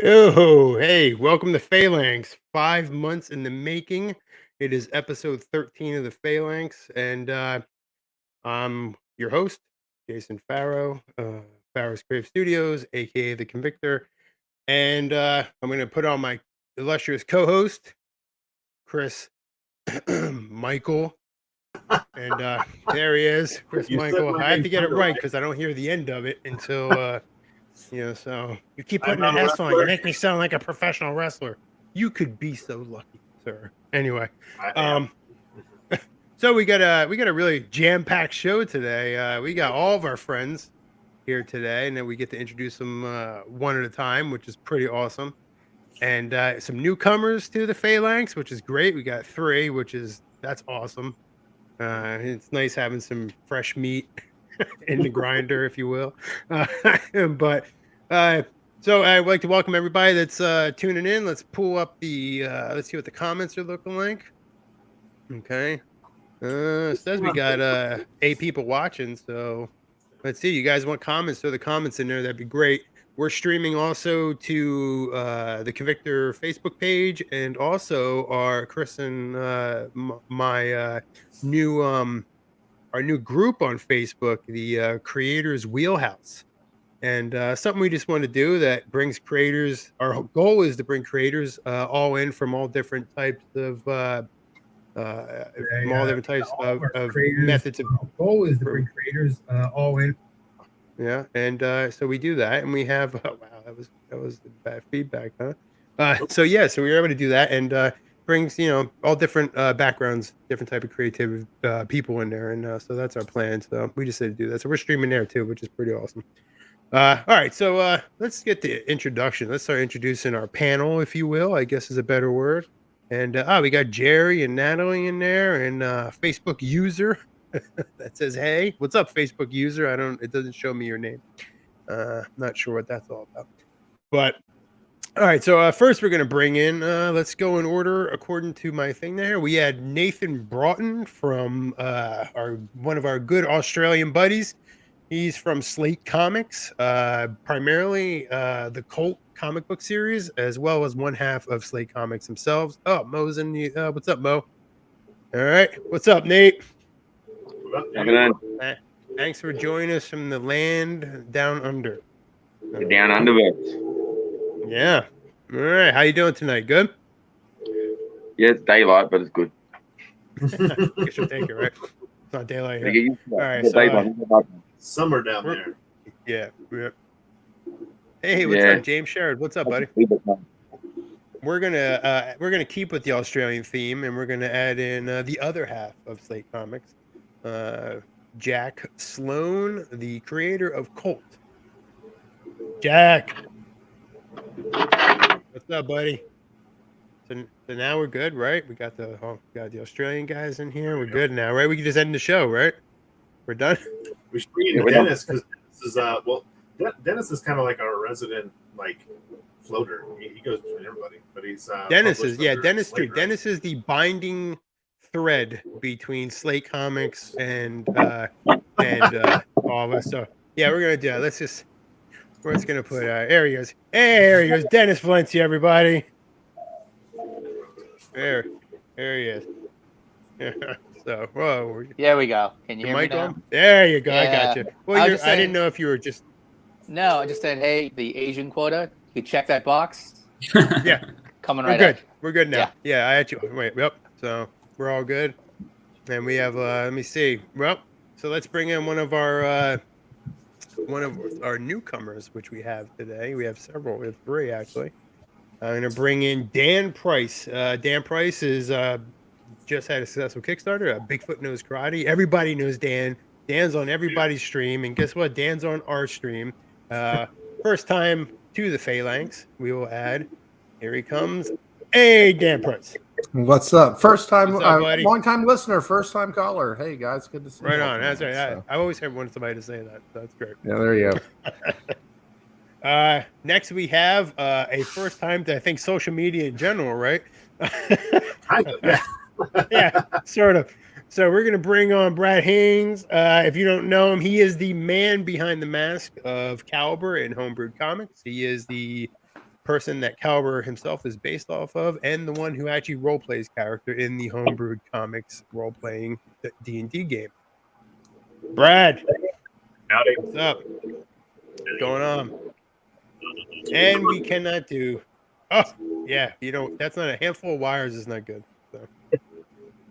Oh, hey, welcome to Phalanx. 5 months in the making. It is episode 13 of the Phalanx, and I'm your host, Jason Pharo, Pharos Creative Studios, aka the Convictor. And I'm going to put on my illustrious co host, Chris Michael. And there he is, Chris You said Michael. my I have name to get it kinda right right. because I don't hear the end of it until. So you keep I'm putting an not a S on. You wrestler. make me sound like a professional wrestler. You could be so lucky, sir. Anyway, I am. so we got a really jam-packed show today. We got all of our friends here today, and then we get to introduce them one at a time, which is pretty awesome. And some newcomers to the Phalanx, which is great. We got 3, that's awesome. It's nice having some fresh meat in the grinder, if you will. But so I'd like to welcome everybody that's tuning in. Let's pull up the let's see what the comments are looking like. Okay. It says we got 8 people watching, so let's see. You guys want comments? Throw the comments in there, that'd be great. We're streaming also to the Convictor Facebook page and also our Chris and my new our new group on Facebook, the Creators Wheelhouse. And something we just want to do that brings creators. Our goal is to bring creators all in from all different types of from all different types All of our of creators. methods of. Goal is to bring creators all in. Yeah, and so we do that, and we have. Oh, wow, that was bad feedback, huh? So yeah, so we were able to do that, and brings all different backgrounds, different type of creative people in there, and so that's our plan. So we just said to do that. So we're streaming there too, which is pretty awesome. All right, so let's get the introduction. Let's start introducing our panel, if you will. I guess is a better word. And we got Jerry and Natalie in there, and Facebook user that says, "Hey, what's up, Facebook user?" It doesn't show me your name. Not sure what that's all about. But all right, so first we're gonna bring in. Let's go in order according to my thing there. We had Nathan Broughton from our one of our good Australian buddies. He's from Slate Comics, primarily the Cult comic book series, as well as one half of Slate Comics themselves. Oh, Mo's in the. What's up, Mo? All right, what's up, Nate? Thanks for joining us from the land down under. Down under it. Yeah. All right. How you doing tonight? Good. Yeah, it's daylight, but it's good. I guess you'll take it, right? It's not daylight here. All right. So, Summer down there. Yeah. Hey, what's up, James Sherrod? What's up, buddy? We're gonna keep with the Australian theme, and we're gonna add in the other half of Slate Comics, Jack Sloane, the creator of Cult. Jack, what's up, buddy? So now we're good, right? We got the Australian guys in here. We're good now, right? We can just end the show, right? We're done. We should bring in Dennis because Dennis is kind of like our resident floater. He goes between everybody, but he's Dennis is Dennis is the binding thread between Slate Comics and all of us. So yeah, we're gonna do that. We're just gonna put there he goes. Hey, there he goes, Dennis Valencia, everybody. There he is. So whoa. There we go. Can you hear me now? There you go. Yeah. I got you. Well, I didn't know if you were just. No, I just said, hey, the Asian quota. You check that box. Yeah. Coming right good. up. We're good now. Yeah, I had you. Wait, yep. So we're all good. And we have let me see. Well, so let's bring in one of our newcomers, which we have today. We have several. We have 3 actually. I'm gonna bring in Dan Price. Dan Price is just had a successful Kickstarter, Bigfoot Knows Karate. Everybody knows Dan. Dan's on everybody's stream, and guess what? Dan's on our stream. First time to the Phalanx, we will add. Here he comes. Hey, Dan Price. What's up? First time, long time listener, first time caller. Hey guys, good to see you. Right on. That's right. So. I always wanted somebody to say that. So that's great. Yeah, there you go. Next we have a first time to, I think, social media in general, right? Yeah, sort of. So we're gonna bring on Brad Haynes. If you don't know him, he is the man behind the mask of Caliber in Homebrewed Comics. He is the person that Caliber himself is based off of, and the one who actually role plays character in the Homebrewed comics role playing D&D game. Brad, Howdy. what's up? What's going on? And we cannot do. Oh, yeah. That's not a handful of wires. Is not good. So,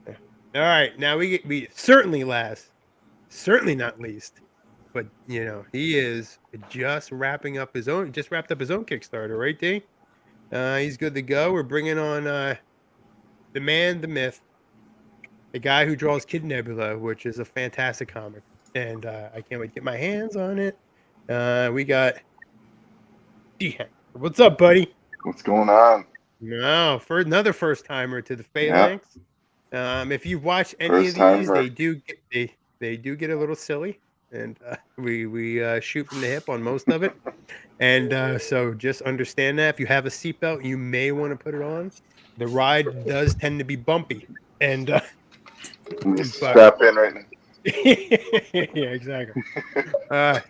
yeah. All right. Now we certainly certainly not least, but he is just wrapped up his own Kickstarter, right, D? He's good to go. We're bringing on the man, the myth, the guy who draws Kid Nebula, which is a fantastic comic, and I can't wait to get my hands on it. We got D-Hank. What's up, buddy? What's going on? No, for another first timer to the Phalanx. If you've watched any of these, they do get a little silly, and we shoot from the hip on most of it. And so just understand that if you have a seatbelt, you may want to put it on. The ride does tend to be bumpy, and strap in right now. Yeah, exactly.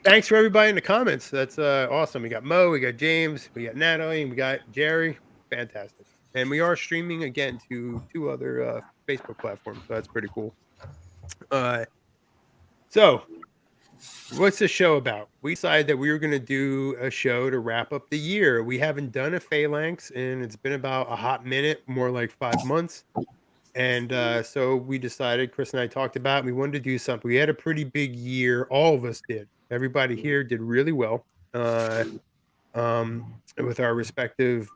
Thanks for everybody in the comments. That's awesome. We got Mo, we got James, we got Natalie, and we got Jerry. Fantastic. And we are streaming again to 2 other Facebook platforms, so that's pretty cool. So what's the show about? We decided that we were going to do a show to wrap up the year. We haven't done a Phalanx, and it's been about a hot minute, more like 5 months. And so we decided, Chris and I talked about it, we wanted to do something. We had a pretty big year. All of us did. Everybody here did really well with our respective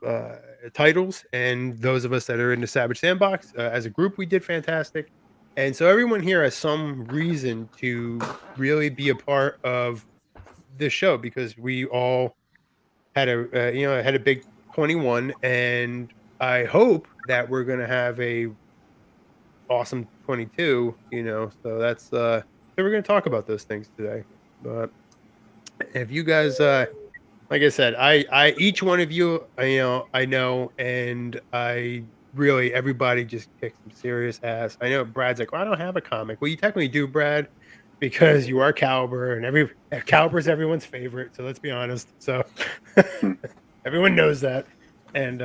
titles. And those of us that are in the Savage Sandbox, as a group, we did fantastic. And so everyone here has some reason to really be a part of this show, because we all had a big 21. And I hope that we're going to have a awesome 22, so that's so we're going to talk about those things today. But if you guys like I said, I each one of you, I know, and I really, everybody just kicks some serious ass. I know Brad's like, well, I don't have a comic. Well, you technically do, Brad, because you are Caliber, and Caliber's everyone's favorite, so let's be honest. So everyone knows that. And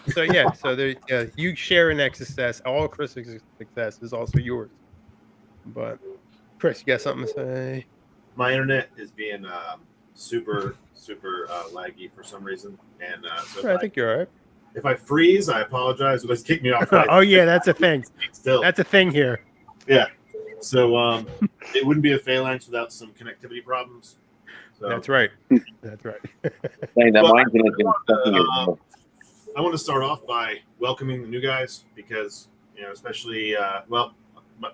so yeah, so there, you share in that success. All Chris's success is also yours. But Chris, you got something to say? My internet is being super laggy for some reason, and so I think you're all right. If I freeze, I apologize. Let's kick me off. Oh yeah, that's a thing. Still, that's a thing here. Yeah. So it wouldn't be a Phalanx without some connectivity problems. So, that's right. That's right. I want to start off by welcoming the new guys, because especially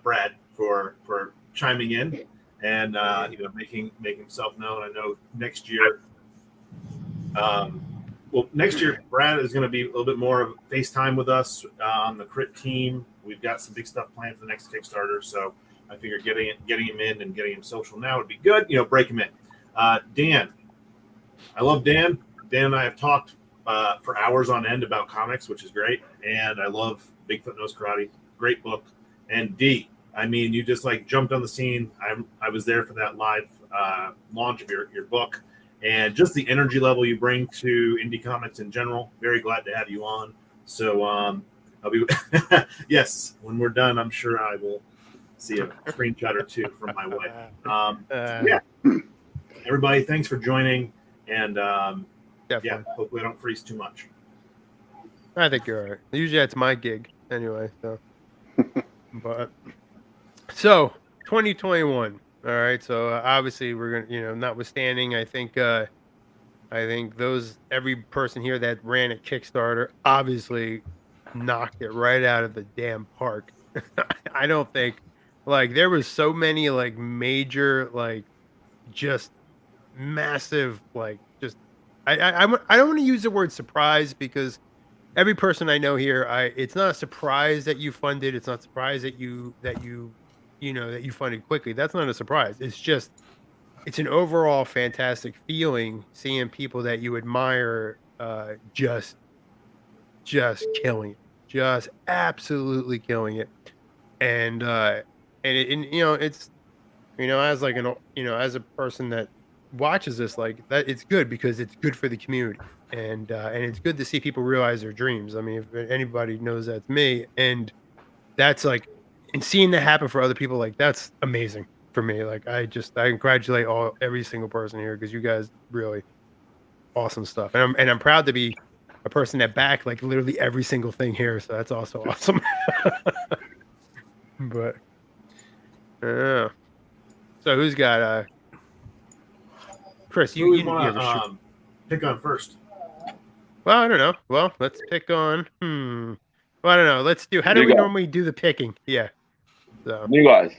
Brad for chiming in and making himself known. I know next year, Brad is going to be a little bit more of FaceTime with us on the Crit team. We've got some big stuff planned for the next Kickstarter, so I figured getting him in and getting him social now would be good. Break him in. Dan, I love Dan. Dan and I have talked for hours on end about comics, which is great. And I love Bigfoot Knows Karate. Great book. And D, I mean, you just jumped on the scene. I was there for that live launch of your book, and just the energy level you bring to indie comics in general. Very glad to have you on. So I'll be yes, when we're done, I'm sure I will see a screenshot or two from my wife. Yeah, everybody, thanks for joining, and hopefully I don't freeze too much. I think you're all right. Usually that's my gig anyway. So, but so 2021. All right. So obviously we're gonna, notwithstanding, I think every person here that ran a Kickstarter obviously knocked it right out of the damn park. I don't think there was so many major just massive just I don't want to use the word surprise, because every person I know here, it's not a surprise that you funded. It's not a surprise that you funded quickly. That's not a surprise. It's an overall fantastic feeling seeing people that you admire just killing it, just absolutely killing it. And it's as a person that watches this, like that, it's good because it's good for the community, and it's good to see people realize their dreams. I mean, if anybody knows, that's me, and that's like, and seeing that happen for other people, like that's amazing for me. Like I congratulate every single person here because you guys really awesome stuff, and I'm proud to be a person that backed like literally every single thing here. So that's also awesome. But yeah. So who's got Chris? Who we You want yeah, to pick on first? well, I don't know. Well, let's pick on. Well, I don't know. Let's do. How do New we guy. normally do the picking? Yeah. So New guys.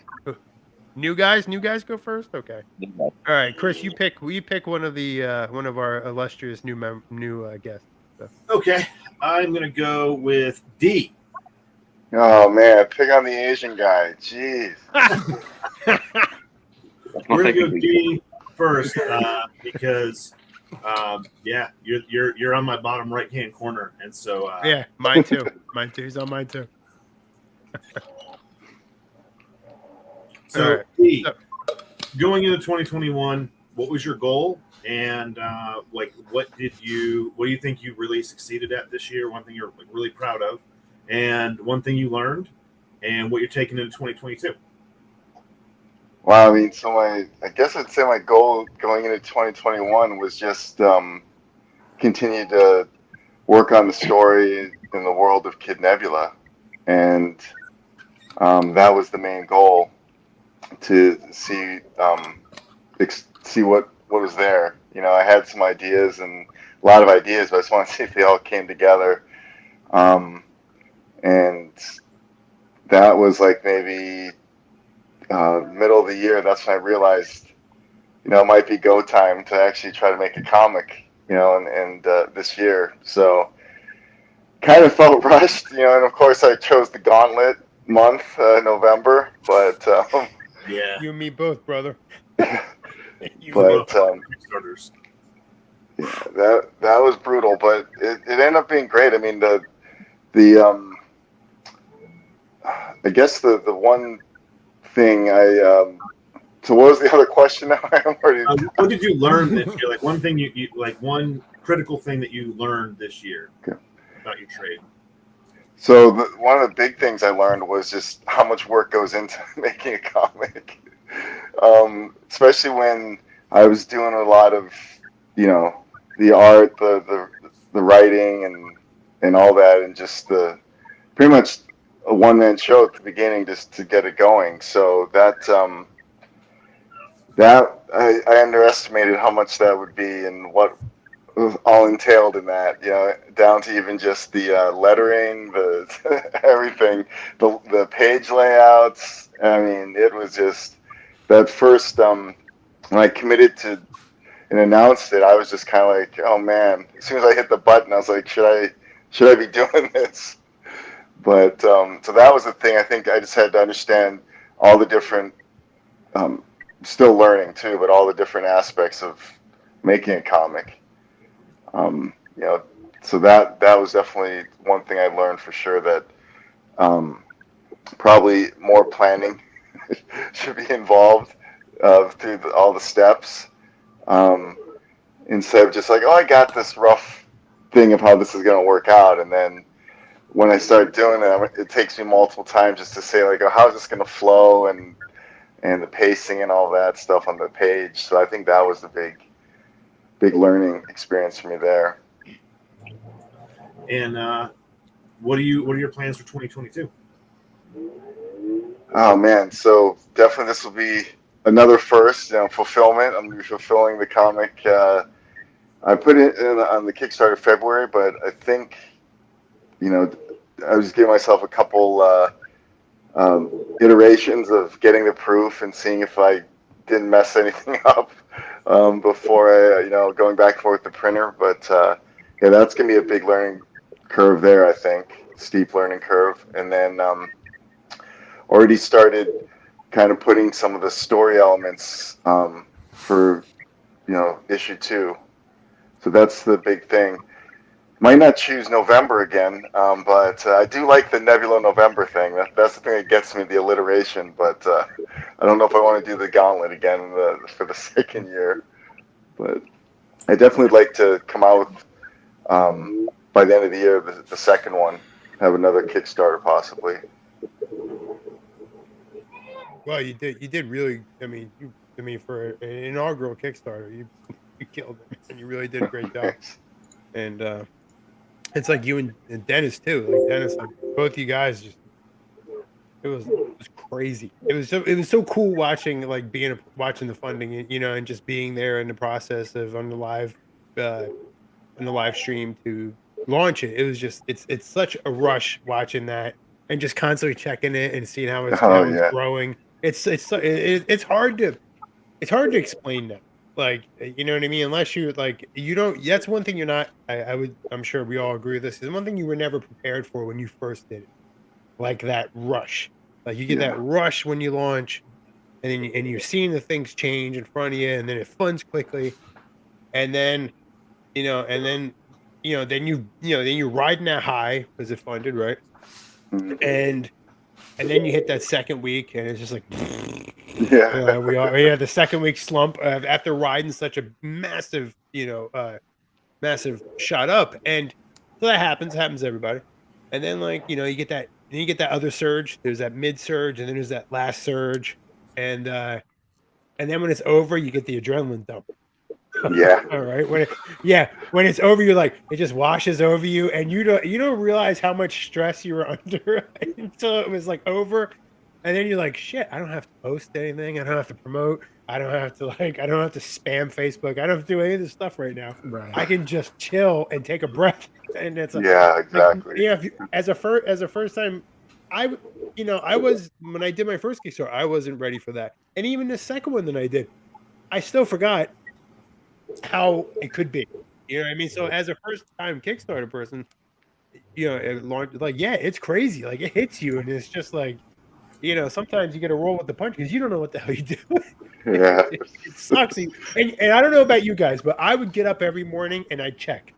new guys. New guys go first. Okay. New guys. All right, Chris. You pick. Will you pick one of the one of our illustrious new guests? So. Okay, I'm gonna go with D. Oh man, pick on the Asian guy. Jeez. We're gonna go D first because yeah, you're on my bottom right hand corner, and so Yeah, mine too. Mine too. He's on mine too. So All right. D, going into 2021, what was your goal, and like what do you think you really succeeded at this year? One thing you're like really proud of, and one thing you learned, and what you're taking into 2022. Wow, I mean, so I guess I'd say my goal going into 2021 was just continue to work on the story in the world of Kid Nebula, and that was the main goal, to see see what was there. You know, I had some ideas and a lot of ideas, but I just want to see if they all came together. And that was like maybe middle of the year. That's when I realized, you know, it might be go time to actually try to make a comic, you know, and this year. So kind of felt rushed, you know, and of course I chose the Gauntlet month, November, but Yeah, You and me both, brother. but Kickstarters. yeah, that was brutal, but it ended up being great. I mean, the I guess the one thing so what was the other question now? What did you learn this year? Like one thing you like one critical thing that you learned this year about your trade. So one of the big things I learned was just how much work goes into making a comic, especially when I was doing a lot of, you know, the art, the writing, and all that, and just pretty much a one-man show at the beginning just to get it going. So that I underestimated how much that would be and what all entailed in that, you know, down to even just the lettering, the everything, the page layouts. I mean, it was just that first when I committed to and announced it, I was just kind of like, oh man. As soon as I hit the button, I was like, should I be doing this? But so that was the thing. I think I just had to understand all the different, still learning too, but all the different aspects of making a comic. You know, so that was definitely one thing I learned for sure, that probably more planning should be involved through all the steps, instead of just like, oh, I got this rough thing of how this is going to work out, and then when I start doing it, it takes me multiple times just to say like, oh, how's this going to flow, and the pacing and all that stuff on the page. So I think that was the big learning experience for me there. And what are your plans for 2022? Oh man, so definitely this will be another first, you know, fulfillment. I'm gonna be fulfilling the comic. I put it in on the Kickstarter February, but I think, you know, I was giving myself a couple iterations of getting the proof and seeing if I didn't mess anything up before I, you know, going back and forth with the printer. But yeah, that's gonna be a big learning curve there. I think steep learning curve, and then already started kind of putting some of the story elements for, you know, issue 2. So that's the big thing. Might not choose November again, but I do like the Nebula November thing. That's the thing that gets me, the alliteration. But I don't know if I want to do the Gauntlet again for the second year. But I definitely like to come out with, by the end of the year, the second one, have another Kickstarter possibly. Well, you did really. I mean, for an inaugural Kickstarter, you killed it, and you really did a great job. And it's like you and Dennis too. Like Dennis, like both you guys, just it was crazy. It was so cool watching watching the funding, and just being there in the process of on the live stream to launch it. It was just it's such a rush watching that and just constantly checking it and seeing how it's growing. It's hard to explain that. Like, you know what I mean? Unless you you don't. That's one thing you're not. I'm sure we all agree with this. Is one thing you were never prepared for when you first did it. Like that rush. Like you get that rush when you launch, and then you're seeing the things change in front of you, and then it funds quickly, and then then you're riding that high because it funded, right? And then you hit that second week, and it's just like, we had the second week slump after riding such a massive, massive shot up, and so that happens to everybody. And then you get that other surge. There's that mid surge, and then there's that last surge, and then when it's over, you get the adrenaline dump. Yeah. All right. When it's over, you're like, it just washes over you, and you don't realize how much stress you were under until it was like over, and then you're like, shit, I don't have to post anything, I don't have to promote, I don't have to spam Facebook, I don't have to do any of this stuff right now. Right. I can just chill and take a breath, and it's exactly. As a first time, I was, when I did my first Kickstarter, I wasn't ready for that, and even the second one that I did, I still forgot how it could be. You know what I mean? So as a first time Kickstarter person, it launched it's crazy. Like it hits you, and it's just like, sometimes you get to roll with the punch because you don't know what the hell you do. Yeah. it sucks. And I don't know about you guys, but I would get up every morning and I'd check.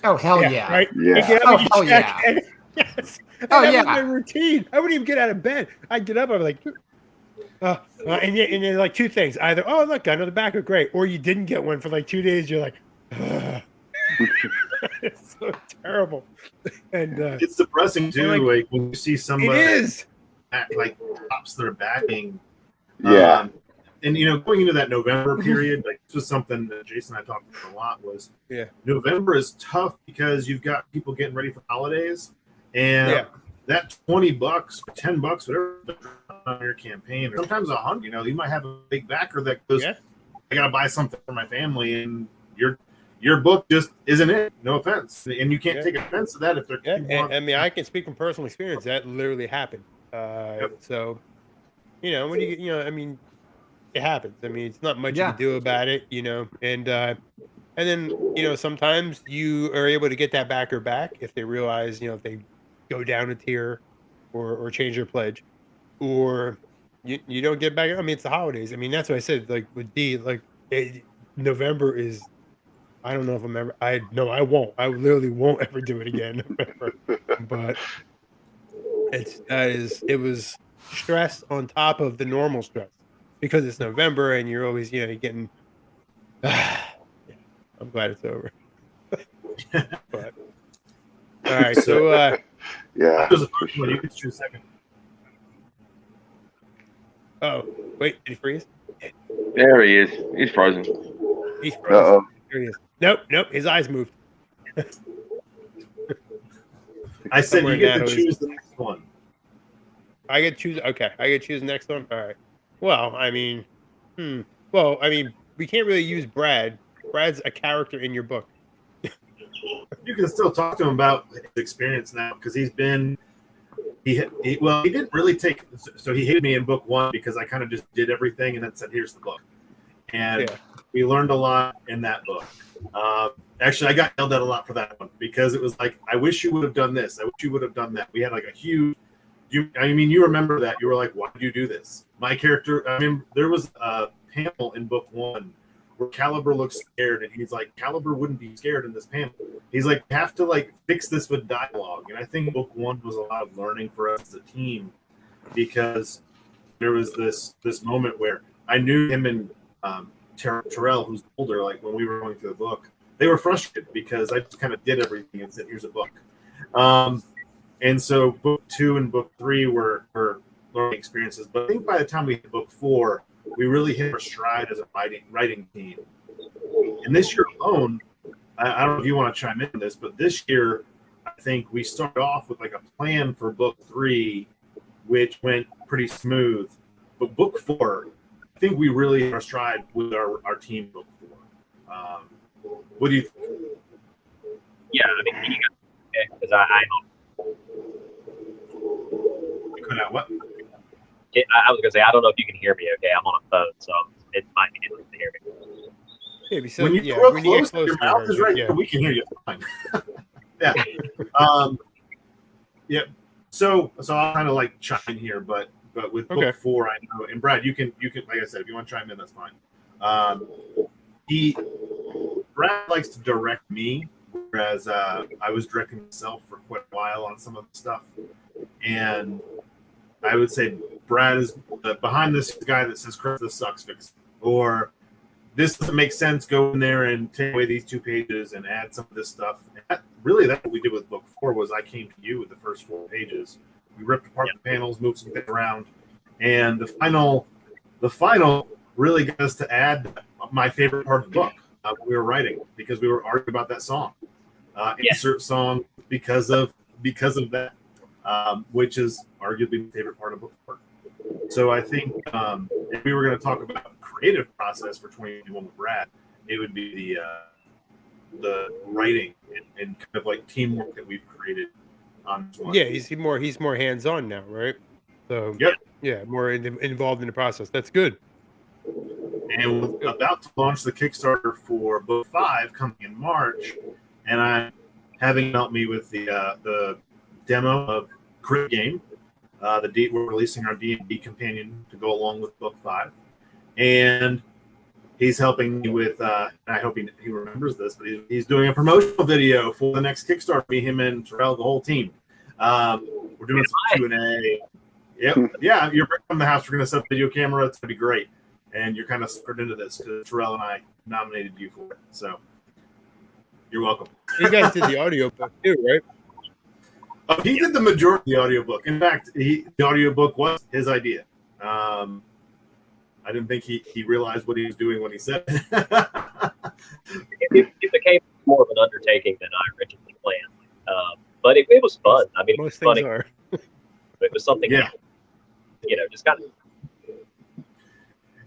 Oh hell yeah! Right? Yeah. Get up and hell check, yeah! and, yes. And Oh that yeah! was my routine. I wouldn't even get out of bed. I'd get up. I'd be like, and then like two things: either look, got another backer, great, or you didn't get one for like 2 days. You're like, it's so terrible, and it's depressing too. Like when you see somebody, it is drops their backing. Yeah. And going into that November period, like this was something that Jason and I talked about a lot. Was November is tough because you've got people getting ready for holidays, and that $20 or $10, whatever, on your campaign, or sometimes $100. You might have a big backer that goes, I gotta buy something for my family, and your book just isn't it. No offense, and you can't take offense to that if they're. I mean, I can speak from personal experience. That literally happened. So, when you I mean, it happens. I mean, it's not much you can do about it. And then sometimes you are able to get that backer back if they realize if they go down a tier or change their pledge, or you don't get back. I mean, it's the holidays. I mean, that's what I said. Like with D, November is. I don't know if I'm ever. I won't. I literally won't ever do it again. But it was stress on top of the normal stress because it's November and you're always you're getting. I'm glad it's over. But all right, so yeah. The first one, you can choose second. Oh wait, did he freeze? There he is. He's frozen. He's frozen. Uh-oh. There he is. Nope. His eyes moved. I said you get to choose the next one. I get to choose. Okay, I get to choose the next one. All right. Well, I mean, Well, I mean, we can't really use Brad. Brad's a character in your book. You can still talk to him about his experience now because he didn't really take. So he hated me in book one because I kind of just did everything and then said, "Here's the book," and we learned a lot in that book. Actually, I got yelled at a lot for that one because it was like, I wish you would have done this. I wish you would have done that. We had like a huge. You remember that? You were like, why did you do this? My character. I mean, there was a panel in book one where Caliber looks scared, and he's like, Caliber wouldn't be scared in this panel. He's like, have to fix this with dialogue. And I think book one was a lot of learning for us as a team because there was this moment where I knew him and Terrell, who's older, like when we were going through the book, they were frustrated because I just kind of did everything and said, "Here's a book." And so book 2 and book 3 were learning experiences. But I think by the time we hit book 4, we really hit our stride as a writing team. And this year alone, I don't know if you want to chime in on this, but this year, I think we started off with like a plan for book 3, which went pretty smooth. But book 4, I think we really hit our stride with our team book 4. What do you think? Yeah, I mean, you got because I You cut out what? I was gonna say I don't know if you can hear me. Okay, I'm on a phone, so it might be difficult to hear me. Maybe so. When you Yeah, grow when you get close, your close, mouth is right. yeah. We can hear you fine. Yeah. Yeah. So I'll kind of like chime in here, but with book 4, I know, and Brad, you can like I said, if you want to chime in, that's fine. Brad likes to direct me, whereas I was directing myself for quite a while on some of the stuff, and I would say Brad is the behind this guy that says, "Chris, this sucks, fix it," or "This doesn't make sense. Go in there and take away these 2 pages and add some of this stuff." And that's what we did with book 4 was I came to you with the first 4 pages. We ripped apart the panels, moved some things around, and the final really got us to add my favorite part of the book we were writing, because we were arguing about that song, insert song because of that, which is arguably my favorite part of book 4. So I think if we were going to talk about creative process for 2021 with Brad, it would be the writing and kind of like teamwork that we've created on this one. Yeah, he's more hands-on now, right? So yeah, more involved in the process. That's good. And we're about to launch the Kickstarter for book 5 coming in March, and I'm having help me with the demo of Crit Game. We're releasing our D&D companion to go along with book 5, and he's helping me with. I hope he remembers this, but he's doing a promotional video for the next Kickstarter. Me, him, and Terrell, the whole team. We're doing some Q&A. Yep, yeah. You're from the house. We're gonna set up a video camera. It's gonna be great. And you're kind of spurred into this because Terrell and I nominated you for it. So you're welcome. You guys did the audiobook too, right? He did the majority of the audiobook. In fact, the audiobook was his idea. I didn't think he realized what he was doing when he said it. It became more of an undertaking than I originally planned. But it was fun. I mean, Most it was things funny. are. It was something, just kind of.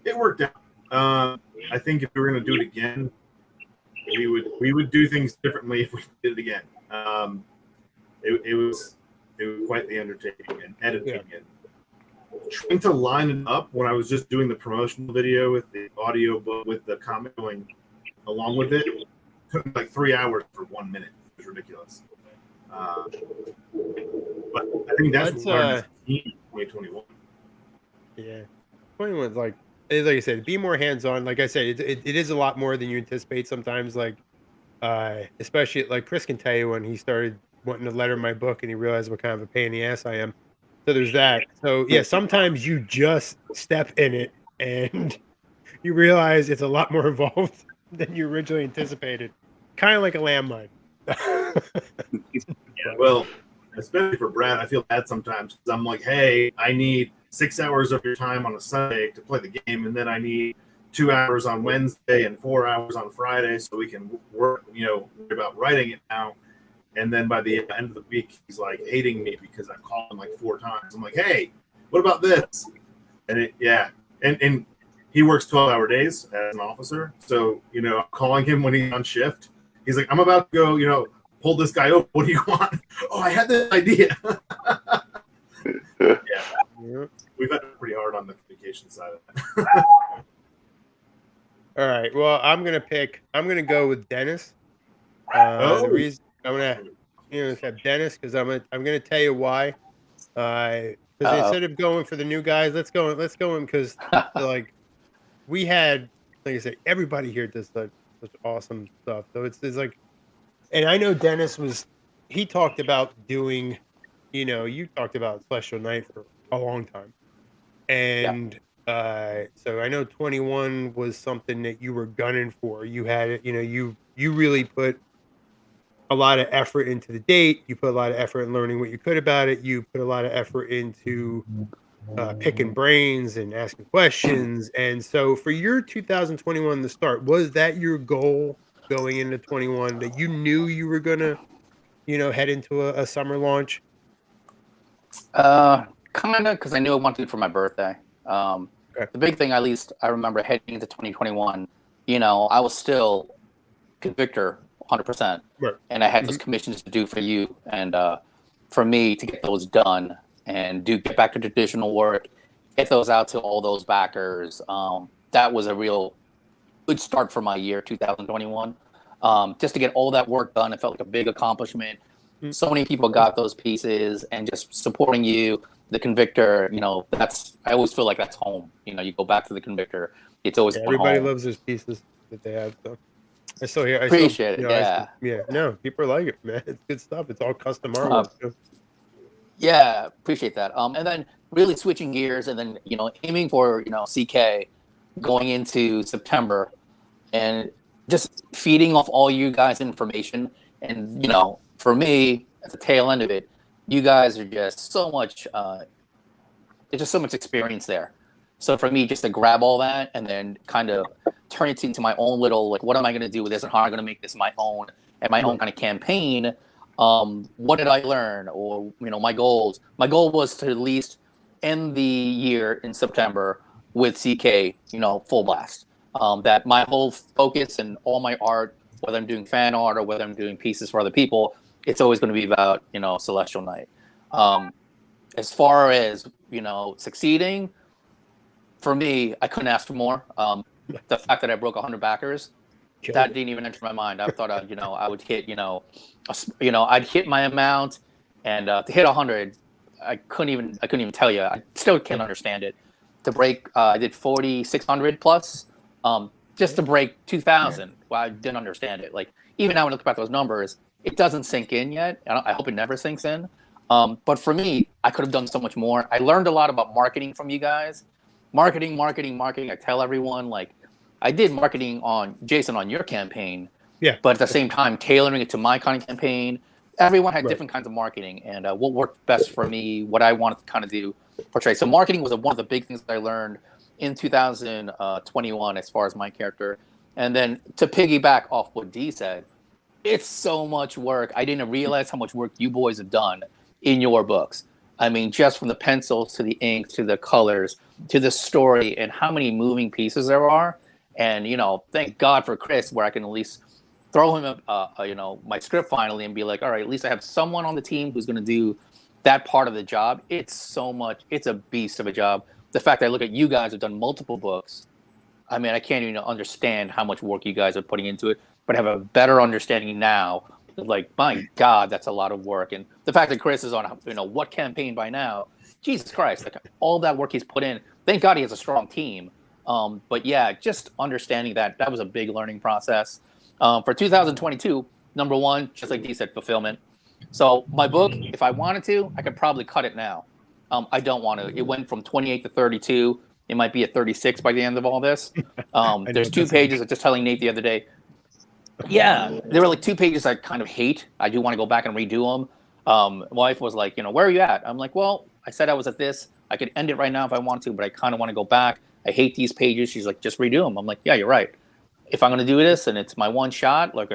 It worked out. I think if we were going to do it again, we would do things differently if we did it again. It was quite the undertaking, and editing and trying to line it up when I was just doing the promotional video with the audio book with the comic going along with it. It took me like 3 hours for 1 minute. It was ridiculous. But I think that's what we learned in 2021. Yeah, 21's like I said, be more hands-on. Like I said, it is a lot more than you anticipate sometimes. Like, especially like Chris can tell you when he started wanting to letter my book and he realized what kind of a pain in the ass I am. So there's that. So yeah, sometimes you just step in it and you realize it's a lot more involved than you originally anticipated. Kind of like a landmine. Well, especially for Brad, I feel bad sometimes because I'm like, hey, I need 6 hours of your time on a Sunday to play the game, and then I need 2 hours on Wednesday and 4 hours on Friday so we can worry about writing it now. And then by the end of the week, he's like hating me because I've called him like 4 times. I'm like, hey, what about this? And and he works 12-hour days as an officer. So, I'm calling him when he's on shift. He's like, I'm about to go, pull this guy over. What do you want? Oh, I had this idea. Yeah. We've had it pretty hard on the communication side of that. All right. Well, I'm gonna go with Dennis. The reason I'm gonna have Dennis because I'm gonna tell you why. Because instead of going for the new guys, let's go in because like we had, like I said, everybody here does such awesome stuff. So it's like, and I know Dennis he talked about doing, you talked about Celestial Knight for a long time, and So I know 21 was something that you were gunning for. You had it, you really put a lot of effort into the date. You put a lot of effort in learning what you could about it. You put a lot of effort into picking brains and asking questions. And so for your 2021 to start, was that your goal going into 21 that you knew you were gonna, head into a summer launch? Kind of, because I knew I wanted it for my birthday. Okay. The big thing, at least I remember heading into 2021, I was still convictor 100%. Right. And I had those Mhm. commissions to do for you and for me to get those done and get back to traditional work, get those out to all those backers. That was a real good start for my year, 2021. Just to get all that work done, it felt like a big accomplishment. Mm. So many people got those pieces, and just supporting you, the convictor. I always feel like that's home. You go back to the convictor. It's always Yeah, one everybody home. loves those pieces that they have. So I still hear, Appreciate it. yeah, no, people like it, man. It's good stuff. It's all custom Uh, artwork. Too. Yeah, appreciate that. And then really switching gears, and then aiming for CK going into September, and just feeding off all you guys information. And for me, at the tail end of it, you guys are just so much. There's just so much experience there. So for me, just to grab all that and then kind of turn it into my own little, like, what am I going to do with this, and how am I going to make this my own and my own kind of campaign? What did I learn, or my goals? My goal was to at least end the year in September with CK, full blast. That my whole focus and all my art, whether I'm doing fan art or whether I'm doing pieces for other people, it's always going to be about Celestial Knight. As far as succeeding, for me, I couldn't ask for more. The fact that I broke 100 backers, that didn't even enter my mind. I thought I would hit I'd hit my amount, and to hit 100, I couldn't even tell you. I still can't understand it. To break, I did 4,600 plus. Just to break 2,000. Well, I didn't understand it. Like, even now when I look back at those numbers, it doesn't sink in yet. I hope it never sinks in. But for me, I could have done so much more. I learned a lot about marketing from you guys. Marketing. I tell everyone, like, I did marketing on Jason on your campaign, Yeah. but at the same time, tailoring it to my kind of campaign. Everyone had Right. different kinds of marketing, and what worked best for me, what I wanted to kind of do, portray. So marketing was one of the big things that I learned in 2021 as far as my character. And then to piggyback off what D said, it's so much work. I didn't realize how much work you boys have done in your books. I mean, just from the pencils to the ink to the colors to the story, and how many moving pieces there are. And thank God for Chris, where I can at least throw him my script finally and be like, all right, at least I have someone on the team who's going to do that part of the job. It's so much. It's a beast of a job. The fact that I look at you guys have done multiple books, I mean, I can't even understand how much work you guys are putting into it, but I have a better understanding now. Like, my God, that's a lot of work. And the fact that Chris is on, what campaign by now, Jesus Christ, like, all that work he's put in. Thank God he has a strong team. But yeah, just understanding that was a big learning process. For 2022, number one, just like Dee said, fulfillment. So my book, if I wanted to, I could probably cut it now. I don't want to. It went from 28 to 32. It might be at 36 by the end of all this. There's 2 pages. I was just telling Nate the other day. Yeah, there were like 2 pages I kind of hate. I do want to go back and redo them. My wife was like, where are you at? I'm like, well, I said I was at this. I could end it right now if I want to, but I kind of want to go back. I hate these pages. She's like, just redo them. I'm like, yeah, you're right. If I'm going to do this and it's my one shot, like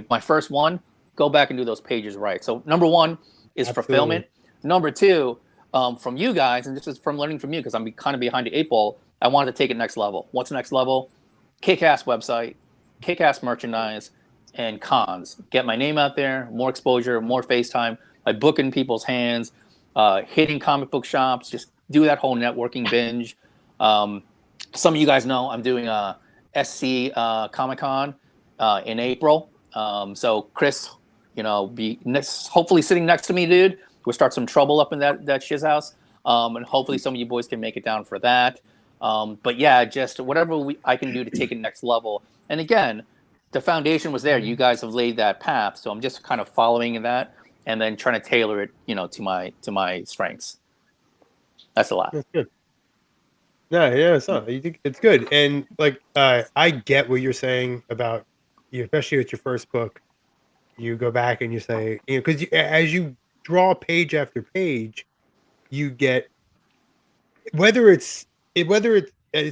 my first one, go back and do those pages right. So number one is fulfillment. Number two, from you guys, and this is from learning from you because I'm kind of behind the 8 ball, I wanted to take it next level. What's next level? Kick-ass website, kick-ass merchandise, and cons. Get my name out there, more exposure, more FaceTime, my book in people's hands, hitting comic book shops, just do that whole networking binge. Some of you guys know I'm doing a SC Comic-Con in April. So Chris, be hopefully sitting next to me, dude. We'll start some trouble up in that shiz house. And hopefully some of you boys can make it down for that. But yeah, just whatever I can do to take it next level. And again, the foundation was there. You guys have laid that path. So I'm just kind of following that and then trying to tailor it, to my strengths. That's a lot. That's good. No, yeah, it's not. You think it's good, and like I get what you're saying about you, especially with your first book. You go back and you say, because as you draw page after page, you get whether it's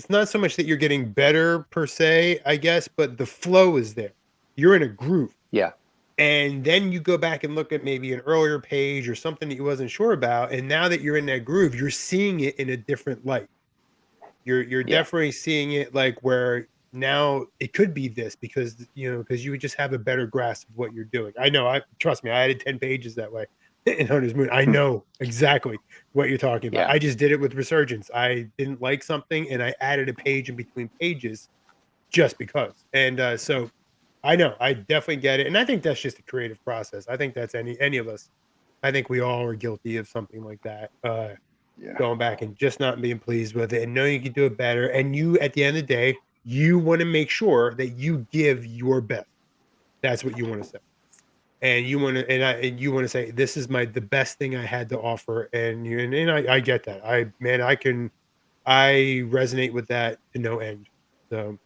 not so much that you're getting better per se, I guess, but the flow is there. You're in a groove. Yeah. And then you go back and look at maybe an earlier page or something that you wasn't sure about, and now that you're in that groove, you're seeing it in a different light. You're Yeah. definitely seeing it like where now it could be this because you would just have a better grasp of what you're doing. I know, I trust me, I added 10 pages that way in Hunter's Moon. I know exactly what you're talking about. Yeah. I just did it with Resurgence. I didn't like something and I added a page in between pages just because. And so I know, I definitely get it. And I think that's just a creative process. I think that's any of us. I think we all are guilty of something like that. Yeah. Going back and just not being pleased with it and knowing you can do it better. And you, at the end of the day, you want to make sure that you give your best. That's what you want to say. And you want to, and you want to say, this is the best thing I had to offer. And I get that. I resonate with that to no end. So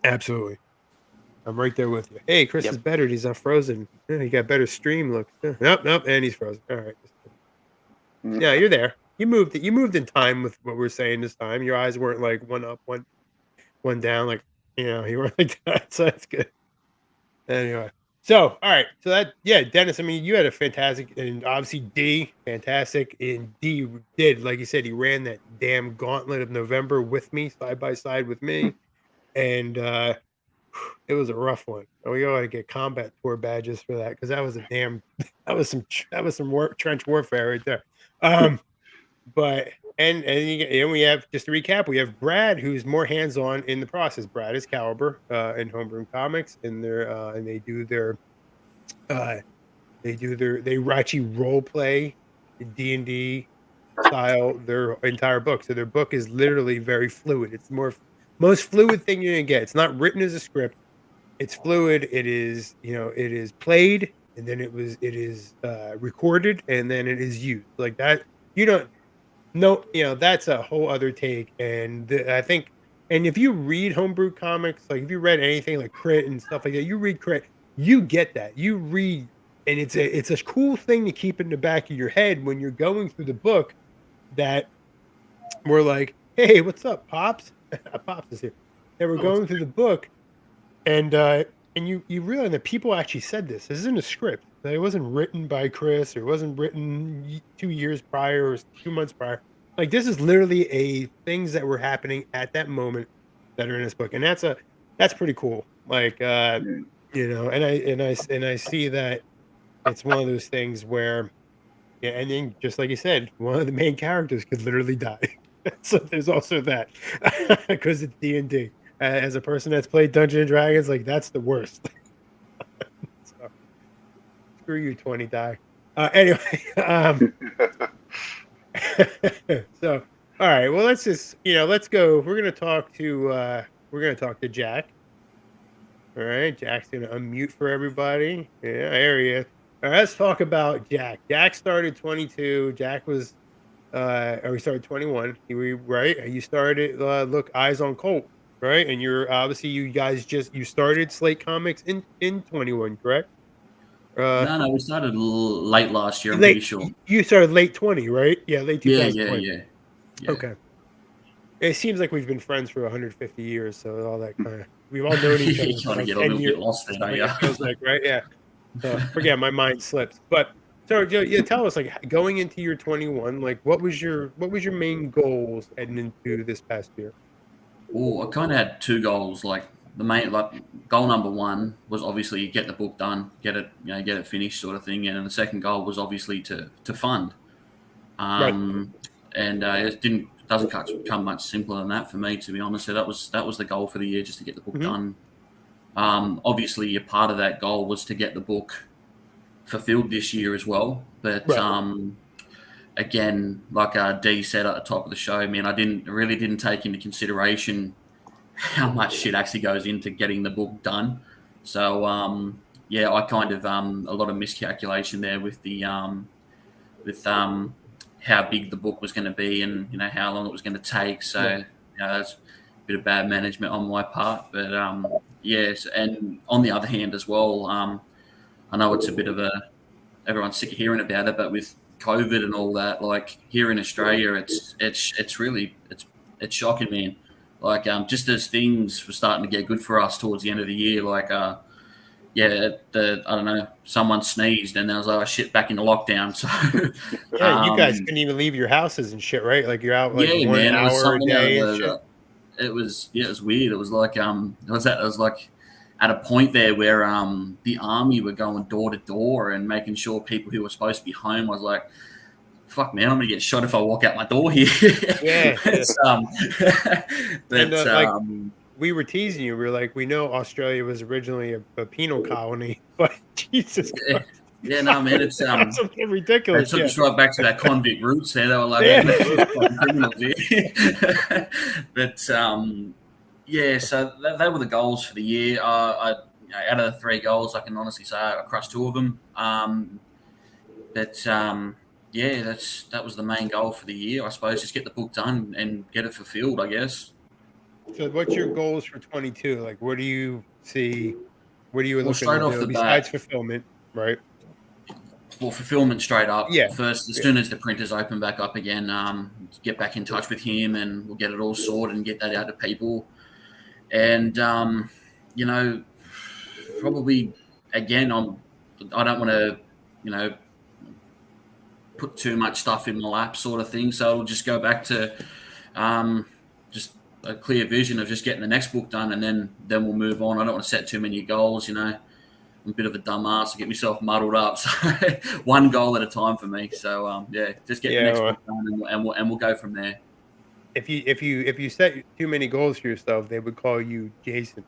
absolutely. I'm right there with you. Hey, Chris Yep. is better. He's not frozen. Yeah, he got better stream look. Nope, and he's frozen. All right. Yeah, you're there. You moved in time with what we're saying this time. Your eyes weren't like one up, one down, like you weren't like that. So that's good. Anyway. So all right. So Dennis, I mean, you had a fantastic and obviously D, fantastic. And D did, like you said, he ran that damn gauntlet of November with me, side by side with me. And it was a rough one. We ought to get combat tour badges for that because that was that was some trench warfare right there. But and we have, just to recap, we have Brad, who's more hands-on in the process. Brad is Caliber in Homebrewed Comics, and they actually role play D&D style their entire book. So their book is literally very fluid. It's most fluid thing you're gonna get. It's not written as a script. It's fluid. It is played, and then it is recorded, and then it is used like that. You don't. No, that's a whole other take. And I think, and if you read Homebrew comics, like if you read anything like Crit and stuff like that, you read Crit, you get that. You read, and it's a cool thing to keep in the back of your head when you're going through the book that we're like, hey, what's up, Pops? Pops is here. And we're going through the book, and you realize that people actually said this. This isn't a script. That it wasn't written by Chris, or it wasn't written 2 years prior or 2 months prior. Like this is literally things that were happening at that moment that are in this book, and that's pretty cool. Like and I see that it's one of those things where, yeah, and then just like you said, one of the main characters could literally die. So there's also that because it's D&D. As a person that's played Dungeons and Dragons, like that's the worst. So, screw you, 20 die. Anyway, so all right, well let's just let's go. We're gonna talk to Jack. All right, Jack's gonna unmute for everybody. Yeah, there he is. All right, let's talk about Jack. Jack started 22. Jack was or he started 21. Right? You started look, Eyes on Colt. Right, and you're obviously you started Slate Comics in 21, correct? No, we started late last year. I'm late, pretty sure. You started late 20, right? Yeah, late 2020. Yeah. Okay. It seems like we've been friends for 150 years, so all that kind of we've all known each other. You kind of get a 10 little years, bit lost there, don't you? it feels like, right? Yeah. So forget, my mind slips. But so tell us, like, going into your 21, like what was your main goals heading into this past year? Oh, I kind of had two goals. Like the main, goal number one was obviously get the book done, get it finished, sort of thing. And then the second goal was obviously to fund. Right. And it doesn't come much simpler than that for me, to be honest. So that was the goal for the year, just to get the book done. Obviously, a part of that goal was to get the book fulfilled this year as well. But again, like Dee said at the top of the show, man, I really didn't take into consideration how much shit actually goes into getting the book done. So I kind of a lot of miscalculation there with the how big the book was going to be and how long it was going to take. So that's a bit of bad management on my part. But yes, and on the other hand as well, I know it's a bit of everyone's sick of hearing about it, but with COVID and all that, like here in Australia, it's really shocking, man. Like just as things were starting to get good for us towards the end of the year, like I don't know, someone sneezed and I was like, oh shit, back into lockdown. So yeah, you guys couldn't even leave your houses and shit, right? Like you're out like 1 hour a day and shit. It was weird. It was like it was like at a point there where the army were going door to door and making sure people who were supposed to be home. I was like, fuck man, I'm gonna get shot if I walk out my door here. Yeah. But we were teasing you. We were like, we know Australia was originally a penal colony, but Jesus Christ. Yeah, no, man, it's something ridiculous. It took us right back to that convict roots there. They were like, criminals here. But yeah, so they were the goals for the year. Out of the 3 goals, I can honestly say I crushed 2 of them. Yeah, that was the main goal for the year, I suppose. Just get the book done and get it fulfilled, I guess. So, what's your goals for 22? Like, what do you see? What are you looking straight to off do the besides bat, fulfillment, right? Well, fulfillment straight up. Yeah. First, as soon as the printers open back up again, get back in touch with him and we'll get it all sorted and get that out to people. And probably again, I don't want to, put too much stuff in my lap, sort of thing. So I'll just go back to just a clear vision of just getting the next book done, and then we'll move on. I don't want to set too many goals. I'm a bit of a dumbass to get myself muddled up. So one goal at a time for me. So just get the next book done, and we'll go from there. If you set too many goals for yourself, they would call you Jason.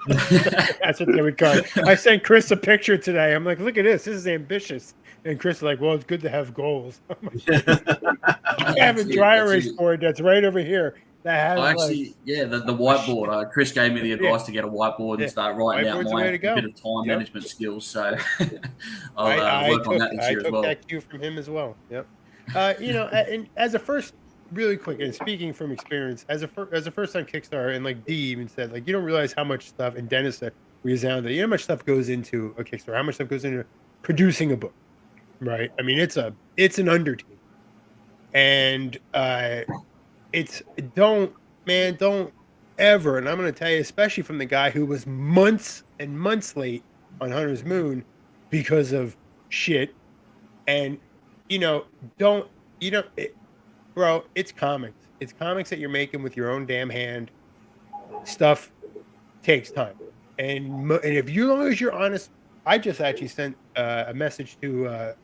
That's what they would call it. I sent Chris a picture today. I'm like, look at this. This is ambitious. And Chris is like, well, it's good to have goals. I have a dry erase board that's right over here. That has the whiteboard. Chris gave me the advice to get a whiteboard and start writing out my bit of time management skills. So I'll work on that this year as well. I took that cue from him as well. Yep. And as a first, really quick, and speaking from experience, as a first time Kickstarter, and like Dee even said, like you don't realize how much stuff, and Dennis said, resounded, how much stuff goes into a Kickstarter, how much stuff goes into producing a book, right? I mean, it's an undertaking, and don't ever, and I'm going to tell you, especially from the guy who was months and months late on Hunter's Moon because of shit, and bro, it's comics. It's comics that you're making with your own damn hand. Stuff takes time, and if as long as you're honest, I just actually sent a message to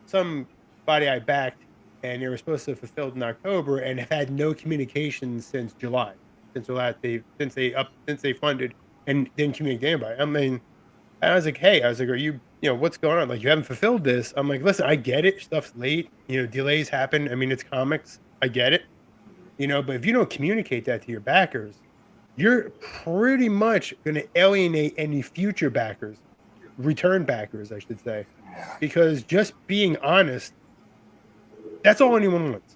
somebody I backed, and they were supposed to have fulfilled in October, and have had no communication since July, since they funded and didn't communicate to anybody. I mean, I was like, hey, are you, what's going on? Like, you haven't fulfilled this. I'm like, listen, I get it. Stuff's late. Delays happen. I mean, it's comics. I get it. But if you don't communicate that to your backers, you're pretty much going to alienate any future backers, return backers, I should say, because just being honest, that's all anyone wants.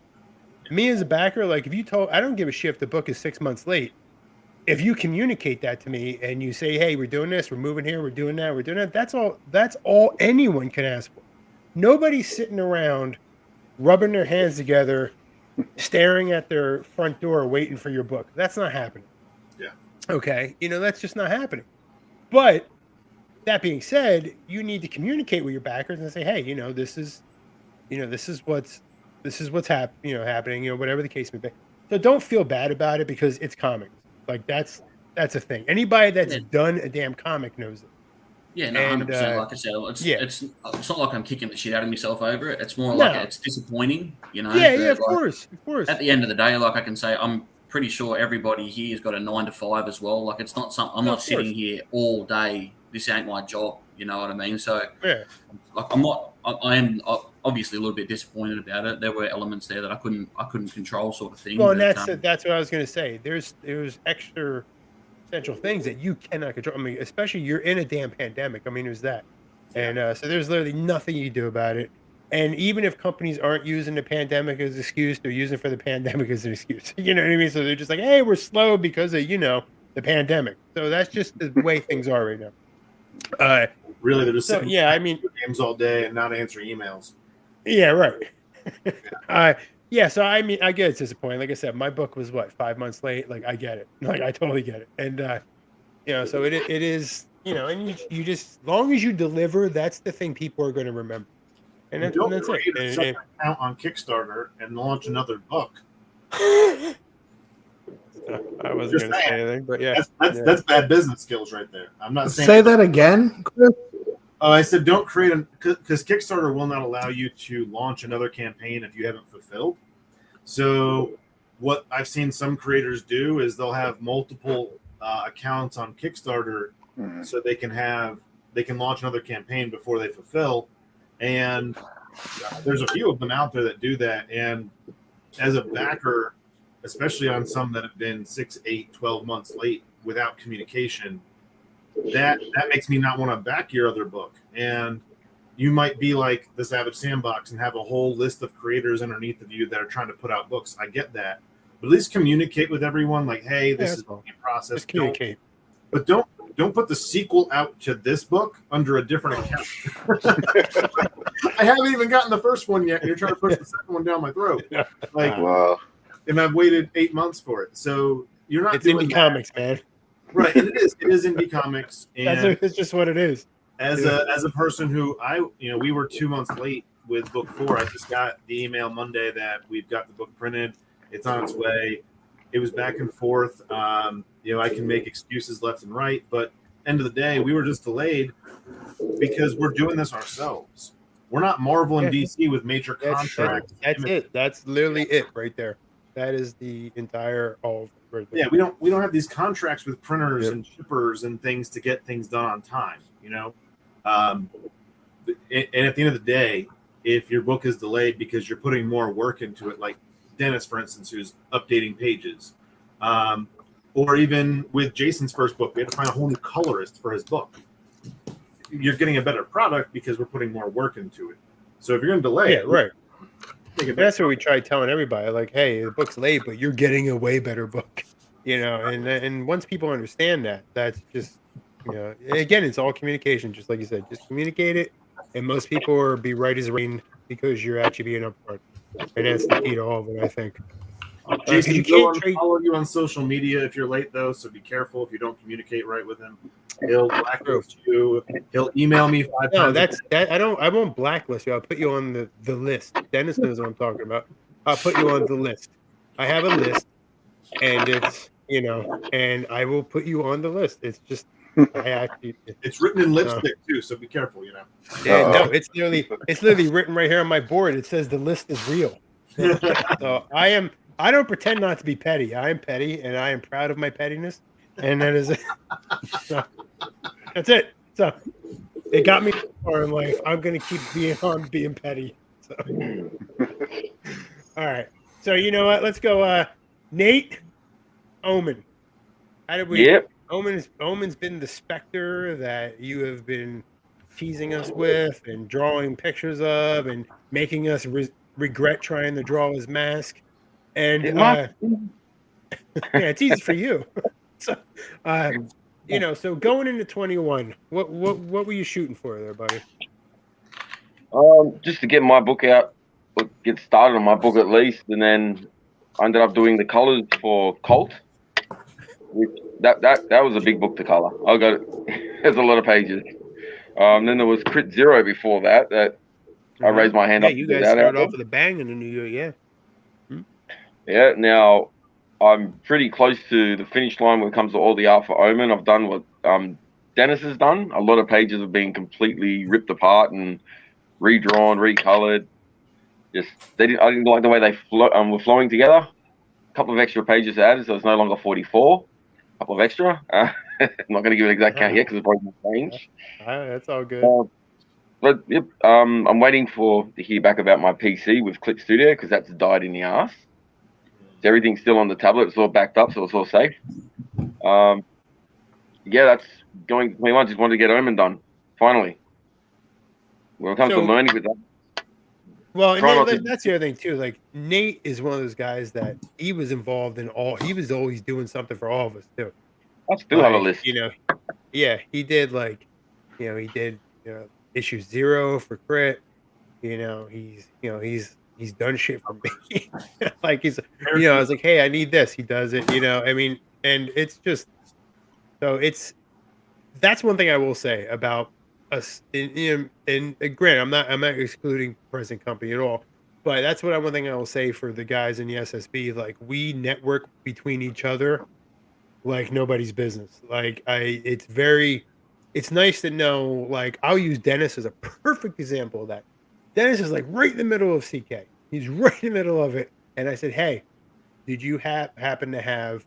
Me as a backer, like I don't give a shit if the book is 6 months late. If you communicate that to me and you say, hey, we're doing this, we're moving here, we're doing that, that's all anyone can ask for. Nobody's sitting around rubbing their hands together, staring at their front door, waiting for your book. That's not happening. Yeah. Okay. that's just not happening. But that being said, you need to communicate with your backers and say, hey, this is what's happening, whatever the case may be. So don't feel bad about it, because it's comics. Like that's a thing. Anybody that's done a damn comic knows it. Yeah, no, 100%. Like I said, it's not like I'm kicking the shit out of myself over it. It's more like it's disappointing, Yeah, of course. At the end of the day, like I can say, I'm pretty sure everybody here has got a 9 to 5 as well. Like it's not something. I'm not sitting here all day. This ain't my job. You know what I mean? So like I'm not. I am obviously a little bit disappointed about it. There were elements there that I couldn't control, sort of thing. Well, and that's what I was going to say. There's extra essential things that you cannot control. I mean, especially you're in a damn pandemic. I mean, there's that, and so there's literally nothing you do about it. And even if companies aren't using the pandemic as an excuse, they're using it for the pandemic as an excuse. You know what I mean? So they're just like, hey, we're slow because of, the pandemic. So that's just the way things are right now. Really, they're just So, sitting yeah, I mean, games all day and not answering emails. yeah, right. Yeah, so I mean, I get it's disappointing. Like I said, my book was 5 months late. Like I get it. Like I totally get it. And so it is, and you just, as long as you deliver, that's the thing people are going to remember. And that's Don't it. create a second account on Kickstarter and launch another book. I wasn't going to say anything, but yeah, that's bad business skills right there. I'm not saying. Say that again, Chris. I said don't create because Kickstarter will not allow you to launch another campaign if you haven't fulfilled. So what I've seen some creators do is they'll have multiple accounts on Kickstarter, so they can launch another campaign before they fulfill. And there's a few of them out there that do that. And as a backer, especially on some that have been 6, 8, 12 months late without communication, that makes me not want to back your other book. And you might be like the Savage Sandbox and have a whole list of creators underneath of you that are trying to put out books. I get that. But at least communicate with everyone like, hey, this is a process. Just communicate. But don't put the sequel out to this book under a different account. I haven't even gotten the first one yet, and you're trying to push the second one down my throat. Like, Wow. And I've waited 8 months for it. So you're not. It's indie comics, man. Right, and it is indie comics, and it's just what it is. As a person who we were 2 months late with book 4. I just got the email Monday that we've got the book printed. It's on its way. It was back and forth. I can make excuses left and right, but end of the day, we were just delayed because we're doing this ourselves. We're not Marvel and DC with major contracts. That's it. That's literally it right there. That is the entire all right there. Yeah, we don't have these contracts with printers and shippers and things to get things done on time. And at the end of the day, if your book is delayed because you're putting more work into it, like Dennis, for instance, who's updating pages, or even with Jason's first book, we had to find a whole new colorist for his book. You're getting a better product because we're putting more work into it. So if you're going to delay it, right. That's what we try telling everybody, like, hey, the book's late, but you're getting a way better book, and once people understand that, that's just, again, it's all communication, just like you said, just communicate it, and most people will be right as rain because you're actually being upfront, and that's the key to all of it, I think. Jason, you can't can't follow you on social media if you're late, though, so be careful if you don't communicate right with him. He'll blacklist you. He'll email me 5 times. I won't blacklist you. I'll put you on the list. Dennis knows what I'm talking about. I'll put you on the list. I have a list, and it's, and I will put you on the list. It's just, it's written in lipstick too, so be careful, Yeah, no, it's literally written right here on my board. It says the list is real. So I don't pretend not to be petty. I am petty, and I am proud of my pettiness, and that is it. So, that's it. So it got me far in life. I'm gonna keep being petty. So all right. So you know what? Let's go. Nate, Omen. How did we? Yep. Omen's been the specter that you have been teasing us with and drawing pictures of and making us regret trying to draw his mask. And yeah, it's easy for you. So, so going into 21, what were you shooting for there, buddy? Just to get my book out, or get started on my book at least, and then I ended up doing the colors for Cult. That was a big book to color. I got it. There's a lot of pages. Then there was Crit Zero before that. I raised my hand up. Yeah, you guys started off with a bang in the new year, yeah. Yeah, now I'm pretty close to the finish line when it comes to all the art for Omen. I've done what Dennis has done. A lot of pages have been completely ripped apart and redrawn, recolored. I didn't like the way they were flowing together. A couple of extra pages added, so it's no longer 44. A couple of extra. I'm not going to give an exact count yet because it's probably going to change. That's all good. But yep, I'm waiting to hear back about my PC with Clip Studio because that's died in the ass. Everything's still on the tablet. It's all backed up, so it's all safe. That's going to 21. Just wanted to get Omen done, finally. When it comes to learning with that, Well, and Try not to. that's the other thing too. Like Nate is one of those guys that he was involved in all. He was always doing something for all of us too. I still have a Like list. yeah, he did he did issue 0 for Crit. He's done shit for me. Like I was like, hey, I need this. He does it. I mean, and it's just so that's one thing I will say about us. And granted, I'm not excluding present company at all, but that's one thing I will say for the guys in the SSB. Like we network between each other like nobody's business. Like it's nice to know. Like I'll use Dennis as a perfect example of that. Dennis is like right in the middle of CK. He's right in the middle of it, and I said, hey, did you happen to have?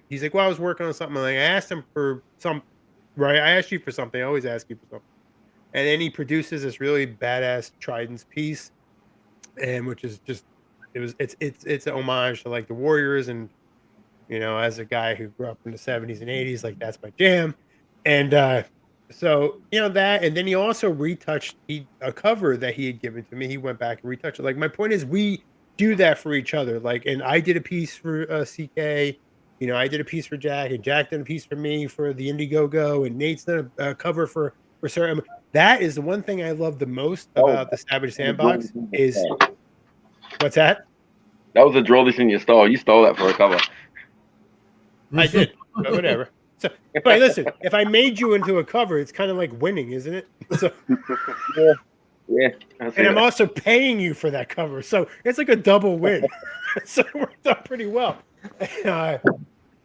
He's like, well, I was working on something. Like I asked him for some, right? I asked you for something. I always ask you for something. And then he produces this really badass Trident's piece, and which is just, it's an homage to like the Warriors, and as a guy who grew up in the 70s and 80s, like that's my jam. And so that, and then he also retouched a cover that he had given to me. He went back and retouched it. Like my point is, we do that for each other. Like, and I did a piece for CK. I did a piece for Jack, and Jack did a piece for me for the Indiegogo, and Nate's done a cover for certain. That is the one thing I love the most about the Savage Sandbox is what's that? That was a draw this in your style. You stole that for a cover. I did, but whatever. So, but listen, if I made you into a cover, it's kind of like winning, isn't it? So, yeah. And I'm also paying you for that cover, so it's like a double win. So it worked out pretty well.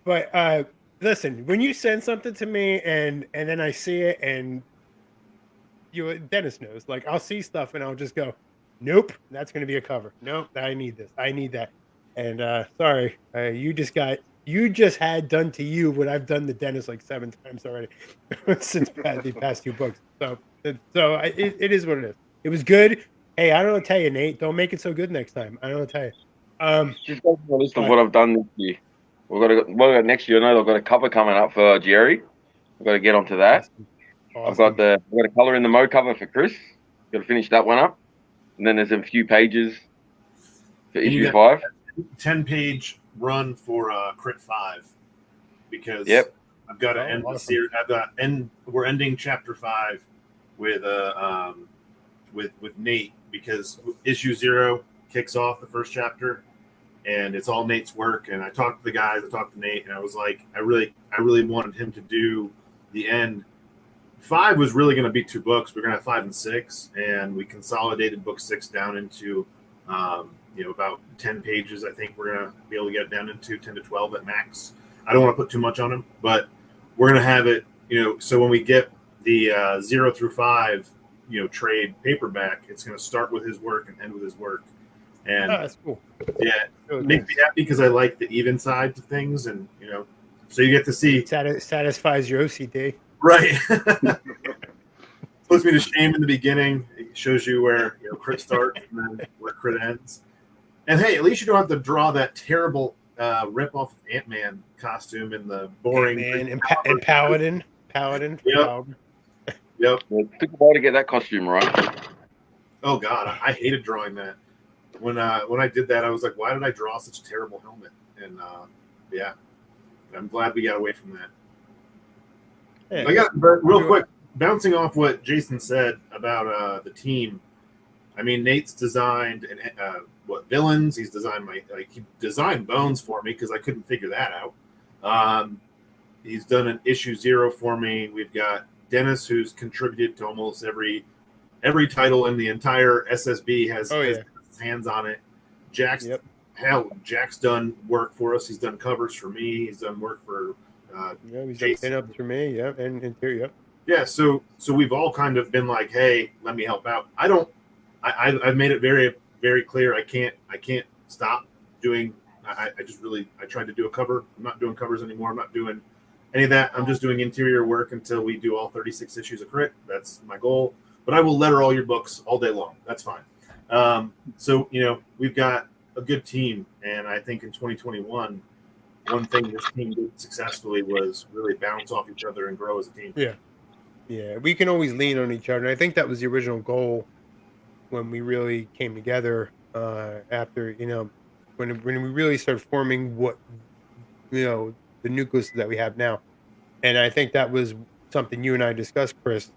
But listen, when you send something to me and then I see it, and Dennis knows, like I'll see stuff and I'll just go, nope, that's going to be a cover. Nope, I need this. I need that. And sorry, you just had done to you what I've done to Dennis like 7 times already since the past 2 books. So it is what it is. It was good. Hey, I don't know what to tell you, Nate. Don't make it so good next time. I don't know what to tell you. Just go through a list of what I've done this year. What we got next year? I've got a cover coming up for Jerry. I've got to get onto that. Awesome. I've got a color in the Mo cover for Chris. Got to finish that one up, and then there's a few pages for issue 5. 10-page run for Crit 5 because I've got to end the series. We're ending chapter 5 with Nate because issue 0 kicks off the first chapter, and it's all Nate's work. And I talked to the guys, I talked to Nate, and I was like, I really wanted him to do the end. 5 was really going to be 2 books. We're going to have 5 and 6, and we consolidated book 6 down into about 10 pages. I think we're going to be able to get it down into 10 to 12 at max. I don't want to put too much on him, but we're going to have it, so when we get the 0 through 5, trade paperback, it's going to start with his work and end with his work. And that's cool. Yeah, it makes me happy because I like the even side to things, and so you get to see satisfies your OCD, right? Puts me to shame in the beginning. It shows you where Crit starts and then where Crit ends. And hey, at least you don't have to draw that terrible rip off of Ant-Man costume in the boring and Paladin. Yep. Yep. It took a while to get that costume right. Oh God, I hated drawing that. When I did that, I was like, why did I draw such a terrible helmet? And I'm glad we got away from that. Yeah. I got real quick, bouncing off what Jason said about the team. I mean, Nate's designed villains. He's designed he designed Bones for me because I couldn't figure that out. He's done an issue 0 for me. We've got Dennis, who's contributed to almost every title in the entire SSB has his hands on it. Jack's done work for us. He's done covers for me. He's done work for he's done pin-ups for me. And interior. Yeah, so we've all kind of been like, hey, let me help out. I've made it very, very clear I can't stop doing. I tried to do a cover. I'm not doing covers anymore. I'm not doing any of that. I'm just doing interior work until we do all 36 issues of Crit. That's my goal. But I will letter all your books all day long. That's fine. So we've got a good team, and I think in 2021, one thing this team did successfully was really bounce off each other and grow as a team. Yeah, we can always lean on each other. And I think that was the original goal when we really came together after, when we really started forming what, the nucleus that we have now. And I think that was something you and I discussed, Chris,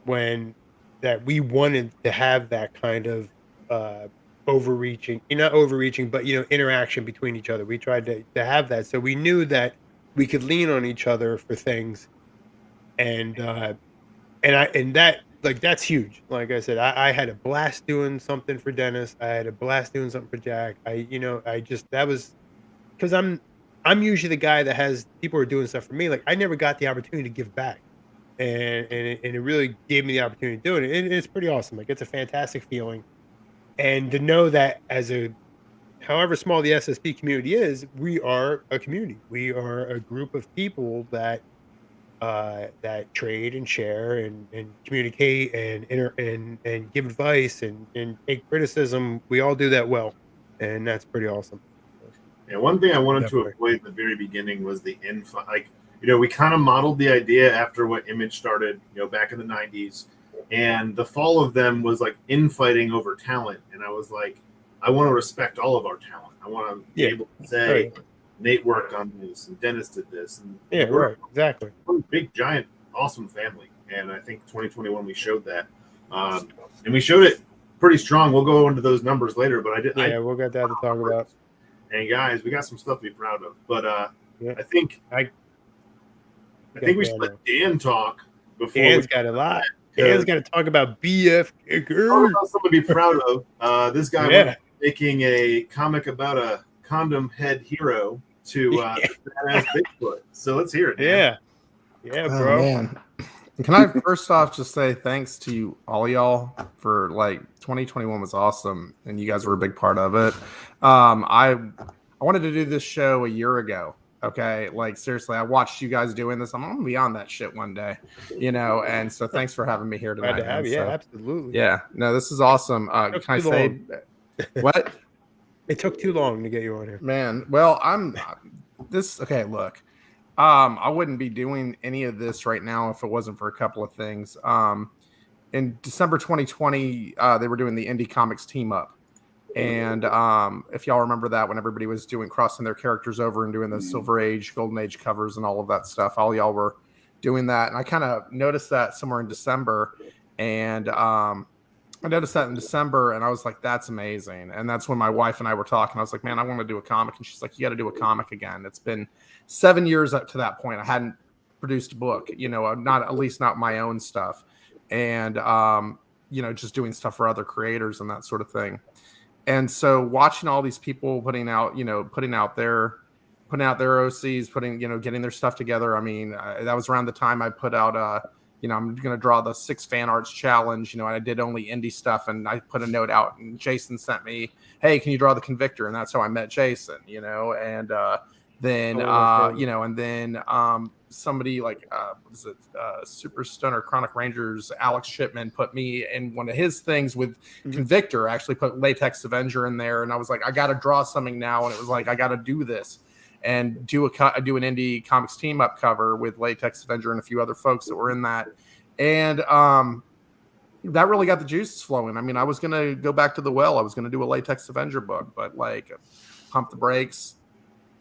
when that we wanted to have that kind of uh overreaching, not overreaching, but interaction between each other. We tried to have that. So we knew that we could lean on each other for things. And that, like, that's huge. Like I said, I had a blast doing something for Dennis. I had a blast doing something for Jack. I just, that was because I'm usually the guy that has people who are doing stuff for me. Like, I never got the opportunity to give back. And it really gave me the opportunity to do it. And it's pretty awesome. Like, it's a fantastic feeling. And to know that as however small the SSP community is, we are a community. We are a group of people that trade and share and communicate and give advice and take criticism. We all do that well, and that's pretty awesome. And one thing I wanted Definitely. to avoid at the very beginning was the infight. Like, we kind of modeled the idea after what Image started, back in the 90s. And the fall of them was like infighting over talent. And I was like, I want to respect all of our talent. I want to be able to say, Right. Nate worked on this and Dennis did this. And Yeah, we're right. Exactly. one big, giant, awesome family. And I think 2021, we showed that. And we showed it pretty strong. We'll go into those numbers later, but Yeah, we'll get that to talk about. And guys, we got some stuff to be proud of. But Yeah. I think I we should let Dan talk before Dan's got a lot. Dan's got to talk about BF Kicker. something to be proud of. This guy was making a comic about a condom head hero to badass Bigfoot. So let's hear it. Dan. Yeah, Oh, bro. man. Can I first off just say thanks to all y'all for 2021 was awesome and you guys were a big part of it. I wanted to do this show a year ago. Okay, like seriously, I watched you guys doing this. I'm gonna be on that shit one day, and so thanks for having me here tonight. Glad to have you. So, Yeah, absolutely. yeah, no, this is awesome. Can I say what? It took too long to get you on here, man. Well, okay, look. I wouldn't be doing any of this right now if it wasn't for a couple of things. In December 2020, they were doing the Indie Comics team up. And if y'all remember that, when everybody was crossing their characters over and doing the Silver Age, Golden Age covers and all of that stuff, all y'all were doing that. And I kind of noticed that somewhere in December. And I noticed that in December, and I was like, that's amazing. And that's when my wife and I were talking. I was like, man, I want to do a comic. And she's like, you got to do a comic again. It's been 7 years up to that point. I hadn't produced a book, at least not my own stuff. And, just doing stuff for other creators and that sort of thing. And so watching all these people putting out their OCs, getting their stuff together. I mean, that was around the time I put out, I'm going to draw the 6 fan arts challenge, and I did only indie stuff, and I put a note out, and Jason sent me, hey, can you draw the Convictor? And that's how I met Jason, and then somebody like, Super Stunner Chronic Rangers, Alex Shipman put me in one of his things with Convictor, actually put Latex Avenger in there. And I was like, I got to draw something now. And it was like, I got to do this and do an indie comics team up cover with Latex Avenger and a few other folks that were in that. And, that really got the juices flowing. I mean, I was going to go back to the well. I was going to do a Latex Avenger book, but pump the brakes.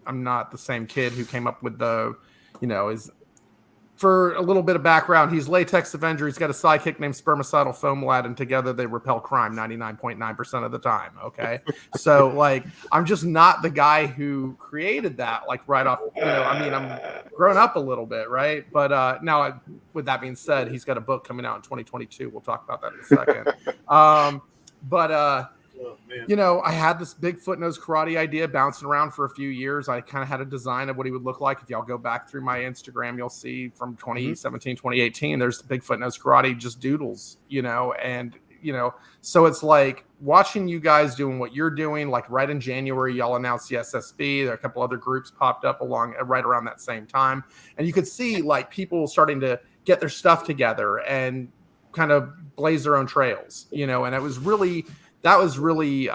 I'm not the same kid who came up with is for a little bit of background. He's Latex Avenger. He's got a sidekick named Spermicidal Foam Lad, and together they repel crime 99.9% of the time. Okay. So I'm just not the guy who created that right off. I'm grown up a little bit. Right. But now with that being said, he's got a book coming out in 2022. We'll talk about that in a second. I had this Bigfoot nose karate idea bouncing around for a few years. I kind of had a design of what he would look like. If y'all go back through my Instagram, you'll see from 2017, 2018, there's Bigfoot nose karate, just doodles, so it's like watching you guys doing what you're doing, right in January, y'all announced the SSB. There are a couple other groups popped up right around that same time. And you could see people starting to get their stuff together and kind of blaze their own trails, and it was really, that was really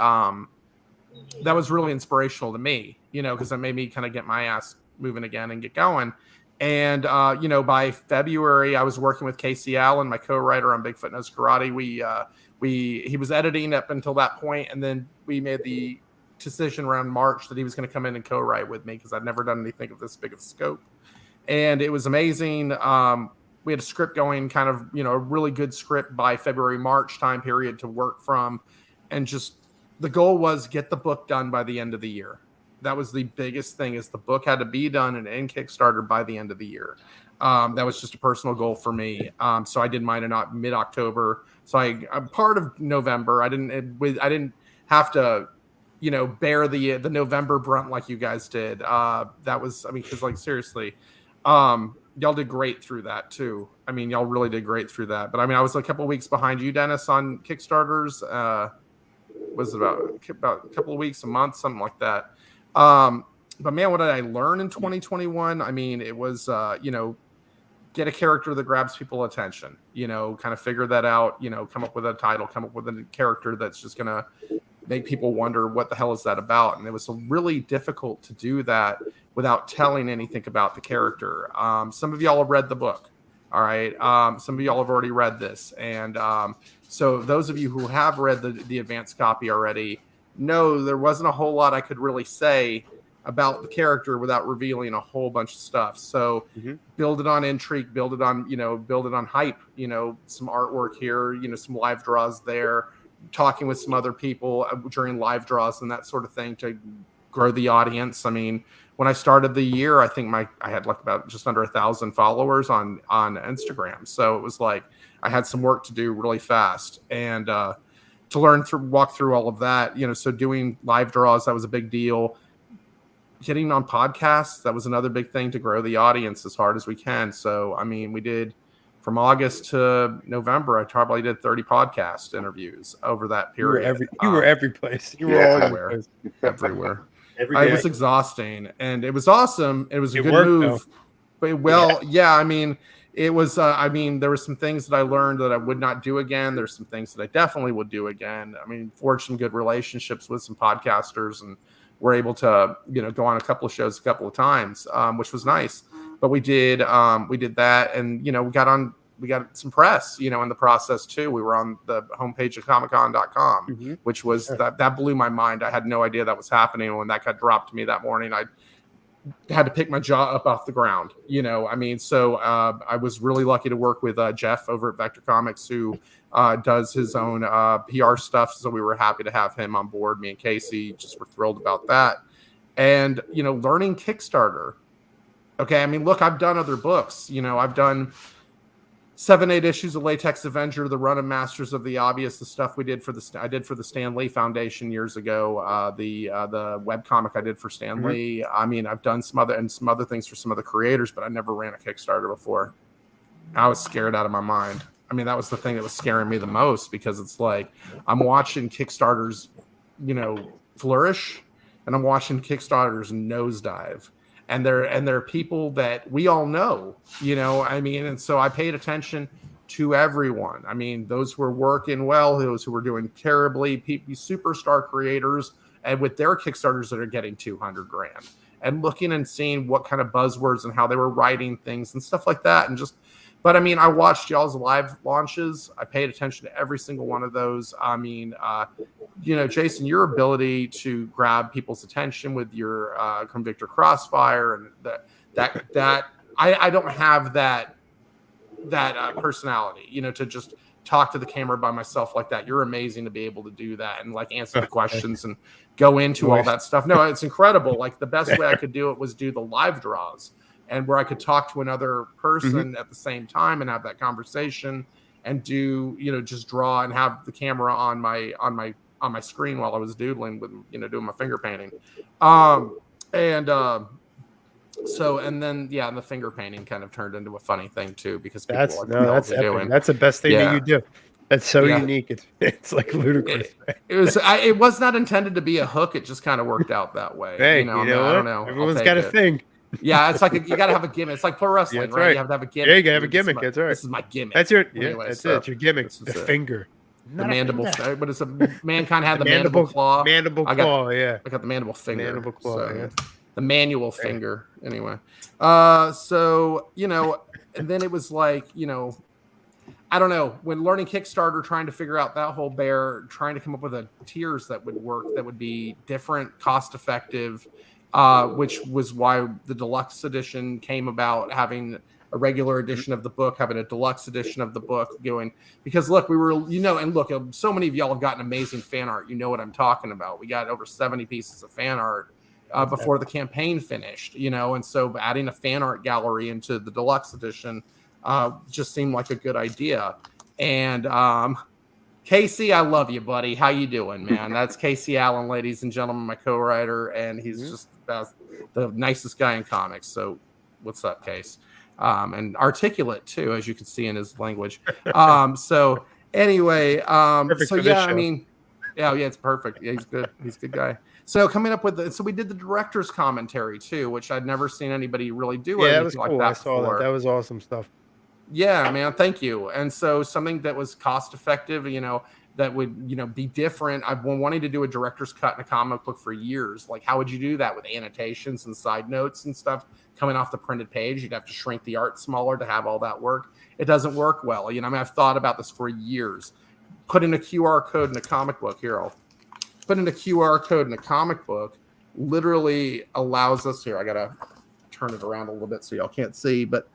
inspirational to me, because it made me kind of get my ass moving again and get going. And by February, I was working with Casey Allen, my co-writer on Bigfoot Knows Karate. He was editing up until that point, and then we made the decision around March that he was going to come in and co-write with me because I'd never done anything of this big of scope, and it was amazing. We had a script going, kind of a really good script by February, March time period to work from, and just the goal was get the book done by the end of the year. That was the biggest thing, is the book had to be done and in Kickstarter by the end of the year. That was just a personal goal for me. So I did mine in mid-October. So I'm part of November. I didn't have to, bear the November brunt like you guys did. That was, because seriously, y'all did great through that too. Y'all really did great through that. But I was a couple of weeks behind you, Dennis, on Kickstarters. Was it about a couple of weeks, a month, something like that. But man, what did I learn in 2021? It was, get a character that grabs people attention, kind of figure that out, come up with a title, come up with a character that's just going to make people wonder what the hell is that about. And it was really difficult to do that without telling anything about the character. Some of y'all have read the book. All right. Some of y'all have already read this. And, so those of you who have read the advanced copy already, no, there wasn't a whole lot I could really say about the character without revealing a whole bunch of stuff. So build it on intrigue, build it on hype, some artwork here, some live draws there, talking with some other people during live draws and that sort of thing to grow the audience. When I started the year, I think I had about just under 1,000 followers on Instagram. So it was like I had some work to do really fast. And, to walk through all of that, so doing live draws, that was a big deal. Getting on podcasts, that was another big thing to grow the audience as hard as we can. So, we did from August to November, I probably did 30 podcast interviews over that period. You were every place. You were everywhere. Everywhere. It was exhausting and it was awesome. It was a good move. Though. But it was, there were some things that I learned that I would not do again. There's some things that I definitely would do again. Forged some good relationships with some podcasters and were able to, go on a couple of shows a couple of times, which was nice. But we did that and, we got some press, in the process too. We were on the homepage of comiccon.com, which was that blew my mind. I had no idea that was happening. When that got dropped to me that morning, I had to pick my jaw up off the ground, so I was really lucky to work with Jeff over at Vector Comics, who does his own PR stuff. So we were happy to have him on board. Me and Casey just were thrilled about that. And, learning Kickstarter. Okay. Look, I've done other books, I've done 7-8 issues of Latex Avenger, the run of Masters of the Obvious, the stuff I did for the Stan Lee Foundation years ago, the webcomic I did for Stan Lee. I've done some other things for some other creators, but I never ran a Kickstarter before. I was scared out of my mind. That was the thing that was scaring me the most, because it's like I'm watching Kickstarters, flourish, and I'm watching Kickstarters nosedive. And there are people that we all know, and so I paid attention to everyone. Those who were working well, those who were doing terribly, superstar creators, and with their Kickstarters that are getting $200,000, and looking and seeing what kind of buzzwords and how they were writing things and stuff like that. But I watched y'all's live launches. I paid attention to every single one of those. Jason, your ability to grab people's attention with your Convictor Crossfire and that I don't have that personality, to just talk to the camera by myself like that. You're amazing to be able to do that and answer the questions and go into all that stuff. No, it's incredible. The best way I could do it was do the live draws, and where I could talk to another person at the same time and have that conversation and do, just draw and have the camera on my screen while I was doodling with, doing my finger painting. The finger painting kind of turned into a funny thing too, because that's the best thing that you do. That's so unique. It's ludicrous. It was not intended to be a hook. It just kind of worked out that way. Hey, I don't know. Everyone's got a thing. Yeah, it's you got to have a gimmick. It's like pro wrestling, right? You have to have a gimmick. Yeah, you got to have a gimmick. That's right. This is my gimmick. That's your That's your gimmick. The finger. The mandible. What is it? Mankind had the mandible claw. Mandible claw. Yeah. I got the mandible finger. Mandible claw. the manual finger. Anyway, so and then it was like I don't know, when learning Kickstarter, trying to figure out that whole bear, trying to come up with a tiers that would work, that would be different, cost effective, which was why the deluxe edition came about, having a regular edition of the book, having a deluxe edition of the book going, because look, we were, and look, so many of y'all have gotten amazing fan art. You know what I'm talking about. We got over 70 pieces of fan art before the campaign finished, and so adding a fan art gallery into the deluxe edition just seemed like a good idea. And Casey, I love you, buddy. How you doing, man? That's Casey Allen, ladies and gentlemen, my co-writer, and he's just the nicest guy in comics. So what's up, Case? And articulate too, as you can see in his language. So anyway, so yeah, I mean, yeah, it's perfect. Yeah, he's good. He's a good guy. So coming up with so we did the director's commentary too, which I'd never seen anybody really do. Yeah, that was cool. Like that I saw before. that. That was awesome stuff. Yeah, man, thank you. And so something that was cost effective, that would, be different. I've been wanting to do a director's cut in a comic book for years. Like, how would you do that with annotations and side notes and stuff coming off the printed page? You'd have to shrink the art smaller to have all that work. It doesn't work well. I've thought about this for years. Putting a QR code in a comic book here. I'll put in a QR code in a comic book literally allows us here. I got to turn it around a little bit so y'all can't see, but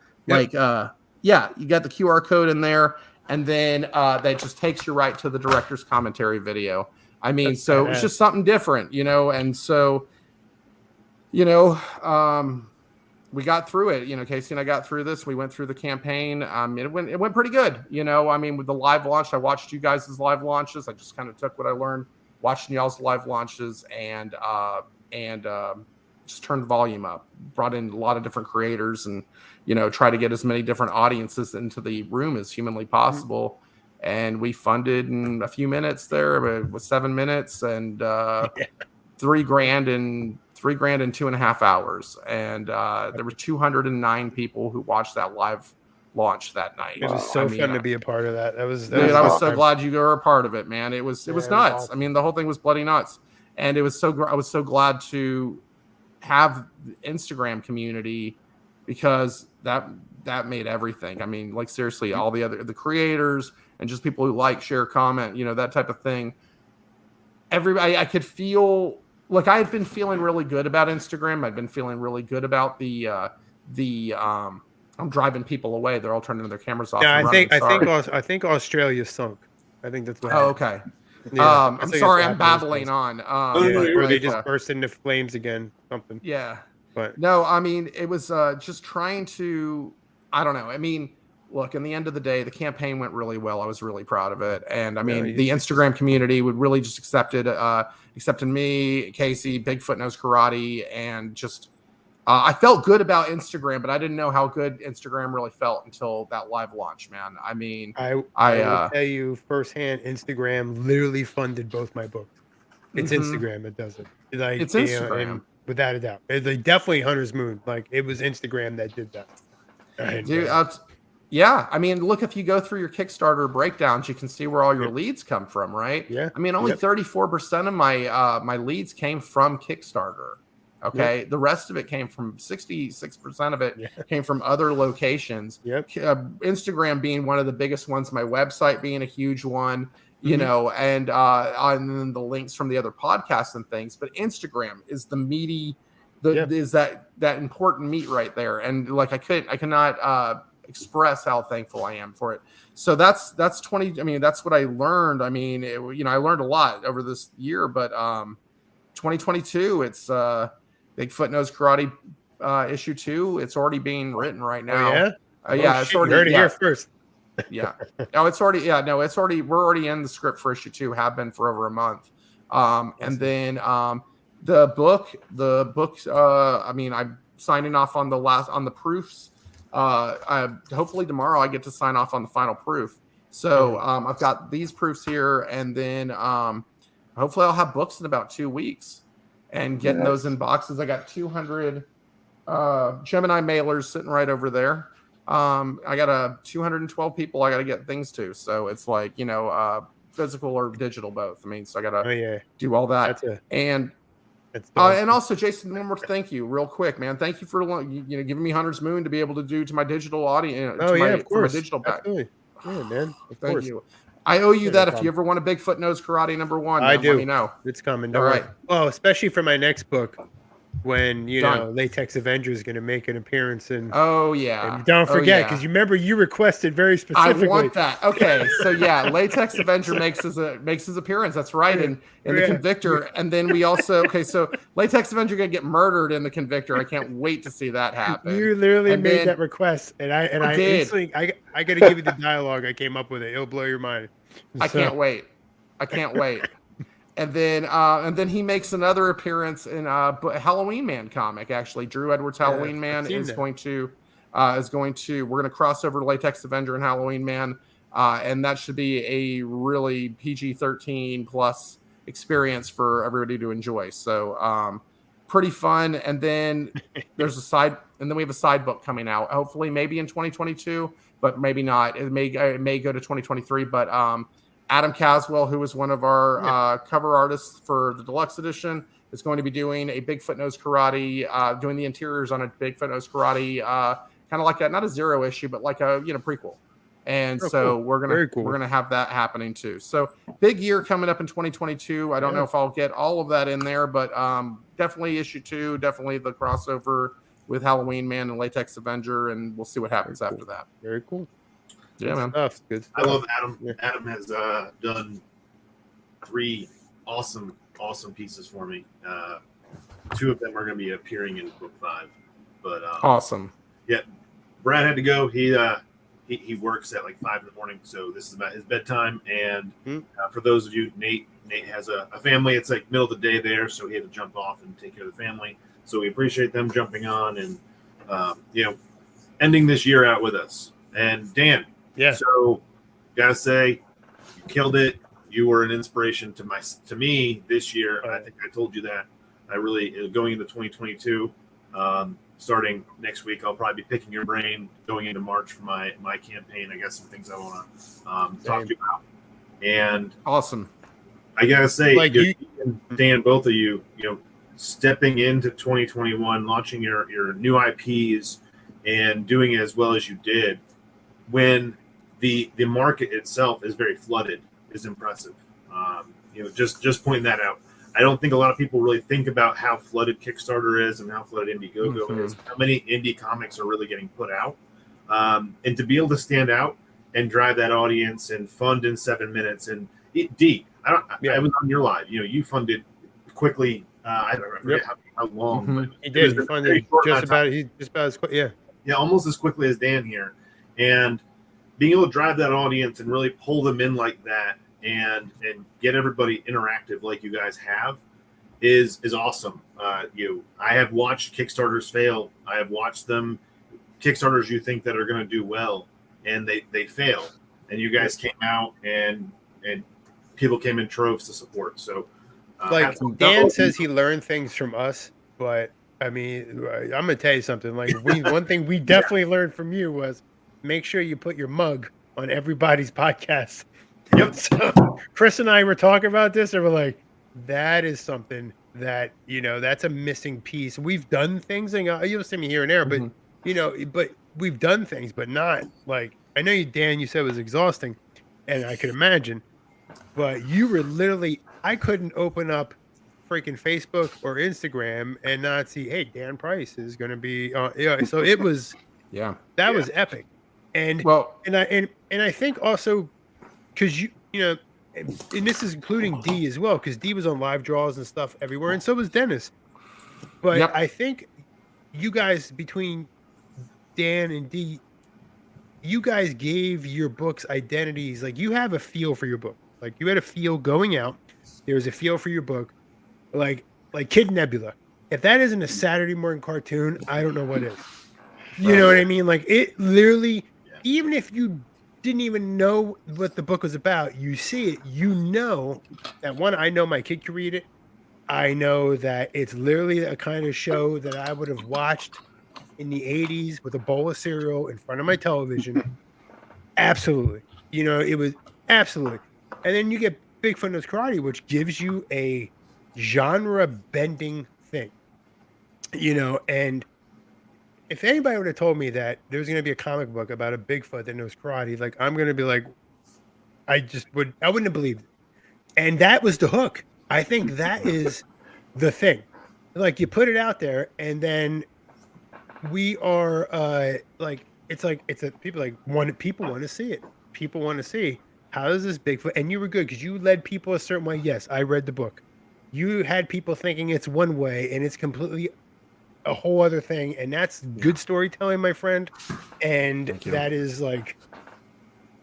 yeah, you got the QR code in there, and then that just takes you right to the director's commentary video. I mean, it's just something different, and so, we got through it. Casey and I got through this. We went through the campaign. It went pretty good. With the live launch, I watched you guys' live launches. I just kind of took what I learned watching y'all's live launches and just turned the volume up, brought in a lot of different creators and, try to get as many different audiences into the room as humanly possible. Mm-hmm. And we funded in a few minutes there with 7 minutes and $3,000 in 2.5 hours. And there were 209 people who watched that live launch that night. It was fun to be a part of that. I was so glad you were a part of it, man. It was nuts. Awesome. The whole thing was bloody nuts. And I was so glad to have the Instagram community, because that made everything. Seriously, all the creators and just people who share, comment, that type of thing. Everybody, I could feel like I had been feeling really good about Instagram. I'd been feeling really good about I'm driving people away. They're all turning their cameras off. Yeah, I think Australia sunk. I think that's what happened. Okay. Yeah, I'm sorry, I'm babbling on. Or they just burst into flames again, something. Yeah. But no, it was just trying to, I don't know. Look, in the end of the day, the campaign went really well. I was really proud of it. And the Instagram community would really just accepted me, Casey, Bigfoot Knows Karate, and just, I felt good about Instagram, but I didn't know how good Instagram really felt until that live launch, man. I will tell you firsthand, Instagram literally funded both my books. It's Instagram that does it. It's Instagram. Without a doubt. It's definitely Hunter's Moon. It was Instagram that did that. Dude, yeah. Look, if you go through your Kickstarter breakdowns, you can see where all your leads come from, right? Yeah. Only 34% of my leads came from Kickstarter. Okay. Yep. The rest of it came from 66% of it came from other locations. Yep. Instagram being one of the biggest ones, my website being a huge one, and then the links from the other podcasts and things. But Instagram is the meaty, is that important meat right there. And I cannot express how thankful I am for it. So that's 20. That's what I learned. I learned a lot over this year, but 2022, it's Bigfoot Knows Karate issue 2. It's already being written right now. Oh, yeah. It's already. You heard it here first. Yeah. No, it's already. Yeah. No, it's already. We're already in the script for issue 2. Have been for over a month. And then the book. I'm signing off on the proofs. Hopefully tomorrow I get to sign off on the final proof. So I've got these proofs here, and then hopefully I'll have books in about 2 weeks. And getting those in boxes. I got 200 Gemini mailers sitting right over there. I got 212 people I got to get things to. So it's physical or digital both. So I got to do all that. That's dope. And also, Jason, one more thank you, real quick, man. Thank you for giving me Hunter's Moon to be able to do to my digital audience. Oh, yeah, of for my course. digital pack. Absolutely. Yeah, man. Of Thank course. you. I owe you Yeah, that. no If you ever want a Bigfoot Nose Karate #1, I man, do. let me know. It's coming. All Don't worry. right. Oh, especially for my next book, when Done. Latex Avenger is going to make an appearance, and Oh yeah. don't forget, Oh, because yeah. you remember you requested very I specifically. want that. Okay, so yeah, Latex Avenger makes his appearance. That's right, in the Yeah. Convictor, and then we also so Latex Avenger gonna get murdered in the Convictor. I can't wait to see that happen. You literally And made then- that request, and I did. instantly I got to give you the dialogue I came up with. It'll blow your mind. I can't wait. I can't wait. And then he makes another appearance in a Halloween Man comic. Actually, Drew Edwards' Halloween Man seen is that. going to we're going to cross over to Latex Avenger and Halloween Man, and that should be a really PG-13 plus experience for everybody to enjoy. So pretty fun. And then we have a side book coming out. Hopefully, maybe in 2022, but maybe not. It may go to 2023. But Adam Caswell, who is one of our cover artists for the deluxe edition, is going to be doing a Bigfoot Nose Karate, doing the interiors on a Bigfoot Nose Karate, kind of like not a zero issue, but like a prequel. And so cool. we're gonna have that happening too. So big year coming up in 2022. I don't know if I'll get all of that in there, but definitely issue 2, definitely the crossover with Halloween Man and Latex Avenger, and we'll see what happens after that. Very cool. Yeah, Good man. stuff. Good stuff. I love Adam. Yeah. Adam has done 3 awesome pieces for me. 2 of them are going to be appearing in book 5. But Awesome. yeah, Brad had to go. He works at like 5 in the morning, so this is about his bedtime. And for those of you, Nate has a family. It's like middle of the day there, so he had to jump off and take care of the family. So we appreciate them jumping on and ending this year out with us. And Dan, so gotta say, you killed it. You were an inspiration to me this year. I think I told you that. I really going into 2022. Starting next week, I'll probably be picking your brain going into March for my campaign. I got some things I want to talk to you about. And awesome. I gotta say, Like you and Dan, both of you, stepping into 2021, launching your new IPs, and doing it as well as you did, when the market itself is very flooded, is impressive. Just pointing that out. I don't think a lot of people really think about how flooded Kickstarter is and how flooded Indiegogo is, how many indie comics are really getting put out. And to be able to stand out and drive that audience and fund in 7 minutes. And I was on your live. You funded quickly. I don't forget how long. But he did. He funded just about as quick. Yeah. Yeah, almost as quickly as Dan here. And being able to drive that audience and really pull them in like that and get everybody interactive like you guys have is awesome. I have watched Kickstarters fail. I have watched them Kickstarters you think that are going to do well, and they fail. And you guys came out and people came in troves to support. So like Dan says he learned things from us, but I mean, I'm gonna tell you something. Like one thing we definitely learned from you was make sure you put your mug on everybody's podcast. Yep. So Chris and I were talking about this, and we're like, that is something that that's a missing piece. We've done things, and you'll see me here and there, but but we've done things, but not like I know you, Dan. You said it was exhausting, and I could imagine, but you were literally. I couldn't open up freaking Facebook or Instagram and not see, hey, Dan Price is going to be so it was that was epic. And I think also because and this is including D as well, because D was on live draws and stuff everywhere, and so was Dennis. But I think you guys, between Dan and D, you guys gave your books identities. Like you have a feel for your book. Like you had a feel going out. There was a feel for your book. Like Kid Nebula. If that isn't a Saturday morning cartoon, I don't know what is. You know what I mean? Like it literally, even if you didn't even know what the book was about, you see it, that one, I know my kid can read it. I know that it's literally a kind of show that I would have watched in the 80s with a bowl of cereal in front of my television. Absolutely. It was absolutely. And then you get Bigfoot Nose Karate, which gives you a genre-bending thing, and if anybody would have told me that there was going to be a comic book about a Bigfoot that knows karate, like I'm going to be like, I wouldn't have believed it. And that was the hook. I think that is the thing. Like you put it out there and then we are people want to see it. People want to see how is this Bigfoot, and you were good because you led people a certain way. Yes, I read the book. You had people thinking it's one way and it's completely a whole other thing, and that's good storytelling, my friend. And that is like,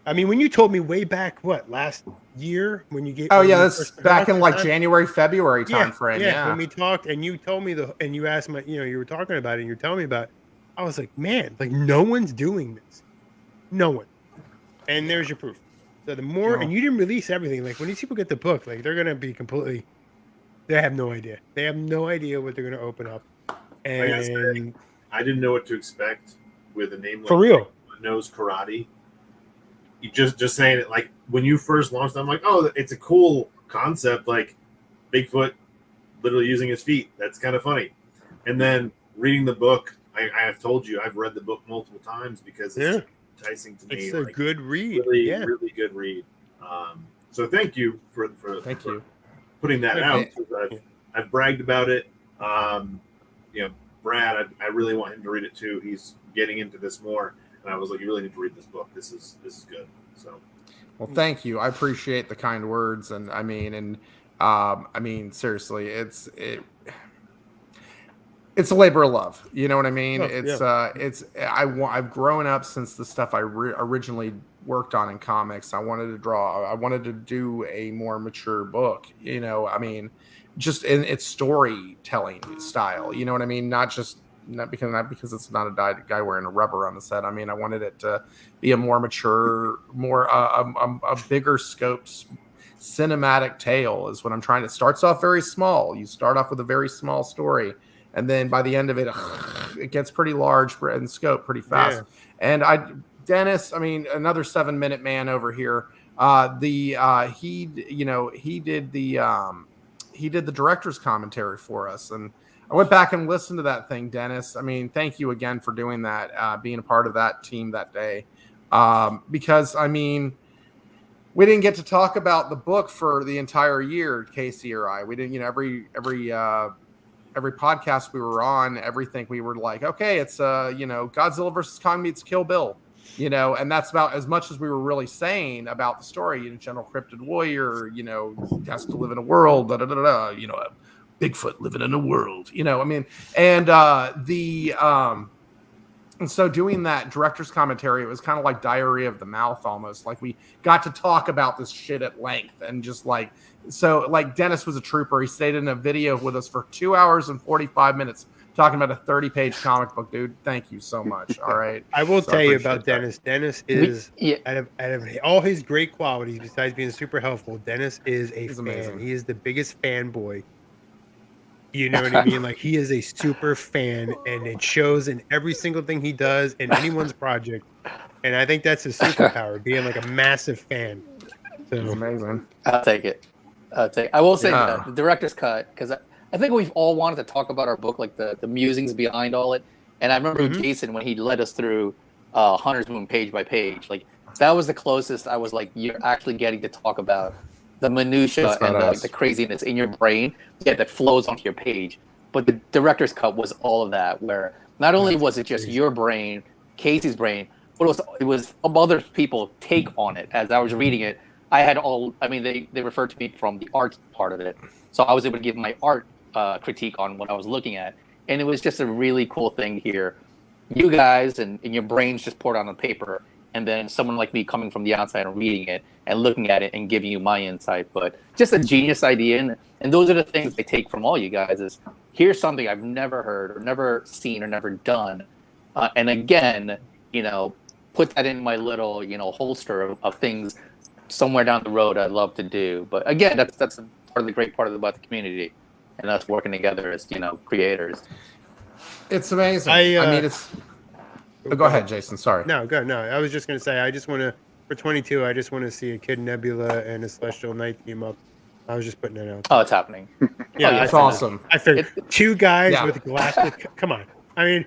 I mean, when you told me way back, last year when you gave, that's back in like January, February time frame. Yeah, when we talked, and you told me and you asked me, you were talking about it, and you're telling me about it. I was like, man, like no one's doing this, no one. And there's your proof. So the more, and you didn't release everything. Like when these people get the book, like they're gonna be completely, they have no idea. They have no idea what they're gonna open up. And I didn't know what to expect with a name like for real knows karate. You just saying it, like when you first launched, I'm like, oh, it's a cool concept, like Bigfoot literally using his feet. That's kind of funny. And then reading the book, I have told you I've read the book multiple times because it's enticing to me. It's a good read, really good read. So thank you for putting that out. I've bragged about it. Brad, I really want him to read it too. He's getting into this more, and I was like, you really need to read this book. This is good. So, well, thank you. I appreciate the kind words, and I mean, seriously, it's a labor of love. You know what I mean? I've grown up since the stuff I originally worked on in comics. I wanted to draw. I wanted to do a more mature book. Just in its storytelling style, you know what I mean? Not because it's not a guy wearing a rubber on the set. I mean, I wanted it to be a more mature, more a bigger scope, cinematic tale is what I'm trying to. Starts off very small. You start off with a very small story, and then by the end of it, it gets pretty large in scope pretty fast. Yeah. And Dennis, I mean, another 7-minute man over here. He did the director's commentary for us, and I went back and listened to that thing, Dennis. I mean, thank you again for doing that, being a part of that team that day. Because I mean, we didn't get to talk about the book for the entire year, Casey or I. We didn't, every podcast we were on, everything we were like, okay, it's Godzilla versus Kong meets Kill Bill. And that's about as much as we were really saying about the story. General Cryptid Warrior, has to live in a world, Bigfoot living in a world, and so doing that director's commentary, it was kind of like diarrhea of the mouth almost. Like we got to talk about this shit at length and just like Dennis was a trooper. He stayed in a video with us for 2 hours and 45 minutes. Talking about a 30-page comic book, dude. Thank you so much. All right. I will tell you about Dennis. Dennis is out of all his great qualities, besides being super helpful, Dennis is He's fan. Amazing. He is the biggest fanboy. You know what I mean? Like he is a super fan, and it shows in every single thing he does in anyone's project. And I think that's his superpower, being like a massive fan. So it's amazing. I'll take it. I will say that the director's cut, because I think we've all wanted to talk about our book, like the musings behind all it. And I remember Jason, when he led us through Hunter's Moon page by page, like that was the closest I was like, you're actually getting to talk about the minutia and the craziness in your brain that flows onto your page. But the director's cut was all of that, where not only was it just your brain, Casey's brain, but it was other people take on it. As I was reading it, they referred to me from the art part of it. So I was able to give my art critique on what I was looking at. And it was just a really cool thing here. You guys and your brains just poured on the paper, and then someone like me coming from the outside and reading it and looking at it and giving you my insight. But just a genius idea. And those are the things I take from all you guys is, here's something I've never heard or never seen or never done. And again, put that in my little, holster of things somewhere down the road I'd love to do. But again, that's part of the great part about the community and us working together as, creators. It's amazing. Go ahead, Jason. Sorry. No, go. No, I was just going to say, I just want to, for 22, I just want to see a Kid Nebula and a Celestial Knight team up I was just putting it out. Oh, it's happening. Yeah, That's awesome. I figured two guys Yeah. with galactic. Come on. I mean,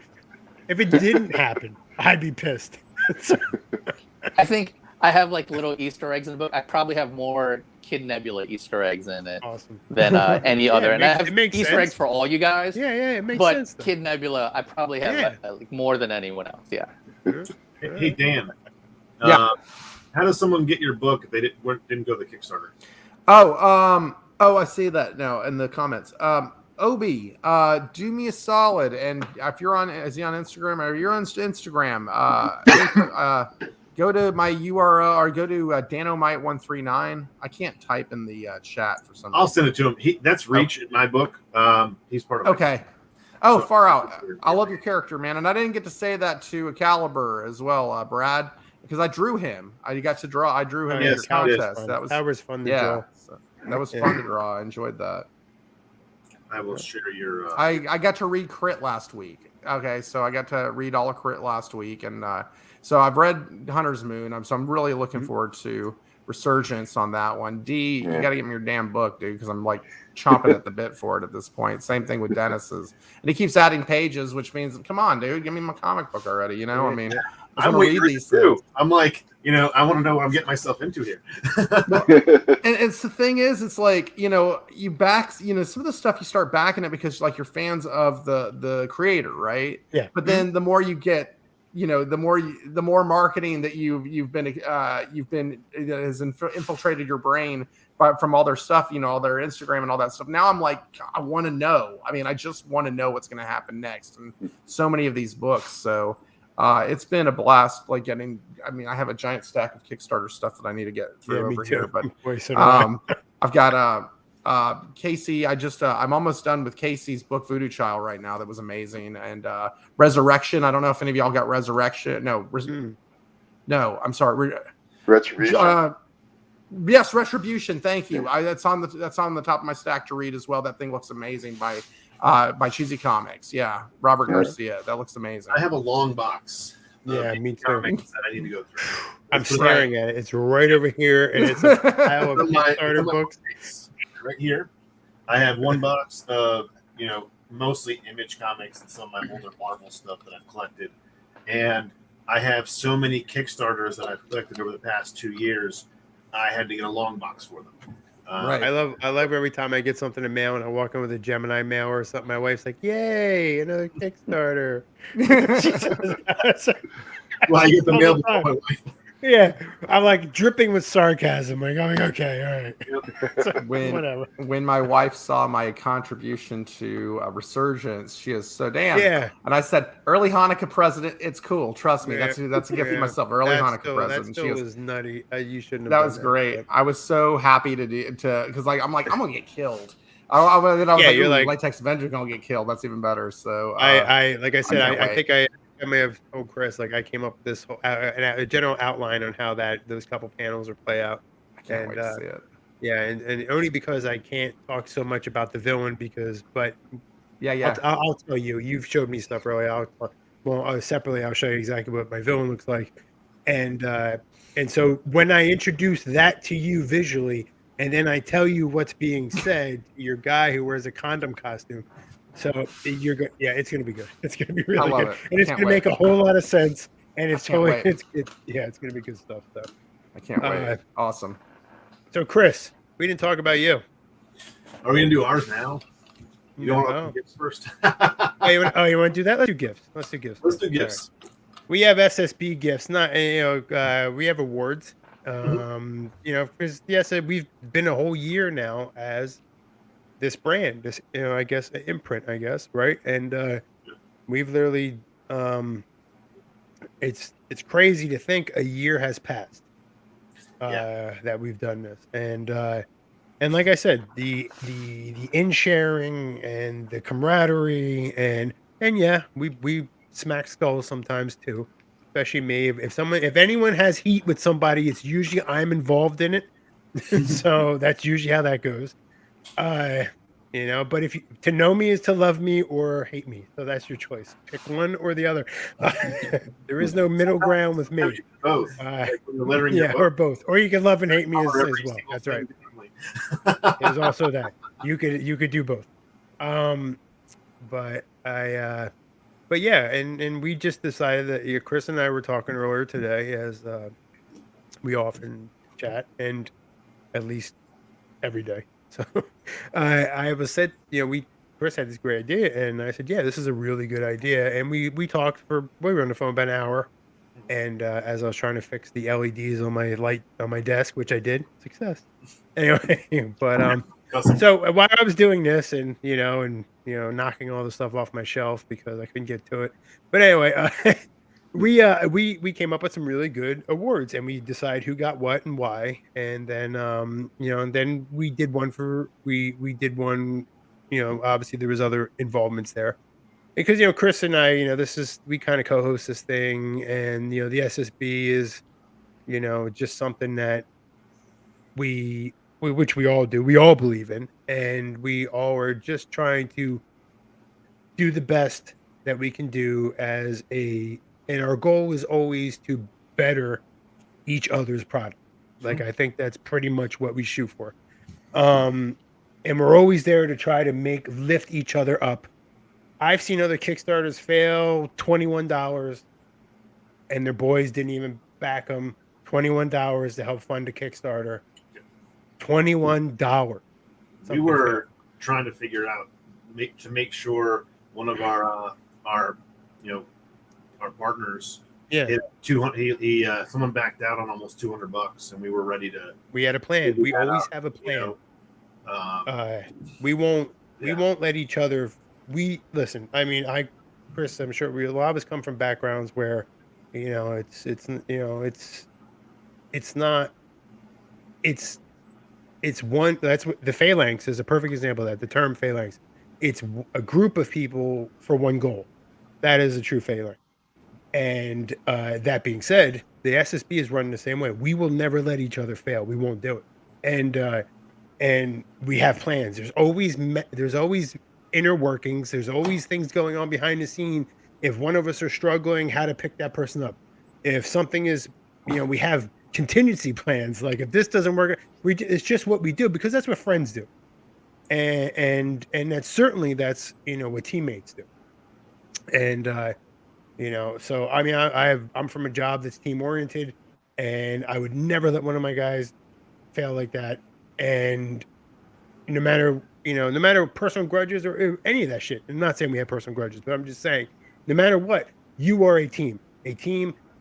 if it didn't happen, I'd be pissed. I think I have like little Easter eggs in the book. I probably have more Kid Nebula Easter eggs in it Awesome. than any other. And I have it makes Easter sense. eggs for all you guys. Yeah, it makes But sense. though. Kid Nebula, I probably have like, more than anyone else. Yeah. Hey Dan. Yeah. How does someone get your book if they didn't go to the Kickstarter? I see that now in the comments. Obi, do me a solid, and if you're on, is he on Instagram or you're on Instagram? Go to my URL or go to Danomite139. I can't type in the chat for some reason. I'll send it to him. That's Reach in my book. He's part of. Okay. Oh, far out. I love your character, man, and I didn't get to say that to Caliber as well, Brad, because I drew him. I got to draw. I drew him in your contest. That was fun to draw. So that was fun to draw. I enjoyed that. I will share your. I got to read Crit last week. Okay, so I got to read all of Crit last week, and so I've read Hunter's Moon. So I'm really looking forward to Resurgence on that one. D, you got to give me your damn book, dude, because I'm like chomping at the bit for it at this point. Same thing with Dennis's, and he keeps adding pages, which means, come on, dude, give me my comic book already. You know, I mean, I want to read these things. I'm like, I want to know what I'm getting myself into here. And it's the thing is, it's like, you back, some of the stuff you start backing it because like you're fans of the creator, right? Yeah. But then the more you get, the more marketing that you've been has infiltrated your brain from all their stuff, all their Instagram and all that stuff. Now I'm like, I want to know. I mean, I just want to know what's going to happen next. And so many of these books. So it's been a blast. Like I have a giant stack of Kickstarter stuff that I need to get through over here. But I've got Casey. I'm almost done with Casey's book Voodoo Child right now. That was amazing. And Resurrection. I don't know if any of y'all got Resurrection. No, I'm sorry. Retribution. Yes, Retribution. Thank you. That's on the top of my stack to read as well. That thing looks amazing by Cheesy Comics. Yeah, Robert Garcia. That looks amazing. I have a long box. Me too. Comics that I need to go through. I'm staring at it. It's right over here, and it's a pile of Kickstarter books. Right here, I have one box of mostly Image comics and some of my older Marvel stuff that I've collected, and I have so many Kickstarters that I've collected over the past 2 years. I had to get a long box for them. Right. I love every time I get something in mail and I walk in with a Gemini mail or something. My wife's like, "Yay, another Kickstarter!" Well, I get the mail before my wife. Yeah, I'm like dripping with sarcasm. Like, I'm like, okay, all right. So, whatever. When my wife saw my contribution to Resurgence, she is so damn. Yeah. And I said, "Early Hanukkah present, it's cool. Trust me, that's a gift for myself. Early Hanukkah present." That still was nutty. You shouldn't have. That done was great. But... I was so happy to because I'm gonna get killed. I was like, Latex Avenger gonna get killed. That's even better. So I like I said, I think I may have told Chris, like I came up with this whole a general outline on how those couple panels will play out. I can't wait to see it. Yeah, and only because I can't talk so much about the villain I'll tell you. You've showed me stuff earlier. Separately, I'll show you exactly what my villain looks like, and so when I introduce that to you visually, and then I tell you what's being said, your guy who wears a condom costume. So you're good. Yeah, it's gonna be good. It's gonna be really good, and it's gonna make a whole lot of sense. And it's totally, it's gonna be good stuff. So I can't wait. Awesome. So Chris, we didn't talk about you. Are we gonna do ours now? You don't want to gifts first? you want to do that? Let's do gifts. Let's do gifts. Right. We have SSB gifts. Not we have awards. Because we've been a whole year now as this brand, this I guess an imprint, right? And we've literally it's crazy to think a year has passed that we've done this, and like I said, the in sharing and the camaraderie and we smack skulls sometimes too, especially me. If anyone has heat with somebody, it's usually I'm involved in it. So that's usually how that goes. But to know me is to love me or hate me. So that's your choice. Pick one or the other. There is no middle ground with me. Both. Or both. Or you can love and hate me as well. That's right. There's also that. You could do both. But yeah, and we just decided that Chris and I were talking earlier today, as we often chat, and at least every day. So I was said, Chris had this great idea, and I said, yeah, this is a really good idea. And we talked we were on the phone about an hour, and as I was trying to fix the LEDs on my light on my desk, which I did, success. Anyway, but so while I was doing this, and knocking all the stuff off my shelf because I couldn't get to it, but anyway, we came up with some really good awards, and we decided who got what and why, and then and then we did one we did one, obviously there was other involvements there, because Chris and I, we kind of co-host this thing, and the SSB is just something that which we all do, we all believe in, and we all are just trying to do the best that we can do and our goal is always to better each other's product. Like, I think that's pretty much what we shoot for. And we're always there to try to lift each other up. I've seen other Kickstarters fail, $21, and their boys didn't even back them. $21 to help fund a Kickstarter. $21. We were trying to figure out to make sure one of our partners hit 200. Someone backed out on almost $200, and we were ready to. We had a plan. We always have a plan. We won't let each other. Listen. I mean, Chris, I'm sure a lot of us come from backgrounds where, it's one. That's what the Phalanx is a perfect example of that. The term Phalanx. It's a group of people for one goal. That is a true Phalanx. And that being said, the SSB is running the same way. We will never let each other fail. We won't do it. And we have plans. There's always inner workings. There's always things going on behind the scene. If one of us are struggling, how to pick that person up. If something is, we have contingency plans. Like, if this doesn't work, it's just what we do, because that's what friends do. And that's what teammates do. And so I mean, I'm from a job that's team oriented, and I would never let one of my guys fail like that. And no matter personal grudges or any of that shit. I'm not saying we have personal grudges, but I'm just saying, no matter what, you are a team.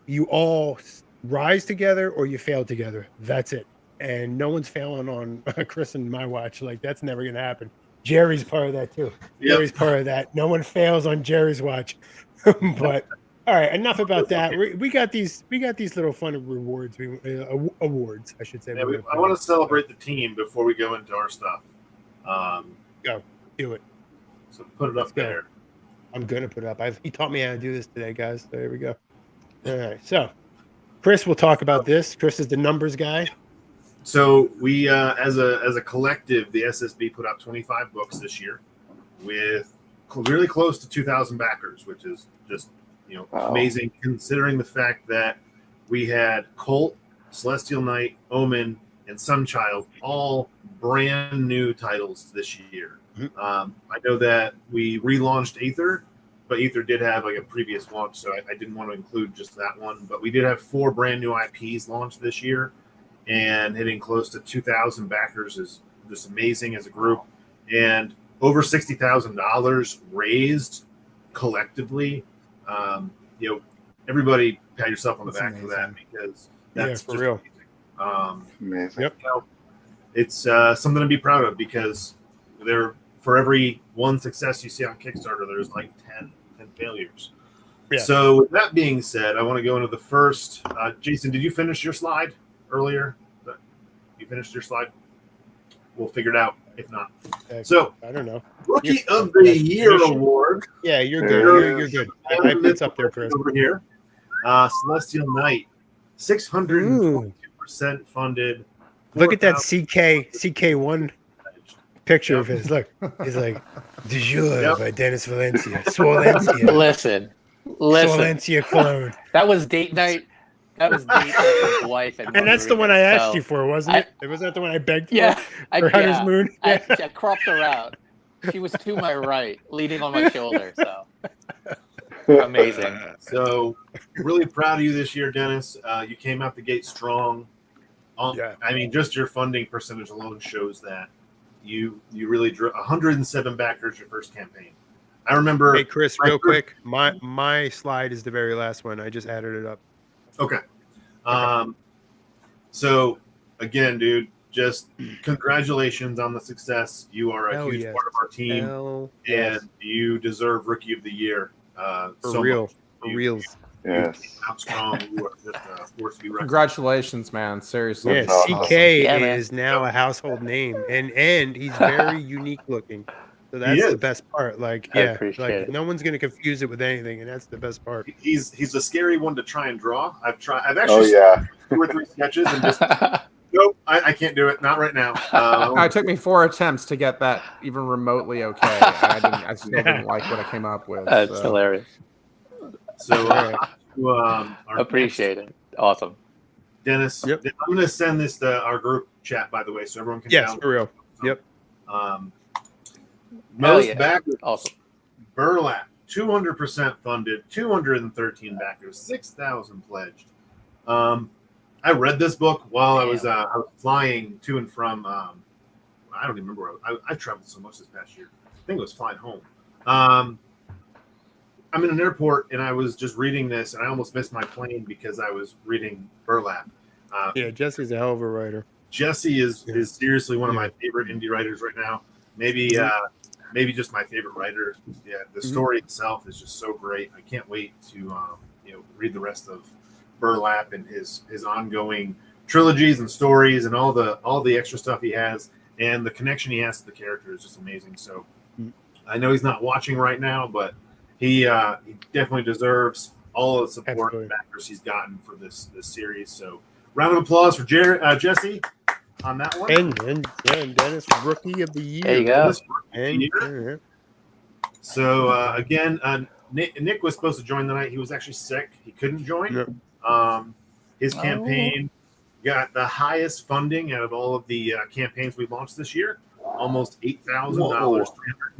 You all rise together or you fail together. That's it. And no one's failing on Chris and my watch. Like, that's never going to happen. Jerry's part of that too. Yep. Jerry's part of that. No one fails on Jerry's watch. But all right, enough about that. We got these little fun rewards, awards, I should say. Yeah, I want to celebrate the team before we go into our stuff. Go do it. So put it up there. I'm gonna put it up. He taught me how to do this today, guys. So there we go. All right, so Chris will talk about this. Chris is the numbers guy. So we, as a collective, the SSB put out 25 books this year, with really close to 2,000 backers, which is just amazing, considering the fact that we had Colt, Celestial Knight, Omen, and Sunchild, all brand new titles this year. Mm-hmm. I know that we relaunched Aether, but Aether did have like a previous launch, so I didn't want to include just that one. But we did have 4 brand new IPs launched this year, and hitting close to 2,000 backers is just amazing as a group. And over $60,000 raised collectively. Everybody pat yourself on the back for that, because that's for real. Amazing. Yep. It's something to be proud of, because for every one success you see on Kickstarter, there's like 10 failures. Yeah. So with that being said, I want to go into the first. Jason, did you finish your slide earlier? You finished your slide? We'll figure it out if not. So I don't know. Rookie of the Year award. Yeah, you're good. You're good. It's up there, Chris. Over here. Celestial Knight, 622% funded. Look at that CK1 picture of his. Look, he's like, "Du jour by Dennis Valencia." Valencia. Listen. Valencia clone. That was date night That was Nate's wife And that's the one I asked you for, wasn't it? Was that the one I begged for? Yeah, For Hunter's Moon? I cropped her out. She was to my right, leaning on my shoulder. So amazing. So really proud of you this year, Dennis. You came out the gate strong. I mean, just your funding percentage alone shows that you really drew 107 backers your first campaign. I remember. Hey, Chris, real quick. My slide is the very last one. I just added it up. Okay. So again, dude, just congratulations on the success. You are a huge part of our team, and you deserve Rookie of the Year. For real. For reals. Yes. How strong you are just a force to be reckoned. Congratulations, man. Seriously. Yeah, CK is now a household name, and he's very unique looking. So that's the best part. Like, no one's gonna confuse it with anything, and that's the best part. He's a scary one to try and draw. I've actually seen 2 or 3 sketches and just nope, I can't do it. Not right now. It took me 4 attempts to get that even remotely okay. I still didn't like what I came up with. That's hilarious. So appreciate it. Awesome. Dennis, I'm going to send this to our group chat, by the way, so everyone can download for real. Yep. Most backers. Awesome. Burlap, 200% funded, 213 backers, 6,000 pledged. I read this book while I was flying to and from. I don't even remember where I traveled so much this past year. I think it was flying home. I'm in an airport and I was just reading this and I almost missed my plane because I was reading Burlap. Jesse's a hell of a writer. Jesse is seriously one of my favorite indie writers right now. Maybe just my favorite writer. Yeah, the story itself is just so great. I can't wait to read the rest of Burlap and his ongoing trilogies and stories and all the extra stuff he has, and the connection he has to the character is just amazing. So I know he's not watching right now, but he definitely deserves all of the support and backers he's gotten for this series. So round of applause for Jesse on that one. And Dennis, Rookie of the Year. There you go. So again, Nick was supposed to join tonight. He was actually sick. He couldn't join. His campaign got the highest funding out of all of the campaigns we launched this year. Almost $8,000,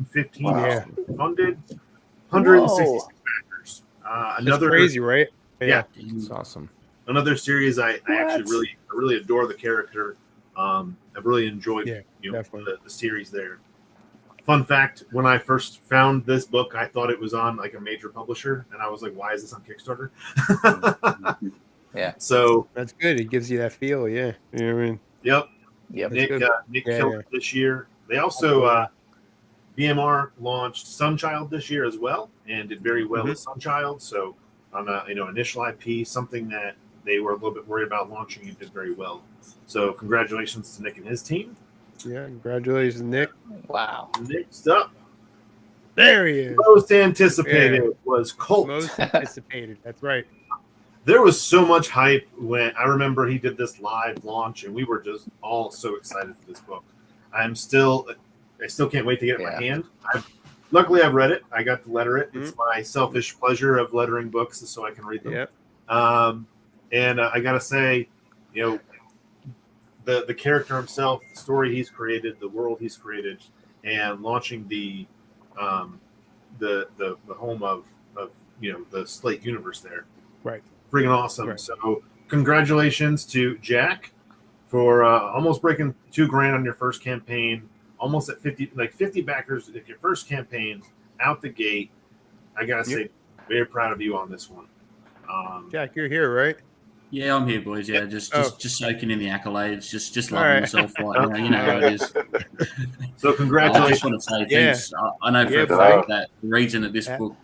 315 funded, 166 backers. Another crazy, right? Yeah, it's awesome. Another series I actually really adore the character. I've really enjoyed the series there. Fun fact, when I first found this book, I thought it was on like a major publisher, and I was like, why is this on Kickstarter? Yeah. So that's good. It gives you that feel, yeah. You know what I mean? Yep. Nick killed it this year. They also BMR launched Sunchild this year as well, and did very well with Sunchild. So on a initial IP, something that they were a little bit worried about launching, it did very well. So congratulations to Nick and his team. Yeah, congratulations, Nick. Wow. Next up, there he is. Most anticipated was Colt. Most anticipated. That's right. There was so much hype when I remember he did this live launch, and we were just all so excited for this book. I still can't wait to get it in my hand. Luckily, I've read it. I got to letter it. It's my selfish pleasure of lettering books so I can read them. Yep. And I gotta say, the character himself, the story he's created, the world he's created, and launching the home of the Slate universe there. Right. Freaking awesome. Right. So congratulations to Jack for almost breaking $2,000 on your first campaign, almost at 50 backers at your first campaign out the gate. I gotta say, very proud of you on this one. Jack, you're here, right? Yeah, I'm here, boys. Yeah, just soaking in the accolades, just loving myself right now. You know how it is. So congratulations. I just want to say thanks. I know for a fact that the reason that this book,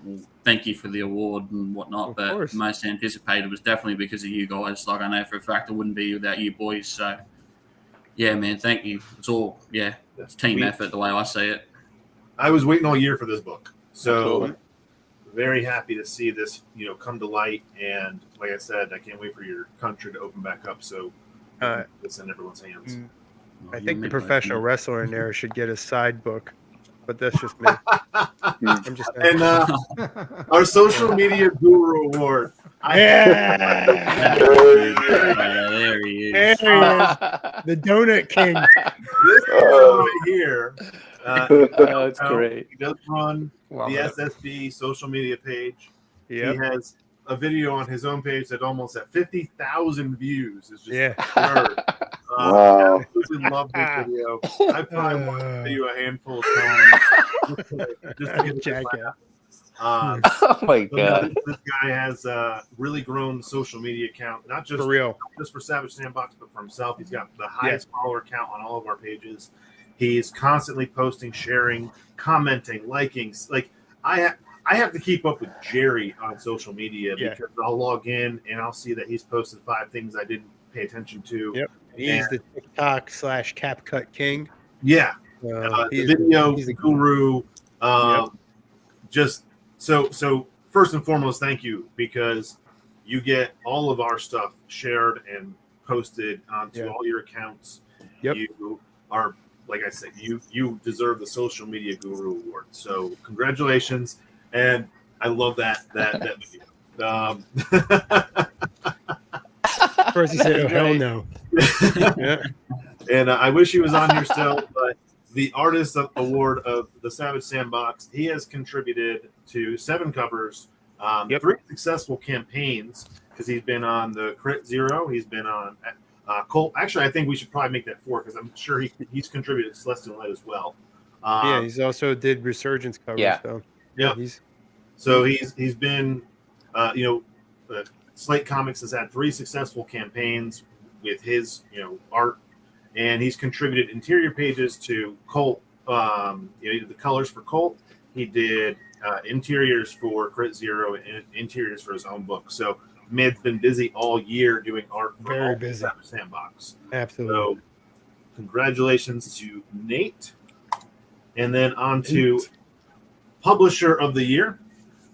thank you for the award and whatnot, but most anticipated was definitely because of you guys. Like I know for a fact it wouldn't be without you boys. So yeah, man, thank you. It's all it's team effort the way I see it. I was waiting all year for this book, so very happy to see this, come to light. And like I said, I can't wait for your country to open back up. So it's in everyone's hands. I think the professional wrestler in there should get a side book, but that's just me. I'm just and our social media guru award Yeah. There he There is. he is. The Donut King. This right here. That's great. He does run Love the it. SSB social media page. Yep. He has a video on his own page that almost at 50,000 views. It's just Yeah. absurd. Wow. I absolutely love this video. I probably watched the video a handful of times just to get a good Jackass. laugh. Oh my So god. this guy has really grown the social media account, not just For real. just for Savage Sandbox, but for himself. He's got the highest follower count on all of our pages. He's constantly posting, sharing, commenting, liking. Like I have to keep up with Jerry on social media because I'll log in and I'll see that he's posted 5 things I didn't pay attention to. Yep. He's the TikTok / CapCut king. Yeah. The video he's the guru. Just so first and foremost, thank you, because you get all of our stuff shared and posted onto all your accounts. Yep. You are, like I said, you deserve the social media guru award. So congratulations, and I love that video. First he said, "Oh hell no." Yeah. And I wish he was on here still, but the Artist Award of the Savage Sandbox, he has contributed to 7 covers, 3 successful campaigns, because he's been on the Crit Zero, he's been on Colt. Actually, I think we should probably make that 4, because I'm sure he's contributed to Celestial Light as well. He's also did Resurgence covers. Yeah. So he's been, Slate Comics has had 3 successful campaigns with his, art. And he's contributed interior pages to Colt. He did the colors for Colt. He did interiors for Crit Zero and interiors for his own book. So Mid's been busy all year doing art for Very all busy. Sandbox. Absolutely. So congratulations to Nate. And then on to Publisher of the Year.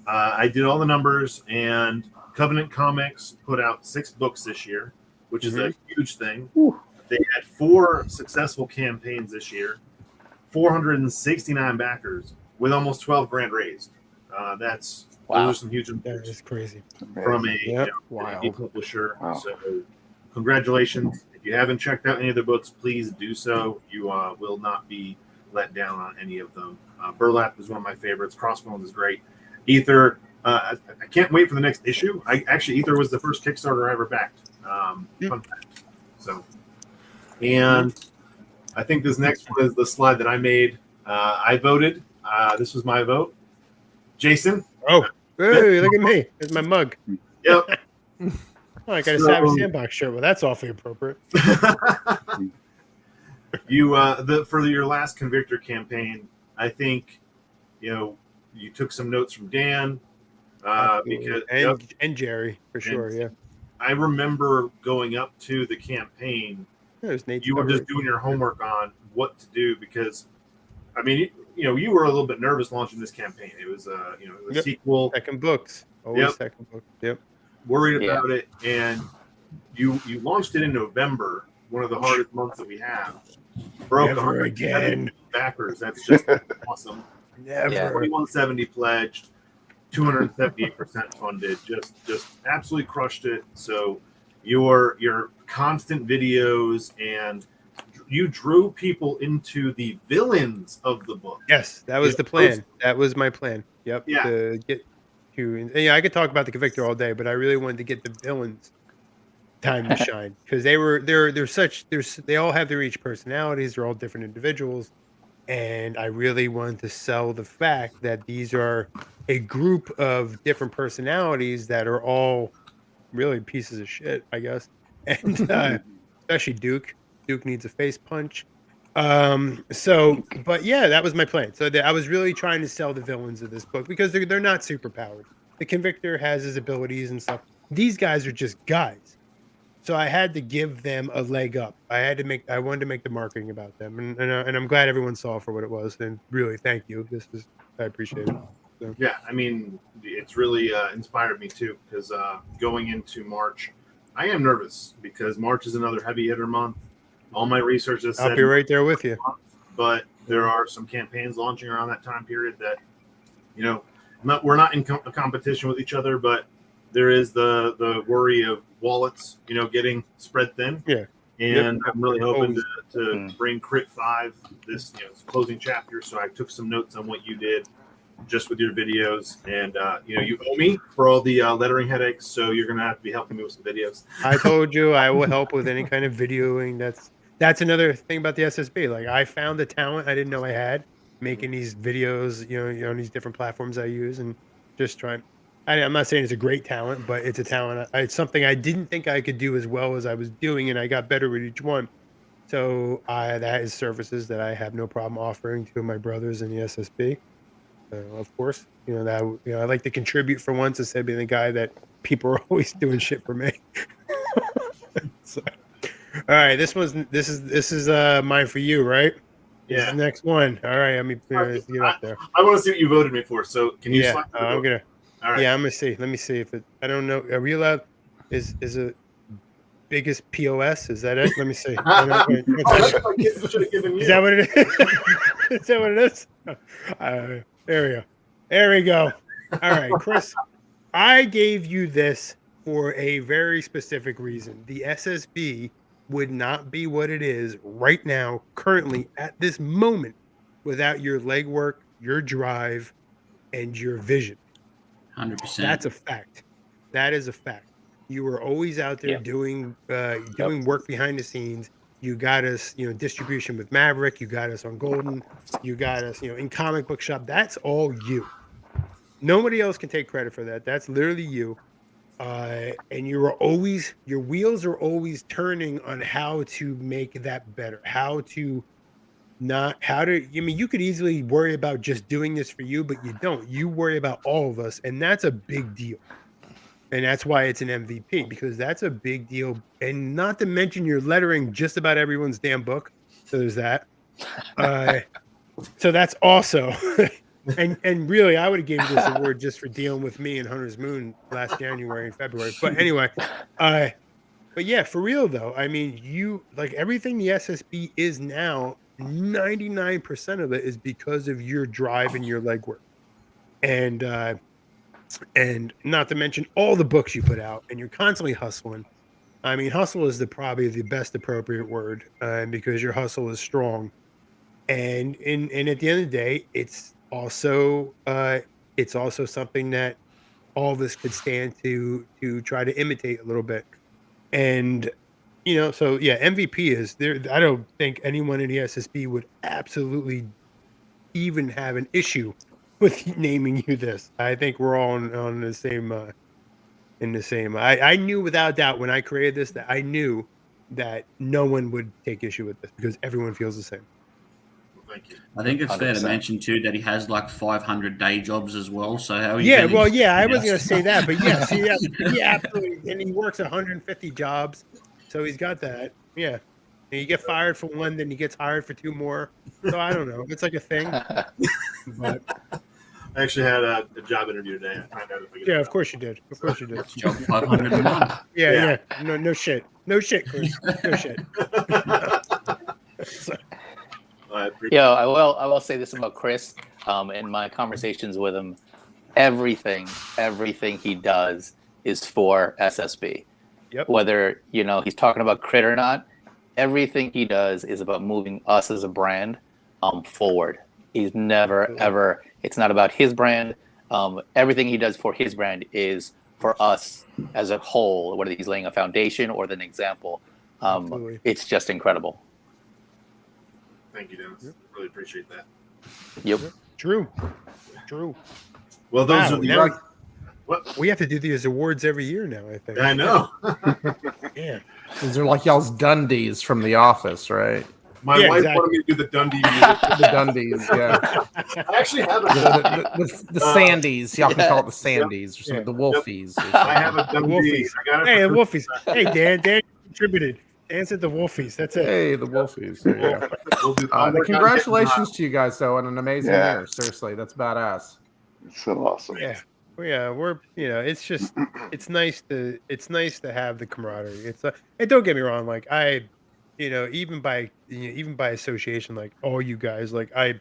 I did all the numbers, and Covenant Comics put out 6 books this year, which is a huge thing. They had 4 successful campaigns this year, 469 backers with almost 12 grand raised. Those are some huge numbers. That is crazy. From a publisher. Wow. So congratulations. If you haven't checked out any of the books, please do so. You will not be let down on any of them. Burlap is one of my favorites. Crossbones is great. Ether, I can't wait for the next issue. Ether was the first Kickstarter I ever backed. Fun fact. So. And I think this next one is the slide that I made. I voted. This was my vote. Jason. Oh, hey, look at me. There's my mug. Yep. Oh, I got a Savage Sandbox shirt. Well, that's awfully appropriate. For your last Convictor campaign, I think, you took some notes from Dan. And Jerry, for sure, yeah. I remember going up to the campaign. You were just doing your homework on what to do, because, I mean, you were a little bit nervous launching this campaign. It was a sequel. Second books. Always second book. Yep. Worried about it. And you launched it in November, one of the hardest months that we have. Broke Never 170 again. backers. That's just awesome. Never. 2170 pledged, 278% funded. Just absolutely crushed it. So your constant videos, and you drew people into the villains of the book. Yes, that was the plan. That was my plan. Yep. Yeah. To get to, I could talk about the Convictor all day, but I really wanted to get the villains time to shine, because they all have their each personalities. They're all different individuals, and I really wanted to sell the fact that these are a group of different personalities that are all really pieces of shit, I guess. And especially Duke. Duke needs a face punch. But yeah, that was my plan. So I was really trying to sell the villains of this book, because they're not super powered. The Convictor has his abilities and stuff. These guys are just guys. So I had to give them a leg up. I wanted to make the marketing about them, and I'm glad everyone saw for what it was. And really, thank you. I appreciate it. So. Yeah, I mean, it's really inspired me too, because going into March, I am nervous, because March is another heavy hitter month. All my research has said I'll be right there with you. But there are some campaigns launching around that time period that, we're not in a competition with each other, but there is the worry of wallets, getting spread thin. Yeah. And Yep. I'm really hoping to Mm. bring Crit 5 this closing chapter. So I took some notes on what you did just with your videos, and you owe me for all the lettering headaches. So you're gonna have to be helping me with some videos. I told you I will help with any kind of videoing. That's another thing about the SSB. Like I found the talent I didn't know I had making these videos, on these different platforms I use, and just trying. I'm not saying it's a great talent, but it's a talent. It's something I didn't think I could do as well as I was doing, and I got better with each one. So that is services that I have no problem offering to my brothers in the SSB. Of course, I like to contribute for once instead of being the guy that people are always doing shit for me. So, all right, this is mine for you, right? This is Yeah. the next one. All right, let me get up there. I want to see what you voted me for. So can you? Yeah, slide the I'm vote? gonna. All right. Yeah, I'm gonna see. Let me see if it. I don't know. Are we allowed? Is it biggest POS? Is that it? Let me see. I don't know. Wait, Oh, that's what I should have given you. is that what it is? Is that what it is? There we go. There we go. All right, Chris. I gave you this for a very specific reason. The SSB would not be what it is right now, currently at this moment, without your legwork, your drive, and your vision. 100%. That's a fact. That is a fact. You were always out there Yeah. doing work behind the scenes. You got us, distribution with Maverick. You got us on Golden. You got us, in Comic Book Shop. That's all you. Nobody else can take credit for that. That's literally you. And your wheels are always turning on how to make that better. You could easily worry about just doing this for you, but you don't. You worry about all of us, and that's a big deal. And that's why it's an MVP, because that's a big deal. And not to mention you're lettering just about everyone's damn book. So there's that. So that's also and really I would have given this award just for dealing with me and Hunter's Moon last January and February. But anyway, but yeah, for real though, I mean, you like everything the SSB is now, 99% of it is because of your drive and your legwork. And not to mention all the books you put out, and you're constantly hustling. I mean, hustle is probably the best appropriate word, because your hustle is strong. And at the end of the day, it's also something that all of us could stand to try to imitate a little bit. And so yeah, MVP is there. I don't think anyone in the SSB would absolutely even have an issue with naming you this. I think we're all on the same in the same. I knew without doubt when I created this that I knew that no one would take issue with this because everyone feels the same. Thank you. I think it's fair to 100%. mention too that he has like 500 day jobs as well. So how? Are you Yeah, gonna- well, yeah, I was going to say that, but yeah, see, yeah, absolutely, and he works 150 jobs, so he's got that. Yeah, and you get fired for one, then he gets hired for two more. So I don't know, it's like a thing. But I actually had a job interview today. I found out if I get yeah, a of job. course you did. Of course you did. Job 501. Yeah. No shit, Chris. No shit. So, I appreciate Yeah, I will say this about Chris. In my conversations with him, everything he does is for SSB. Yep. Whether he's talking about Crit or not, everything he does is about moving us as a brand forward. He's never ever. It's not about his brand. Everything he does for his brand is for us as a whole. Whether he's laying a foundation or an example, Absolutely. it's just incredible. Thank you, Dennis. Really appreciate that. Yep. True. Well, those Wow, are the now what we have to do these awards every year now, I think. I know. Yeah. These are like y'all's Dundies from The Office, right? My Yeah, wife exactly. wanted me to do the Dundee music. The Dundies, yeah. I actually have a The Sandies. Y'all can call it the Sandies or something. Yeah. The Wolfies. Or I something. have a Dundee. Wolfies. I got it Hey, the for Wolfies. Hey, Dan contributed. Dan said the Wolfies. That's it. Hey, the Wolfies. There you go. We'll do- I'll work on Congratulations to you guys, though, on an amazing Yeah. year. Seriously, that's badass. It's so awesome. Yeah. Yeah, we're it's just it's nice to have the camaraderie. And don't get me wrong, like even by association, like all you guys, like I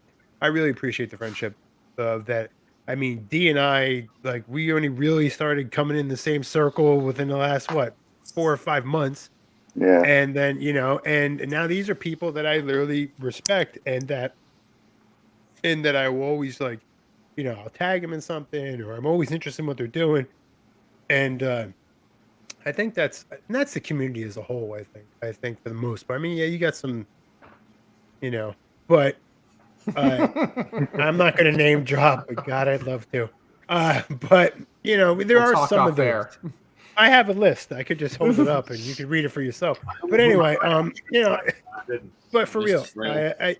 really appreciate the friendship that I mean, D and I, like, we only really started coming in the same circle within the last, what, 4 or 5 months. Yeah. And then, and now these are people that I literally respect and that I will always, like, I'll tag them in something, or I'm always interested in what they're doing. And I think that's the community as a whole, I think for the most part. I mean, yeah, you got some, but I'm not going to name drop, but God, I'd love to. But there We'll are talk some off of those. air. I have a list. I could just hold it up and you could read it for yourself. But anyway, but for real, I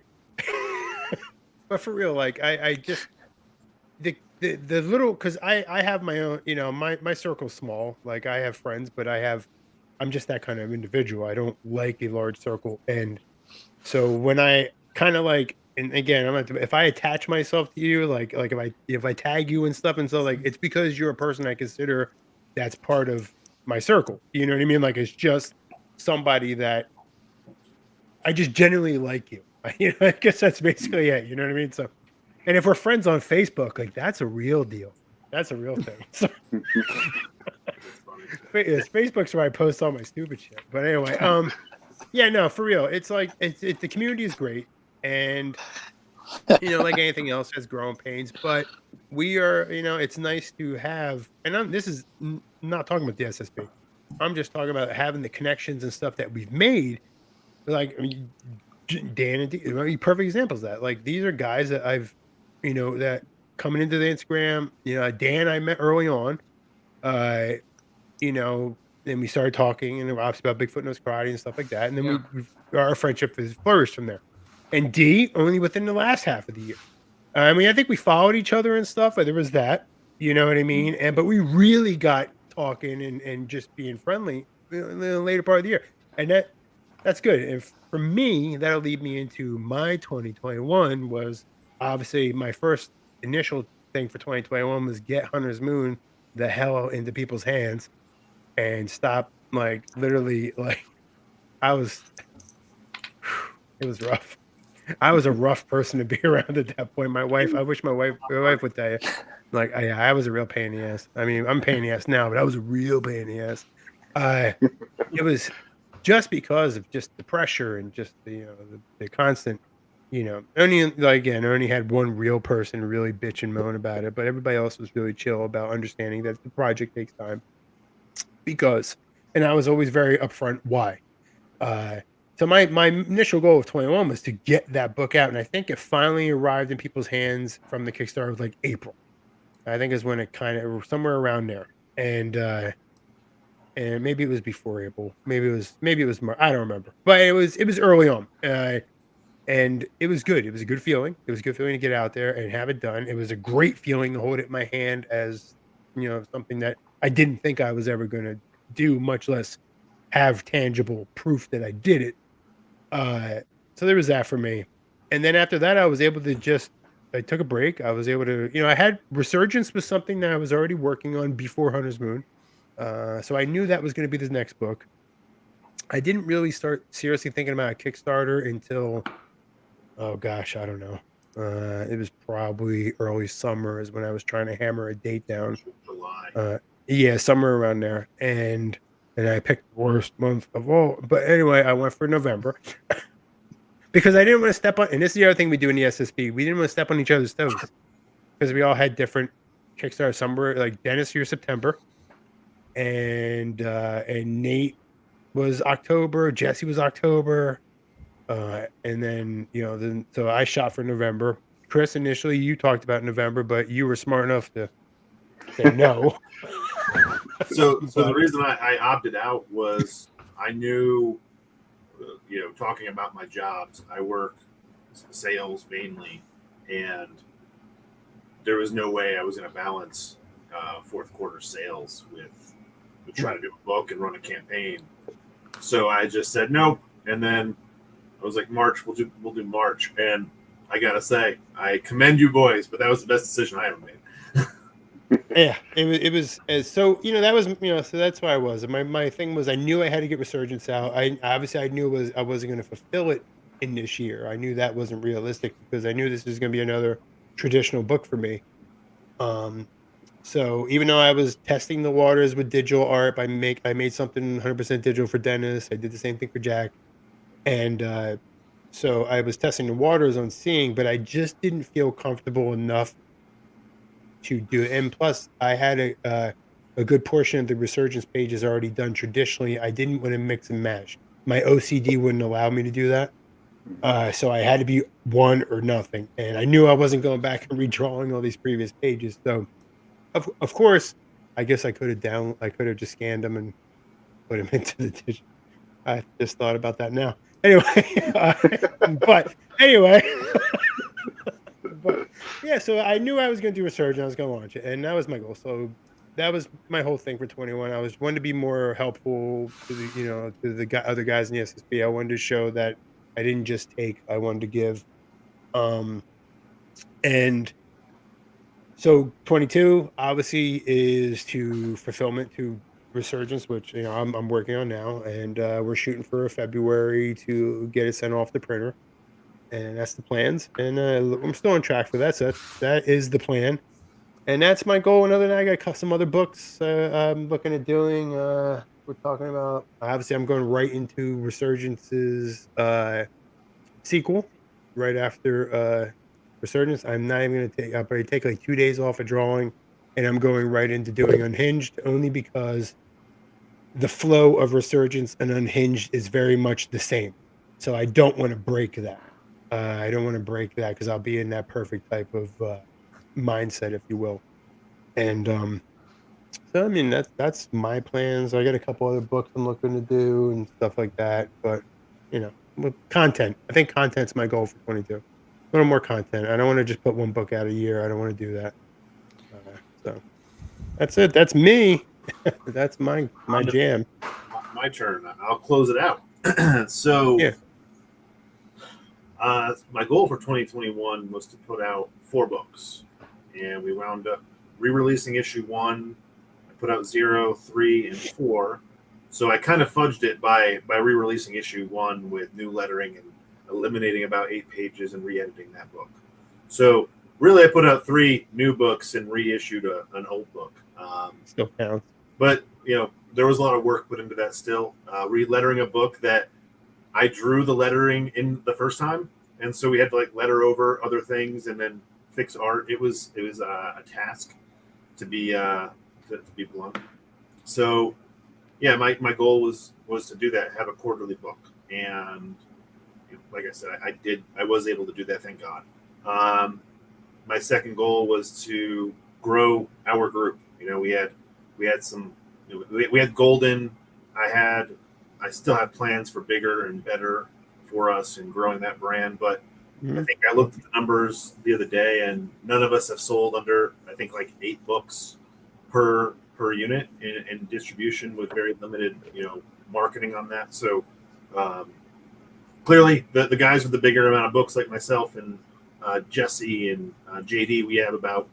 but for real, like I just the little, because I have my own, my circle's small. Like I have friends, but I'm just that kind of individual. I don't like a large circle, and so when I kind of like, and again, if I attach myself to you, like if I tag you and stuff, and so like it's because you're a person I consider that's part of my circle. You know what I mean? Like it's just somebody that I just genuinely like you. I guess that's basically it. You know what I mean? So, and if we're friends on Facebook, like that's a real deal. That's a real thing. So, Facebook's where I post all my stupid shit. But anyway, yeah, no, for real. It's like the community is great, and like anything else, has growing pains. But we are, it's nice to have. And this is not talking about the SSP. I'm just talking about having the connections and stuff that we've made. Like Dan and D, perfect examples of that. Like these are guys that I've, that coming into the Instagram. Dan I met early on. Then we started talking and obviously about Bigfoot Knows Karate and stuff like that. And then our friendship has flourished from there. And D only within the last half of the year. I mean, I think we followed each other and stuff, but there was that, you know what I mean? But we really got talking and just being friendly in the later part of the year. And that's good. And for me, that'll lead me into my 2021 was obviously my first initial thing for 2021 was get Hunter's Moon the hell into people's hands and stop, like, literally, like, it was rough. I was a rough person to be around at that point. I wish my wife would tell you, like, I was a real pain in the ass. I mean, I'm a pain in the ass now, but I was a real pain in the ass. It was just because of just the pressure and just the constant, only had one real person really bitch and moan about it, but everybody else was really chill about understanding that the project takes time. And I was always very upfront why. So my initial goal of 21 was to get that book out, and I think it finally arrived in people's hands from the Kickstarter of like April. I think is when it kind of somewhere around there, and maybe it was before April, maybe it was March, I don't remember, but it was early on, and it was good. It was a good feeling. It was a good feeling to get out there and have it done. It was a great feeling to hold it in my hand as something that I didn't think I was ever going to do, much less have tangible proof that I did it. So there was that for me. And then after that, I was able to I took a break. I was able to, I had Resurgence was something that I was already working on before Hunter's Moon. So I knew that was going to be the next book. I didn't really start seriously thinking about a Kickstarter until, oh gosh, I don't know. It was probably early summer is when I was trying to hammer a date down. July. Yeah, somewhere around there. And I picked the worst month of all. But anyway, I went for November because I didn't want to step on. And this is the other thing we do in the SSP. We didn't want to step on each other's toes because we all had different Kickstarter. Some were like Dennis here September, and Nate was October. Jesse was October, and then so I shot for November. Chris, initially you talked about November, but you were smart enough to say no. So the reason I opted out was I knew, talking about my jobs, I work sales mainly, and there was no way I was going to balance fourth quarter sales with trying to do a book and run a campaign. So I just said nope, and then I was like, March, we'll do March, and I gotta say, I commend you boys, but that was the best decision I ever made. Yeah, it was so that was so that's why I was my thing was I knew I had to get Resurgence out. I knew I wasn't going to fulfill it in this year. I knew that wasn't realistic because I knew this was going to be another traditional book for me. So even though I was testing the waters with digital art, I made something 100% digital for Dennis. I did the same thing for Jack, and so I was testing the waters on seeing, but I just didn't feel comfortable enough to do it. And plus, I had a good portion of the Resurgence pages already done traditionally. I didn't want to mix and match. My OCD wouldn't allow me to do that. So I had to be one or nothing. And I knew I wasn't going back and redrawing all these previous pages. So of course, I guess I could have just scanned them and put them into the digital. I just thought about that now. Anyway, but anyway, but yeah, so I knew I was going to do Resurgence. I was going to launch it, and that was my goal. So that was my whole thing for 21. I wanted to be more helpful to the other guys in the SSB. I wanted to show that I didn't just take. I wanted to give. And so 22 obviously is to fulfillment to Resurgence, which I'm working on now, and we're shooting for February to get it sent off the printer, and that's the plans. And I'm still on track for that. So that is the plan. And that's my goal. And other than that, I got some other books I'm looking at doing. We're talking about, obviously, I'm going right into Resurgence's sequel right after Resurgence. I'm not even going to I'll probably take like 2 days off of drawing, and I'm going right into doing Unhinged only because the flow of Resurgence and Unhinged is very much the same. So I don't want to break that. I don't want to break that because I'll be in that perfect type of mindset, if you will. And so I mean that's my plans. I got a couple other books I'm looking to do and stuff like that. But with content, I think content's my goal for 22. A little more content. I don't want to just put one book out a year. I don't want to do that. So that's it. That's me. That's my jam. My turn. I'll close it out. So Yeah. My goal for 2021 was to put out 4 books, and we wound up re-releasing issue 1. I put out 0, 3, and 4. So I kind of fudged it by re-releasing issue 1 with new lettering and eliminating about 8 pages and re-editing that book. So really, I put out 3 new books and reissued an old book. Still counts. But there was a lot of work put into that still. Re-lettering a book that I drew the lettering in the first time, and so we had to letter over other things and then fix art. It was a task, to be blunt. So yeah, my goal was to do that, have a quarterly book, and like I said, I was able to do that, thank God. My second goal was to grow our group. We had some, we had Golden. I still have plans for bigger and better for us and growing that brand. But I think I looked at the numbers the other day, and none of us have sold under, I think, 8 books per unit in distribution, with very limited, marketing on that. So clearly, the guys with the bigger amount of books, like myself and Jesse and JD, we have about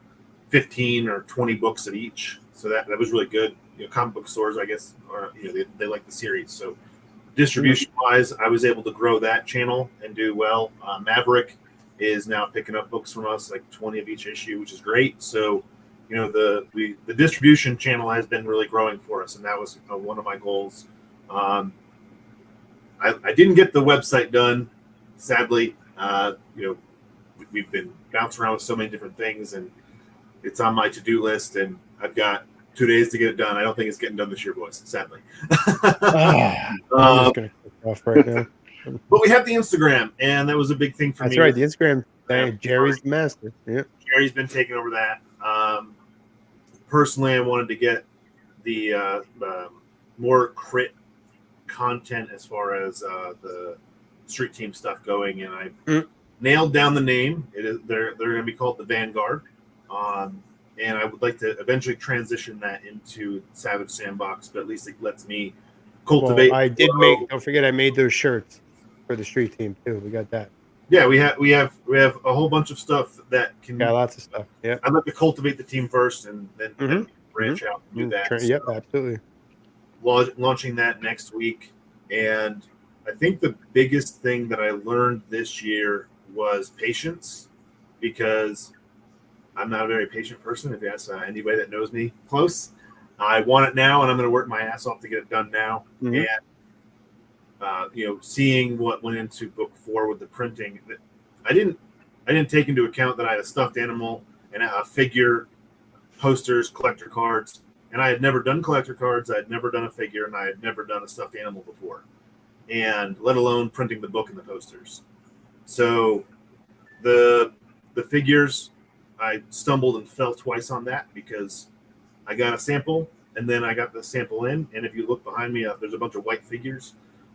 15 or 20 books at each. So that was really good. Comic book stores, I guess, they like the series. So distribution wise, I was able to grow that channel and do well. Maverick is now picking up books from us, 20 of each issue, which is great. So the distribution channel has been really growing for us, and that was one of my goals. I didn't get the website done, sadly. We've been bouncing around with so many different things, and it's on my to-do list, and I've got 2 days to get it done. I don't think it's getting done this year, boys, sadly. I'm just going to click off right now. But we have the Instagram, and that was a big thing for me. That's right, the Instagram thing. Jerry's the master. Yeah. Jerry's been taking over that. Personally, I wanted to get the more crit content as far as the street team stuff going, and I nailed down the name. They're going to be called the Vanguard. And I would like to eventually transition that into Savage Sandbox, but at least it lets me cultivate. Well, don't forget, I made those shirts for the street team too. We got that. Yeah, we have a whole bunch of stuff that can. Got lots of stuff. Yeah, I'd like to cultivate the team first, and then branch out and do that. Yep, absolutely. Launching that next week, and I think the biggest thing that I learned this year was patience, because I'm not a very patient person. If you ask anybody that knows me close, I want it now, and I'm going to work my ass off to get it done now. Mhm. And seeing what went into book 4 with the printing, I didn't take into account that I had a stuffed animal and a figure, posters, collector cards, and I had never done collector cards. I had never done a figure, and I had never done a stuffed animal before, and let alone printing the book and the posters. So the figures, I stumbled and fell twice on that because I got a sample and then I got the sample in. And if you look behind me, there's a bunch of white figures.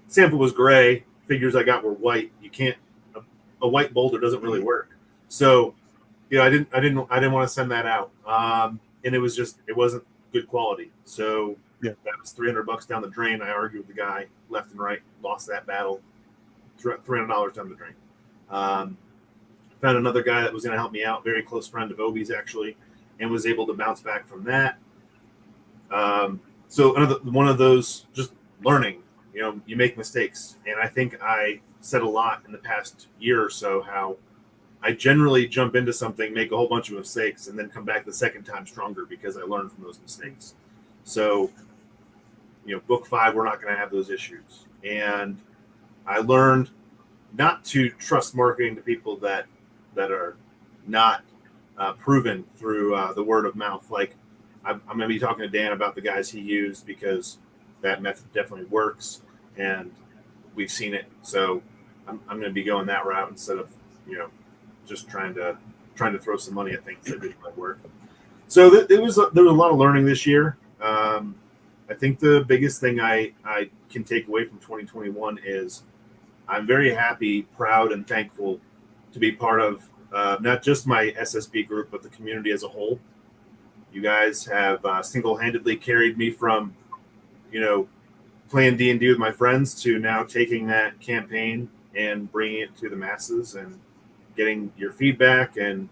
Sample was gray. Figures I got were white. You can't. A white boulder doesn't really work. So, I didn't want to send that out. And it wasn't good quality. So Yeah. that was $300 down the drain. I argued with the guy left and right, lost that battle. $300 down the drain. Found another guy that was going to help me out, very close friend of Obi's actually, and was able to bounce back from that. So one of those, just learning, you make mistakes. And I think I said a lot in the past year or so how I generally jump into something, make a whole bunch of mistakes, and then come back the second time stronger because I learned from those mistakes. So, book 5, we're not going to have those issues. And I learned not to trust marketing to people that are not proven through the word of mouth. Like I'm going to be talking to Dan about the guys he used because that method definitely works and we've seen it. So I'm going to be going that route instead of just trying to throw some money at things that didn't work. So there was a lot of learning this year. I think the biggest thing I can take away from 2021 is I'm very happy, proud, and thankful to be part of not just my SSB group, but the community as a whole. You guys have single-handedly carried me from, playing D&D with my friends to now taking that campaign and bringing it to the masses and getting your feedback. And,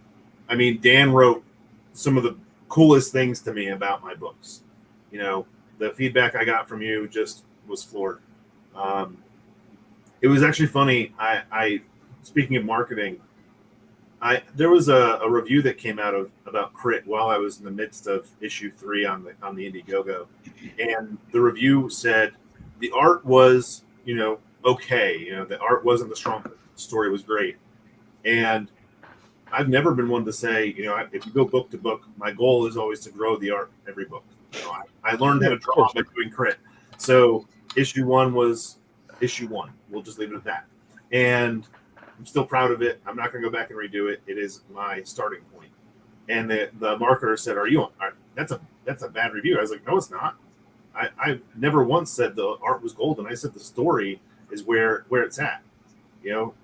Dan wrote some of the coolest things to me about my books. The feedback I got from you just was floored. It was actually funny. I speaking of marketing, there was a review that came out about Crit while I was in the midst of issue 3 on the Indiegogo, and the review said the art was okay. The art wasn't the strongest. The story was great, and I've never been one to say if you go book to book, my goal is always to grow the art every book. I learned how to draw by doing Crit, so issue 1 was issue 1. We'll just leave it at that. And I'm still proud of it. I'm not going to go back and redo it. It is my starting point. And the marketer said, "Are you on? That's a bad review." I was like, "No, it's not. I never once said the art was golden. I said the story is where it's at.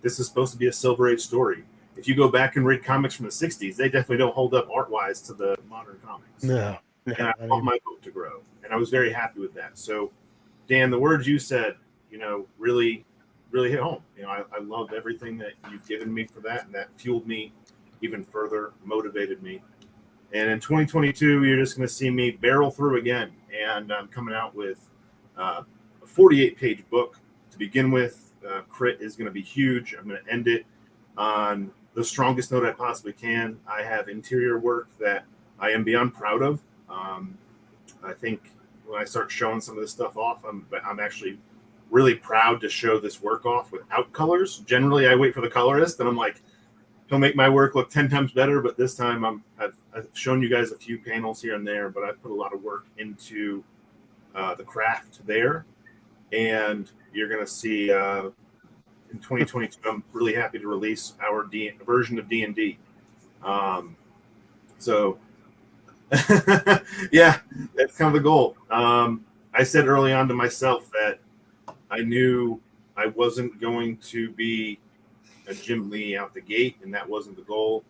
This is supposed to be a Silver Age story. If you go back and read comics from the 60s, they definitely don't hold up art-wise to the modern comics." No. And I want my book to grow. And I was very happy with that. So, Dan, the words you said, really, really hit home. I loved everything that you've given me for that, and that fueled me even further, motivated me. And in 2022, you're just going to see me barrel through again. And I'm coming out with a 48-page book to begin with. Crit is going to be huge. I'm going to end it on the strongest note I possibly can. I have interior work that I am beyond proud of. I think when I start showing some of this stuff off, I'm actually really proud to show this work off without colors. Generally, I wait for the colorist, and I'm like, he'll make my work look 10 times better. But this time, I've shown you guys a few panels here and there, but I've put a lot of work into the craft there. And you're going to see in 2022, I'm really happy to release our version of D&D. So, yeah, that's kind of the goal. I said early on to myself that I knew I wasn't going to be a Jim Lee out the gate, and that wasn't the goal.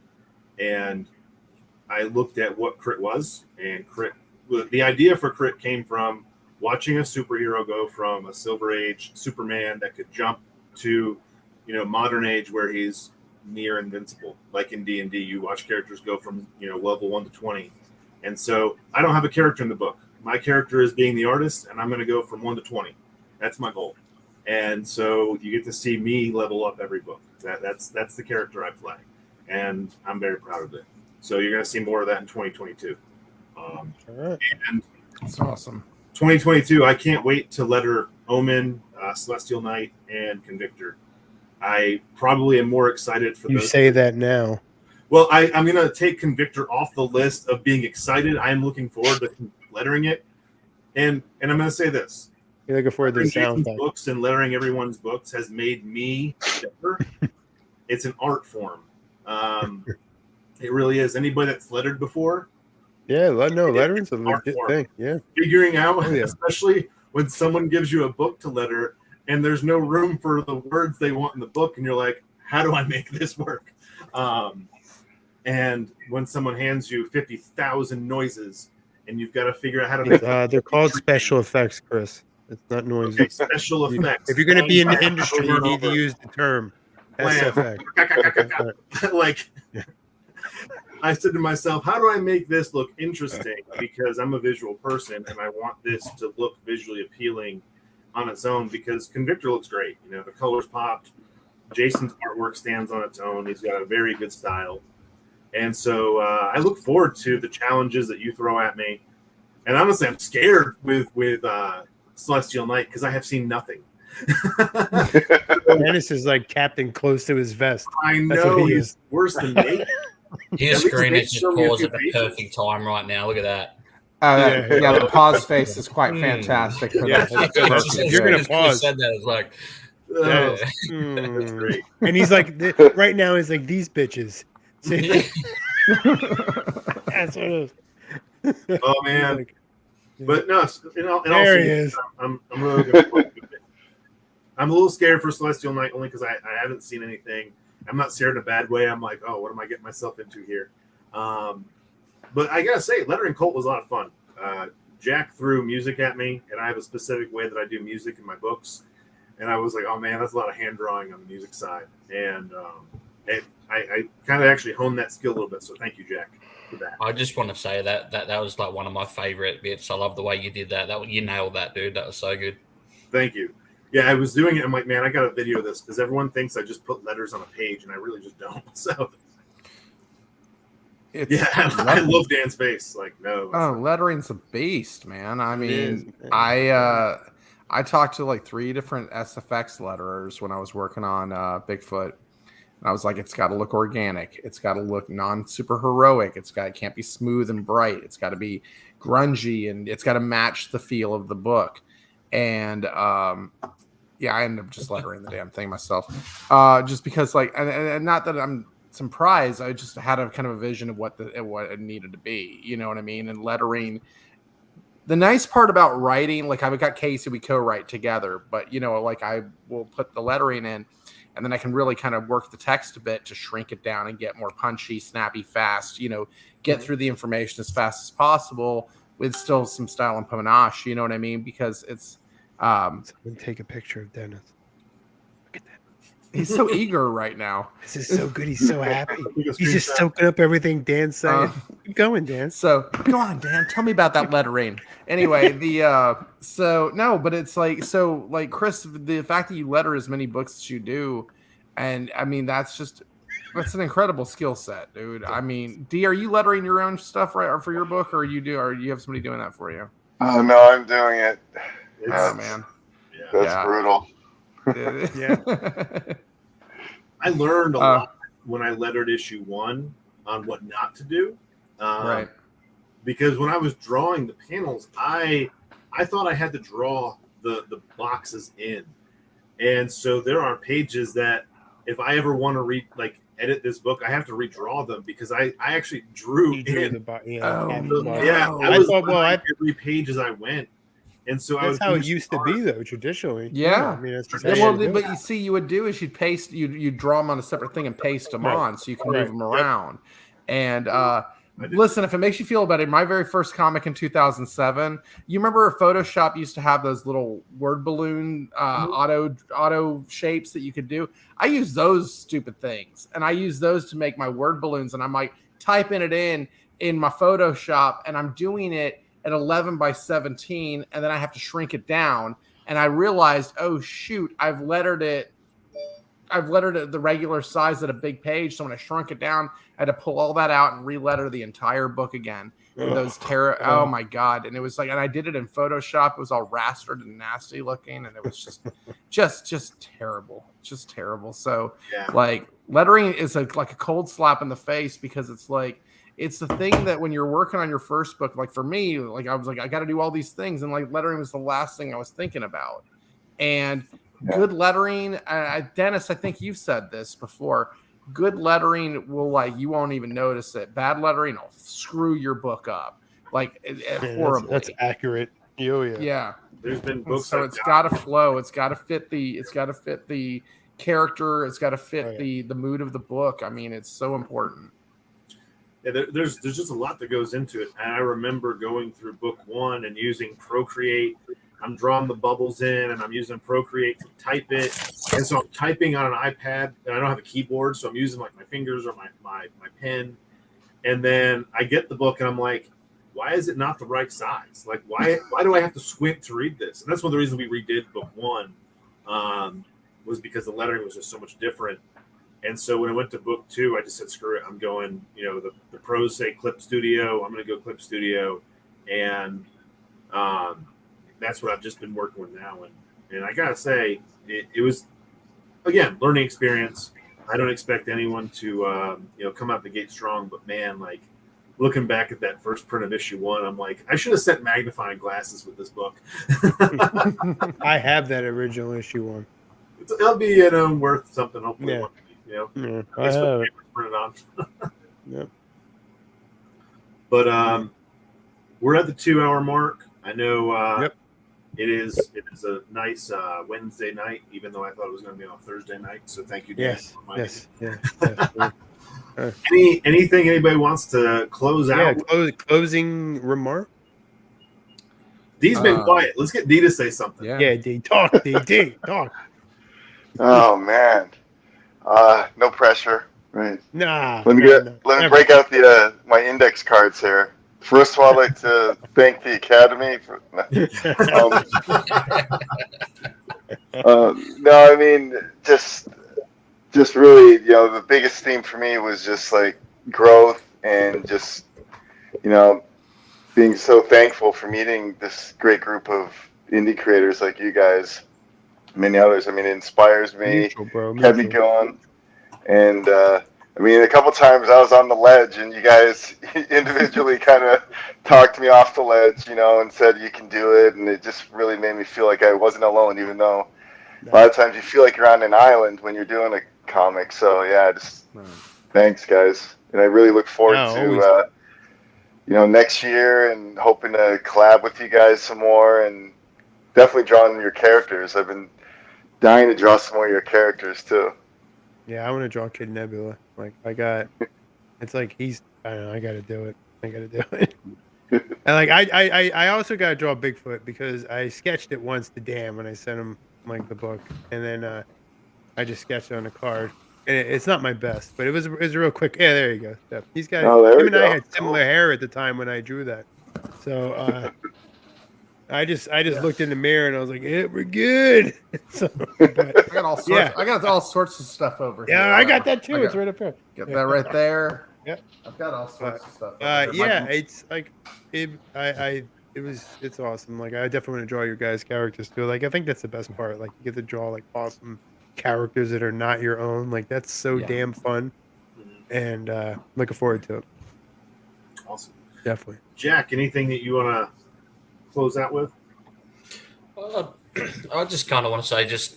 And I looked at what Crit was, and the idea for Crit came from watching a superhero go from a Silver Age Superman that could jump to, modern age where he's near invincible. Like in D&D, you watch characters go from, level 1 to 20. And so I don't have a character in the book. My character is being the artist, and I'm going to go from 1 to 20. That's my goal. And so you get to see me level up every book. That's the character I play, and I'm very proud of it. So you're going to see more of that in 2022. All right. And That's awesome. 2022, I can't wait to letter Omen, Celestial Knight, and Convictor. I probably am more excited for You those. say that now. Well, I'm going to take Convictor off the list of being excited. I'm looking forward to lettering it. And I'm going to say this. You're looking forward to the sound Jason's effect. books and lettering everyone's books has made me better. It's an art form. It really is. Anybody that's lettered before, Yeah, lettering's a art legit form. thing. Yeah. Figuring out, Oh, yeah. especially when someone gives you a book to letter and there's no room for the words they want in the book, and you're like, how do I make this work? And when someone hands you 50,000 noises and you've got to figure out how to make They're called special effects, Chris. It's not noise. okay, special effects. If you're going to be in the Over industry, and you need to over. use the term Blam. SFX. Like, I said to myself, how do I make this look interesting? Because I'm a visual person and I want this to look visually appealing on its own, because Convictor looks great. You know, the colors popped. Jason's artwork stands on its own. He's got a very good style. And so I look forward to the challenges that you throw at me. And honestly, I'm scared with Celestial Knight because I have seen nothing. Dennis is like captain close to his vest. I That's know what he he's is. worse than me. His At least screen they is just show me a paused few at the pages. perfect time right now. Look at that. Yeah, the pause face is quite fantastic. For Yeah. that. If you're gonna Just pause. said that. It's like, Oh, yeah. that's great. And he's like, right now, he's like, these bitches. See? That's what it is. Oh man. Like, But no, in all there he seriousness, is. I'm really good. I'm a little scared for Celestial Knight only because I haven't seen anything. I'm not scared in a bad way. I'm like, oh, what am I getting myself into here? But I gotta say, lettering Colt was a lot of fun. Jack threw music at me, and I have a specific way that I do music in my books. And I was like, oh man, that's a lot of hand drawing on the music side. And I kind of actually honed that skill a little bit. So thank you, Jack, for that. I just want to say that was like one of my favorite bits. I love the way you did that. You nailed that, dude. That was so good. Thank you. Yeah, I was doing it. I'm like, man, I got to video this because everyone thinks I just put letters on a page, and I really just don't. So, yeah, I love Dan's face. Like, no. Oh, lettering's a beast, man. I mean, is, I talked to like 3 different SFX letterers when I was working on Bigfoot. And I was like, it's got to look organic. It's got to look non-super heroic. It can't be smooth and bright. It's got to be grungy, and it's got to match the feel of the book. And yeah, I ended up just lettering the damn thing myself, just because, like, and not that I'm surprised. I just had a kind of a vision of what it needed to be. You know what I mean? And lettering. The nice part about writing, like I've got Casey, we co-write together, but you know, like I will put the lettering in, and then I can really kind of work the text a bit to shrink it down and get more punchy, snappy, fast. You know, get through the information as fast as possible with still some style and panache. You know what I mean? Because it's. Someone take a picture of Dennis. Look at that. He's so eager right now. This is so good. He's so happy. He's just soaking up everything Dan's saying. Keep going, Dan. So go on, Dan. Tell me about that lettering. Anyway, but it's like, so like Chris, the fact that you letter as many books as you do, and I mean that's an incredible skill set, dude. I mean, D, are you lettering your own stuff right or for your book, or you have somebody doing that for you? Oh no, I'm doing it. Oh man, That's brutal. Yeah. I learned a lot when I lettered issue 1 on what not to do. Right. Because when I was drawing the panels, I thought I had to draw the boxes in. And so there are pages that if I ever want to edit this book, I have to redraw them because I actually drew in. I was every page as I went. And so that's how it used to be, though, traditionally. Yeah. I mean, that's but you see, you would do is you'd paste, you'd draw them on a separate thing and paste them on so you can move them around. And listen, if it makes you feel better, my very first comic in 2007, you remember Photoshop used to have those little word balloon auto shapes that you could do? I use those stupid things, and I use those to make my word balloons, and I'm like typing it in my Photoshop, and I'm doing it at 11 by 17, and then I have to shrink it down. And I realized, oh shoot, I've lettered it I've lettered at the regular size at a big page. So when I shrunk it down, I had to pull all that out and re-letter the entire book again. With those oh my God. And it was like, and I did it in Photoshop. It was all rastered and nasty looking. And it was just terrible. Just terrible. So like lettering is like a cold slap in the face, because it's like, it's the thing that when you're working on your first book, like for me, like I was like, I got to do all these things. And like lettering was the last thing I was thinking about. And good lettering, Dennis, I think you've said this before. Good lettering will, like, you won't even notice it. Bad lettering will screw your book up, like horribly. That's accurate. Yeah. There's been books. So it's got to flow. It's got to fit the. It's got to fit the character. It's got to fit the mood of the book. I mean, it's so important. Yeah, there's just a lot that goes into it. And I remember going through book 1 and using Procreate. I'm drawing the bubbles in, and I'm using Procreate to type it. And so I'm typing on an iPad, and I don't have a keyboard, so I'm using like my fingers or my pen. And then I get the book, and I'm like, why is it not the right size? Like, why do I have to squint to read this? And that's one of the reasons we redid book 1, was because the lettering was just so much different. And so when I went to book 2, I just said, screw it. I'm going, the pros say Clip Studio. I'm going to go Clip Studio. And that's what I've just been working with now. And I got to say, it was, again, learning experience. I don't expect anyone to, come out the gate strong. But, man, like, looking back at that first print of issue 1, I'm like, I should have sent magnifying glasses with this book. I have that original issue 1. It'll be, worth something, hopefully. Yeah. I have it. Print it on. Yep. But we're at the 2-hour mark. I know it is a nice Wednesday night, even though I thought it was going to be on Thursday night. So thank you, Dan. Yes. Anything anybody wants to close out? Closing remark. Dee's been quiet. Let's get Dee to say something. Yeah, Dee, talk. Dee, talk. Oh man, no pressure. Right. Nah. Let me break out the my index cards here. First of all, I'd like to thank the Academy for. No, I mean just really, the biggest theme for me was just like growth and just, being so thankful for meeting this great group of indie creators like you guys, many others. I mean, it inspires me, kept me going, and. I mean, a couple times I was on the ledge, and you guys individually kind of talked me off the ledge, and said you can do it, and it just really made me feel like I wasn't alone, even though a lot of times you feel like you're on an island when you're doing a comic. So yeah, just thanks, guys, and I really look forward to next year and hoping to collab with you guys some more, and definitely drawing your characters. I've been dying to draw some more of your characters too. Yeah, I want to draw Kid Nebula. Like, it's like I don't know, I got to do it. And like, I also got to draw Bigfoot, because I sketched it once to Dan when I sent him like the book, and then I just sketched it on a card. And it's not my best, but it was real quick. Yeah, there you go. Steph. He's got him and I had similar hair at the time when I drew that. So I just looked in the mirror and I was like, "Yeah, we're good." So, I got all sorts. I got all sorts of stuff over here. Yeah, I got that too. It's right up here. Got that right there. Yeah, I've got all sorts of stuff. It's like it's awesome. Like, I definitely want to draw your guys' characters too. Like, I think that's the best part. Like, you get to draw like awesome characters that are not your own. Like, that's so damn fun, and looking forward to it. Awesome. Definitely. Jack, anything that you want to close out with? I just kind of want to say, just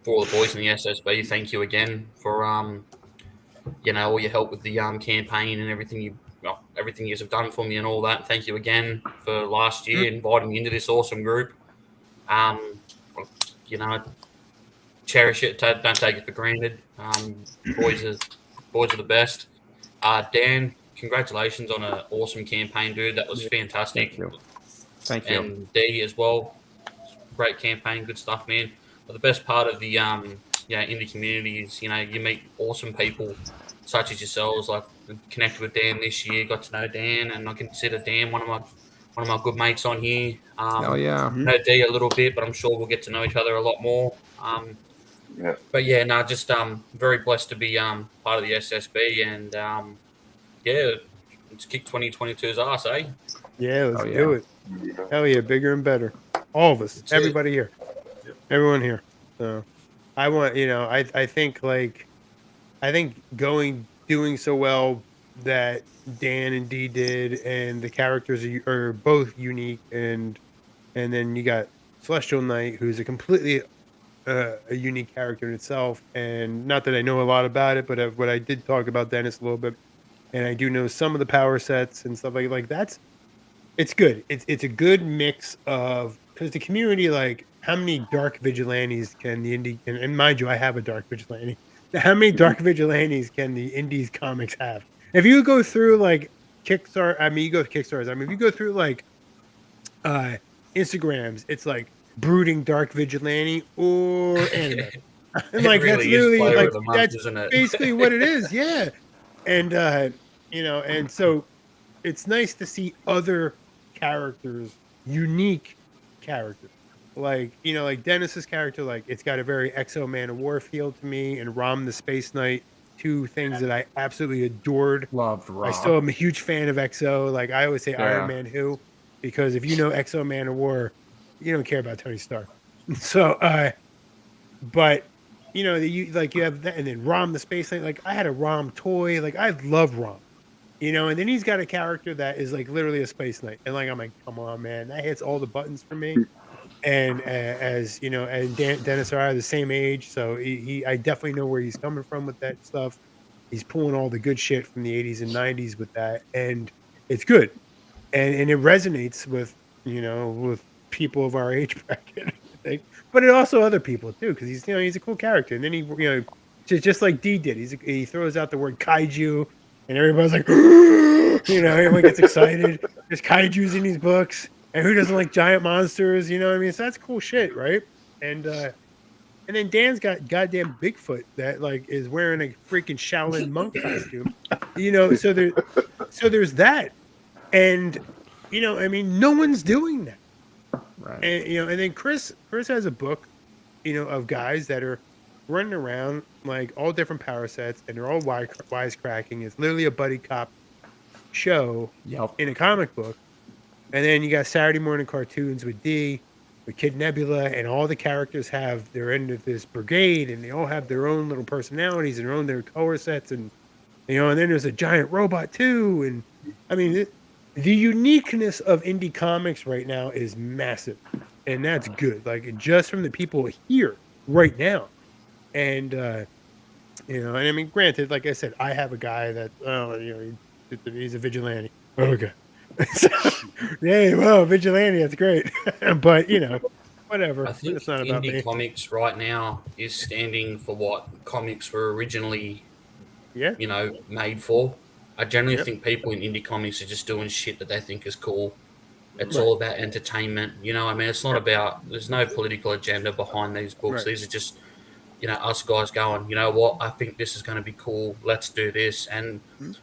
for all the boys in the SSB, thank you again for all your help with the campaign and everything you have done for me and all that. Thank you again for last year inviting me into this awesome group. Cherish it. Don't take it for granted. Boys are the best. Dan, congratulations on an awesome campaign, dude. That was fantastic. Thank you. And Dee as well. Great campaign, good stuff, man. But the best part of the indie community is, you meet awesome people such as yourselves. Like, connected with Dan this year, got to know Dan, and I consider Dan one of my good mates on here. Oh yeah. Know Dee a little bit, but I'm sure we'll get to know each other a lot more. But yeah, no, just very blessed to be part of the SSB, and yeah, let's kick 2022's ass, eh? Yeah, let's Oh, yeah. do it. Hell yeah, bigger and better. All of us, That's it. everybody here, everyone here. So I want, I think doing so well that Dan and Dee did, and the characters are both unique, and then you got Celestial Knight, who's a completely a unique character in itself. And not that I know a lot about it, but what I did talk about Dennis a little bit, and I do know some of the power sets and stuff like that's. It's good. It's a good mix of, because the community, like, how many dark vigilantes can the indie, and mind you, I have a dark vigilante. How many dark vigilantes can the indies comics have? If you go through like Kickstarter, you go to Kickstarters. If you go through like Instagrams, it's like brooding dark vigilante or anime. And like that's literally like that's basically what it is. Yeah. And and so it's nice to see other characters, unique characters. Like, like Dennis's character, like it's got a very Exo Man of War feel to me, and Rom the Space Knight, two things that I absolutely adored. Loved Rom. I still am a huge fan of Exo. Like I always say Iron Man who, because if you know Exo Man of War, you don't care about Tony Stark. So but you have that, and then Rom the Space Knight. Like I had a Rom toy. Like I love Rom. And then he's got a character that is like literally a space knight, and like I'm like, come on, man, that hits all the buttons for me. And as and Dennis and I are the same age, so I definitely know where he's coming from with that stuff. He's pulling all the good shit from the 80s and 90s with that, and it's good, and it resonates with with people of our age bracket, I think, but it also other people too, because he's a cool character. And then he just like D did, he throws out the word kaiju. And everybody's like, everyone gets excited. There's kaijus in these books, and who doesn't like giant monsters? You know what I mean? So that's cool shit, right? And then Dan's got goddamn Bigfoot that like is wearing a freaking Shaolin monk costume. So there's that, and no one's doing that, Right. and and then Chris has a book, of guys that are running around like all different power sets, and they're all wisecracking. It's literally a buddy cop show in a comic book. And then you got Saturday morning cartoons with D, with Kid Nebula, and all the characters have their end of this brigade, and they all have their own little personalities and their color sets, and and then there's a giant robot too. And I mean, the uniqueness of indie comics right now is massive, and that's good. Like just from the people here right now. And and I mean, granted, like I said, I have a guy that he's a vigilante. Okay, yeah, well, vigilante, that's great. But whatever. I think it's not about indie me. comics right now is standing for what comics were originally, made for. I generally think people in indie comics are just doing shit that they think is cool. It's all about entertainment. I mean, it's not about. There's no political agenda behind these books. Right. These are just us guys going, you know what, I think this is going to be cool. Let's do this. And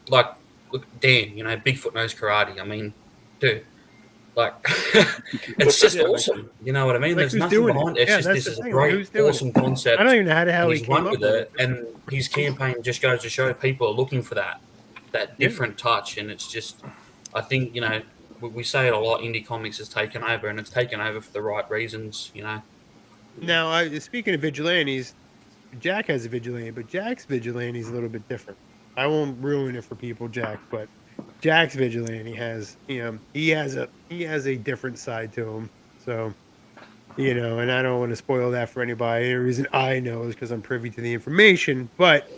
like, look, Dan, Bigfoot knows karate. I mean, dude, like, it's just awesome. You know what I mean? Like, there's nothing behind it. It's just this is a great, awesome concept. I don't even know how he he's came run up with it. And his campaign just goes to show people are looking for that different touch. And it's just, I think, we say it a lot. Indie comics has taken over, and it's taken over for the right reasons. Now, speaking of vigilantes, Jack has a vigilante, but Jack's vigilante is a little bit different. I won't ruin it for people, Jack, but Jack's vigilante has, he has a different side to him. So, and I don't want to spoil that for anybody. The reason I know is because I'm privy to the information. But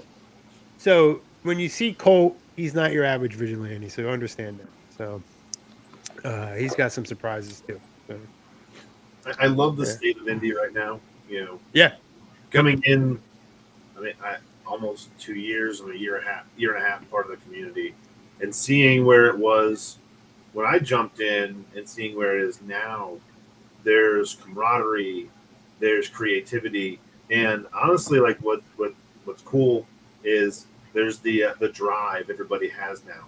so when you see Colt, he's not your average vigilante, so understand that. So he's got some surprises too. So. I love the state of indie right now. Yeah. Coming in, I mean, almost 2 years or a year and a half part of the community, and seeing where it was when I jumped in and seeing where it is now. There's camaraderie, there's creativity, and honestly, like what's cool is there's the drive everybody has now.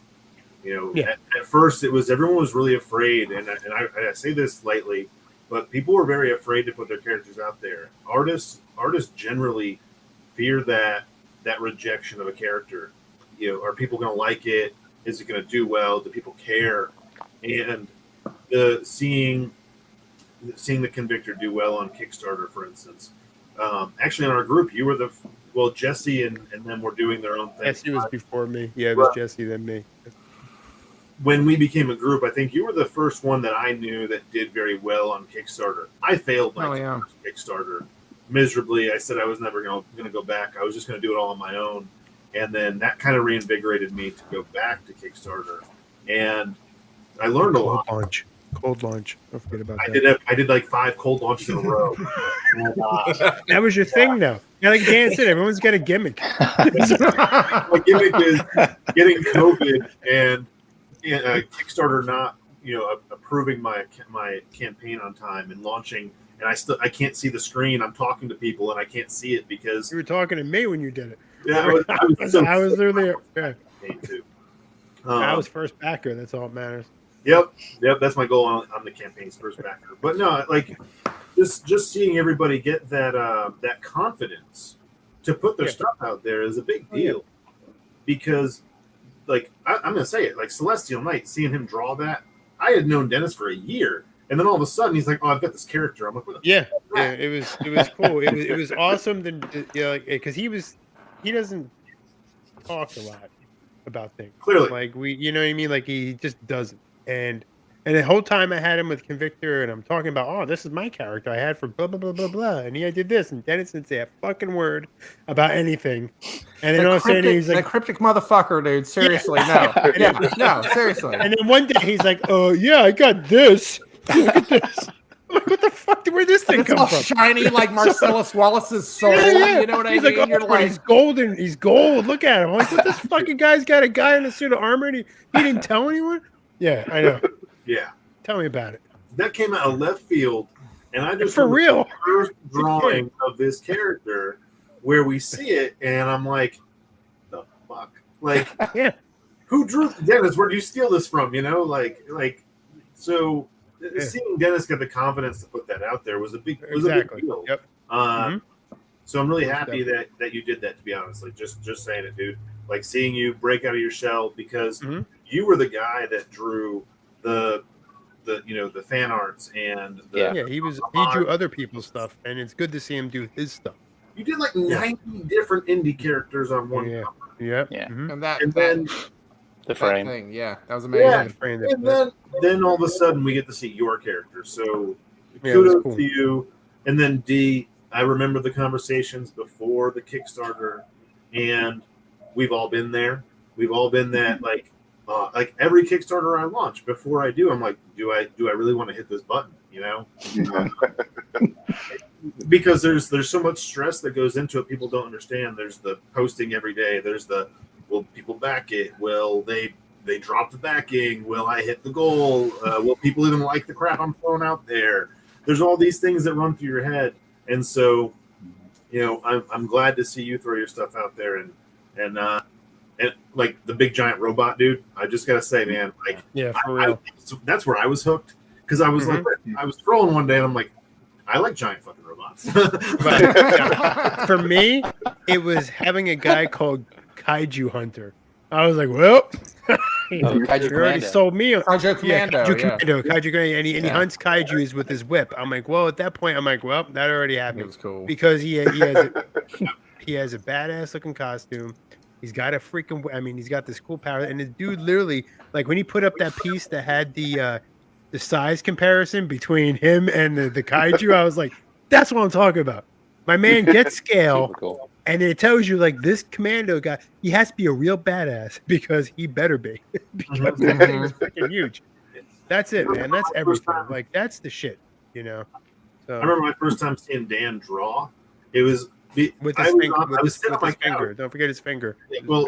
At first everyone was really afraid, and I say this lightly, but people were very afraid to put their characters out there. Artists artists generally fear that rejection of a character. You know, are people going to like it? Is it going to do well? Do people care? And seeing the Convictor do well on Kickstarter, for instance. Actually, in our group, you were Jesse and them were doing their own thing. Jesse was before me. Yeah, it was Jesse, then me. When we became a group, I think you were the first one that I knew that did very well on Kickstarter. I failed my first Kickstarter miserably. I said I was never going to go back. I was just going to do it all on my own. And then that kind of reinvigorated me to go back to Kickstarter. And I learned a lot. Cold launch. Don't forget about that. I did like 5 cold launches in a row. That was your thing, though. Yeah, like Dan said, everyone's got a gimmick. My gimmick is getting COVID and Kickstarter not, approving my campaign on time and launching. And I can't see the screen. I'm talking to people and I can't see it because you were talking to me when you did it. Yeah, I was literally. Yeah. Too. I was first backer. That's all that matters. Yep. That's my goal on the campaign's first backer. But no, like just seeing everybody get that confidence to put their stuff out there is a big deal. Because, like, I'm gonna say it, like Celestial Knight, seeing him draw that, I had known Dennis for a year, and then all of a sudden he's like, "Oh, I've got this character." I'm like, "What?" Yeah, it was cool. It was awesome. Because he doesn't talk a lot about things. Clearly, like you know what I mean. Like he just doesn't. And the whole time I had him with Convictor, and I'm talking about, oh, this is my character I had for blah blah blah blah blah, and I did this, and Dennis didn't say a fucking word about anything. And then all of a sudden he's like, "The cryptic motherfucker, dude. Seriously, no, no, seriously." And then one day he's like, "Oh yeah, I got this. Look at this." I'm like, what the fuck? Where'd this thing come from? Shiny like Marcellus Wallace's soul. Yeah. You know what he's I mean? Like, oh, he's golden. He's gold. Look at him. I'm like, what, this fucking guy's got a guy in a suit of armor and he didn't tell anyone? Yeah, I know. Yeah. Tell me about it. That came out of left field, and I just for real the first drawing of this character where we see it, and I'm like, the fuck? Like, yeah. Who drew Dennis? Where do you steal this from? So seeing Dennis get the confidence to put that out there was a big deal. Yep. So I'm really happy that you did that, to be honest. Like just saying it, dude. Like seeing you break out of your shell because you were the guy that drew the fan arts and he drew other people's stuff, and it's good to see him do his stuff. You did like 90 different indie characters on one cover. Yeah. And then the frame. Thing, that was amazing. Yeah. And then all of a sudden we get to see your character. So kudos to you. And then D, I remember the conversations before the Kickstarter, and we've all been there. We've all been that like every Kickstarter I launch, before I do, I'm like, do I really want to hit this button? Because there's so much stress that goes into it. People don't understand. There's the posting every day. There's will people back it? Will they drop the backing? Will I hit the goal? Will people even like the crap I'm throwing out there? There's all these things that run through your head. And so, I'm glad to see you throw your stuff out there and like the big giant robot dude. I just gotta say, man, like, for real. That's where I was hooked because I was like, I was scrolling one day and I'm like, I like giant fucking robots. For me, it was having a guy called Kaiju Hunter. I was like, well, you already sold me. Kaiju Commando. Kaiju Commando, and he hunts kaijus with his whip. I'm like, well, at that point, I'm like, well, that already happened. It was cool because he has a badass looking costume. He's got a freaking, he's got this cool power, and the dude literally, like when he put up that piece that had the size comparison between him and the kaiju, I was like, that's what I'm talking about. My man gets scale. Cool. And it tells you, like, this commando guy, he has to be a real badass because he better be. Because that thing is freaking huge. That's it, man. That's everything. Like, that's the shit, So I remember my first time seeing Dan draw. It was with his finger. Don't forget his finger. Well,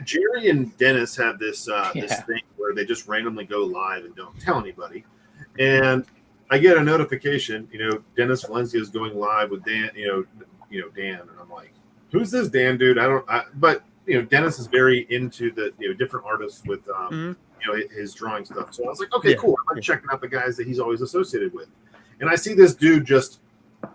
Jerry and Dennis have this thing where they just randomly go live and don't tell anybody. And I get a notification, Dennis Valencia is going live with Dan, Dan, and I'm like, who's this Dan dude? But Dennis is very into the different artists with his drawing stuff. So I was like, okay, cool. I'm checking out the guys that he's always associated with, and I see this dude just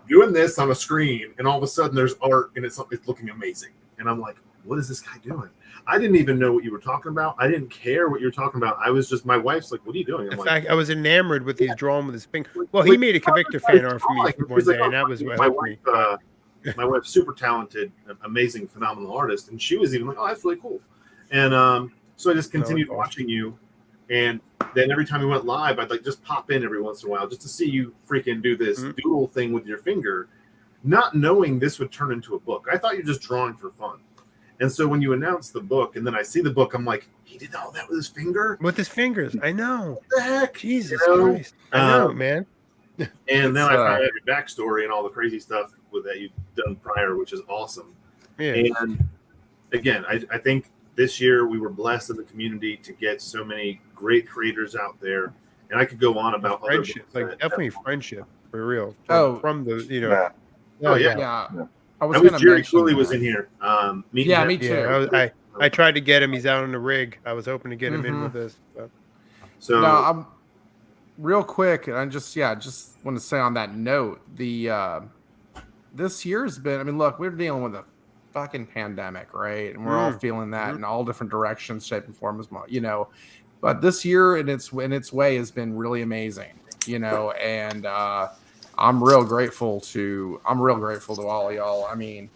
doing this on a screen, and all of a sudden there's art, and it's looking amazing. And I'm like, what is this guy doing? I didn't even know what you were talking about. I didn't care what you were talking about. I was just, my wife's like, what are you doing? In fact, I was enamored with these drawing with his finger. Well, he made a Convictor fan art for me one day, and that was what helped me. My wife's super talented, amazing, phenomenal artist, and she was even like, oh, that's really cool. And so I just continued watching you, and then every time we went live, I'd like just pop in every once in a while just to see you freaking do this doodle thing with your finger, not knowing this would turn into a book. I thought you were just drawing for fun. And so when you announced the book, and then I see the book, I'm like, he did all that with his finger? With his fingers, I know. What the heck? Jesus Christ. I know, man. And then I found out your backstory and all the crazy stuff that you've done prior, which is awesome. Yeah. And again, I think this year we were blessed in the community to get so many great creators out there. And I could go on about friendship, definitely friendship for real. From the, yeah. I was Jerry Cooley was in here. Me too. Yeah, I tried to get him. He's out on the rig. I was hoping to get him in with us. So no, I'm real quick, and I just want to say on that note, this year's been. I mean, look, we're dealing with a fucking pandemic, right? And we're all feeling that in all different directions, shape, and forms. But this year, in its way, has been really amazing. And I'm real grateful to all of y'all. I mean,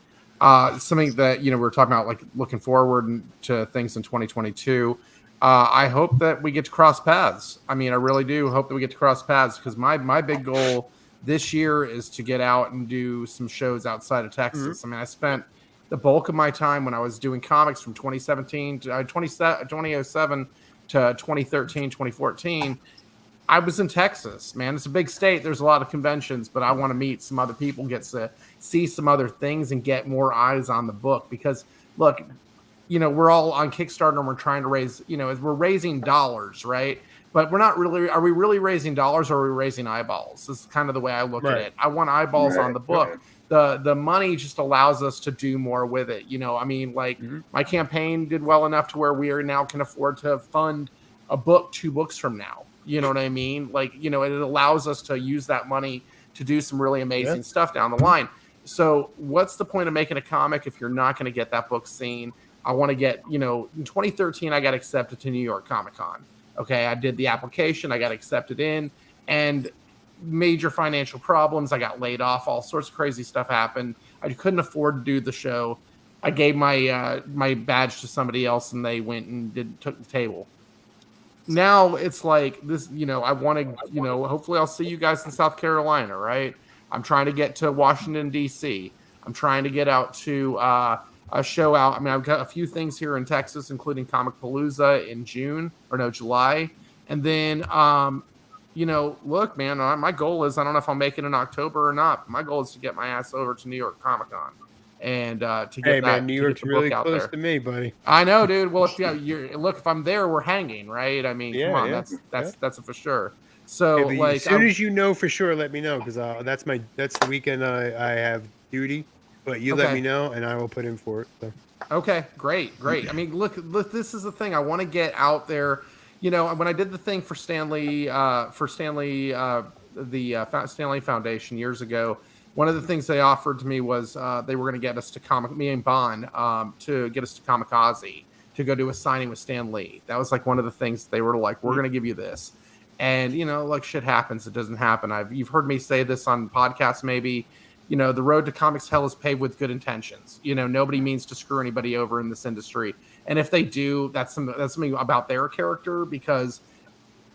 something that we're talking about, like looking forward to things in 2022. I hope that we get to cross paths. I mean, I really do hope that we get to cross paths, because my big goal this year is to get out and do some shows outside of Texas. I mean, I spent the bulk of my time when I was doing comics from 2007 to 2013, 2014. I was in Texas, man. It's a big state. There's a lot of conventions, but I want to meet some other people, get to see some other things, and get more eyes on the book. Because, look, we're all on Kickstarter, and we're trying to raise, we're raising dollars, right? But we're not really. Are we really raising dollars, or are we raising eyeballs? This is kind of the way I look at it. I want eyeballs on the book. The money just allows us to do more with it. I mean, like my campaign did well enough to where we are now can afford to fund a book 2 books from now. You know what I mean? Like, it allows us to use that money to do some really amazing stuff down the line. So what's the point of making a comic if you're not going to get that book seen? I want to get, in 2013, I got accepted to New York Comic Con. Okay. I did the application. I got accepted in, and major financial problems. I got laid off. All sorts of crazy stuff happened. I couldn't afford to do the show. I gave my my badge to somebody else, and they went and took the table. Now it's like this, I want to, hopefully I'll see you guys in South Carolina, right? I'm trying to get to Washington, D.C. I'm trying to get out to a show out. I mean, I've got a few things here in Texas, including Comic Palooza in July. And then, look, man, my goal is, I don't know if I'll make it in October or not, but my goal is to get my ass over to New York Comic Con. And to get New York's really close to me, buddy. I know, dude. Well, if I'm there, we're hanging, right? I mean, come on, that's a for sure. So, as soon as you know for sure, let me know, because that's the weekend I have duty. But you let me know, and I will put in for it. So. Okay, great. I mean, look, this is the thing. I want to get out there. When I did the thing for Stanley, the Stanley Foundation years ago. One of the things they offered to me was they were going to get us to me and Bond to get us to Kamikaze to go do a signing with Stan Lee. That was like one of the things they were like, we're going to give you this. And, like shit happens. It doesn't happen. You've heard me say this on podcasts maybe. The road to comics hell is paved with good intentions. Nobody means to screw anybody over in this industry. And if they do, that's something about their character, because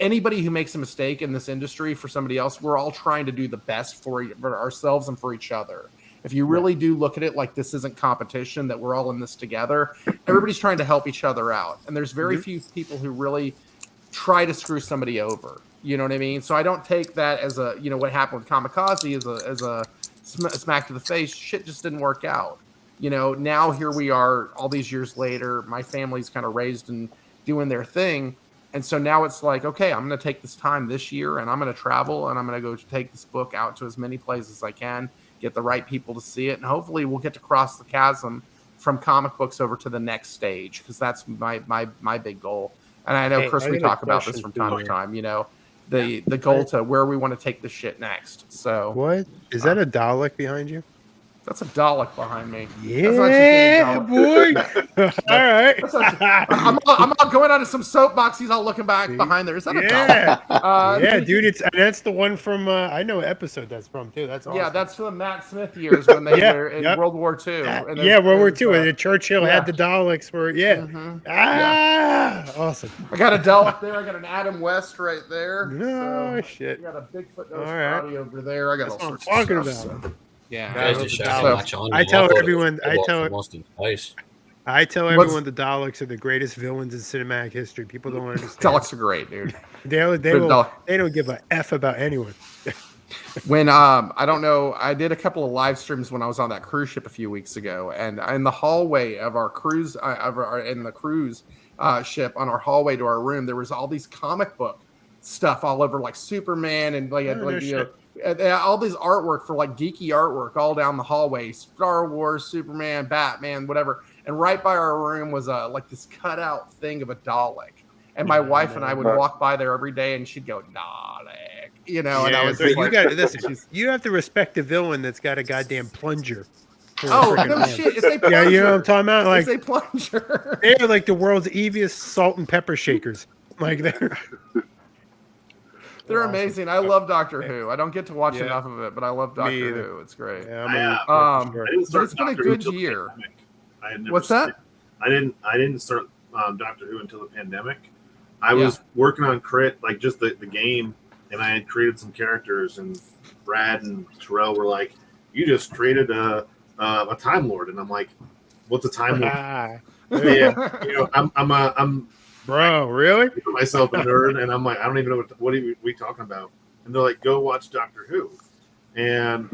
anybody who makes a mistake in this industry for somebody else, we're all trying to do the best for ourselves and for each other. If you really do look at it like this isn't competition, that we're all in this together, everybody's trying to help each other out. And there's very few people who really try to screw somebody over. You know what I mean? So I don't take that as a, what happened with Kamikaze as a smack to the face. Shit just didn't work out. Now here we are all these years later, my family's kind of raised and doing their thing. And so now it's like, okay, I'm going to take this time this year, and I'm going to travel, and I'm going to go take this book out to as many places as I can, get the right people to see it, and hopefully we'll get to cross the chasm from comic books over to the next stage, because that's my big goal. And I know, Chris, we talk about this from time to time. the goal to where we want to take the shit next. So What is that? A Dalek behind you? that's a Dalek behind me. Yeah, boy. All right. I'm all going on to some soapbox. He's all looking back behind there. Is that a Dalek? Yeah, dude. That's the one from. I know what episode that's from too. That's awesome. Yeah, that's from the Matt Smith years when they were in World War II. World War II. When Churchill had the Daleks. Awesome. I got a Dalek there. I got an Adam West right there. No shit. I got a Bigfoot nose body over there. I got all sorts of stuff. About. So. Yeah, I tell everyone the Daleks are the greatest villains in cinematic history. People don't understand. Daleks are great, dude. They don't give a F about anyone. When I don't know, I did a couple of live streams when I was on that cruise ship a few weeks ago, and in the hallway of our cruise, in the cruise ship on our hallway to our room, there was all these comic book stuff all over, like Superman and all these artwork for like geeky artwork all down the hallway, Star Wars, Superman, Batman, whatever. And right by our room was like this cutout thing of a Dalek. And my wife and I would walk by there every day, and she'd go Dalek, and I was you have to respect the villain that's got a goddamn plunger. Oh no shit! It's a plunger. Yeah, you know what I'm talking about? Like it's a plunger. They're like the world's eviest salt and pepper shakers. Like they're amazing. I love Doctor Who. I don't get to watch enough of it, but I love Doctor Who. It's great. But it's been a good year. What's that? I didn't start Doctor Who until the pandemic. I was working on Crit, like just the game, and I had created some characters, and Brad and Terrell were like, "You just created a Time Lord," and I'm like, "What's a Time Lord?" I'm bro, really? Myself a nerd, and I'm like, I don't even know what are we talking about. And they're like, go watch Doctor Who. And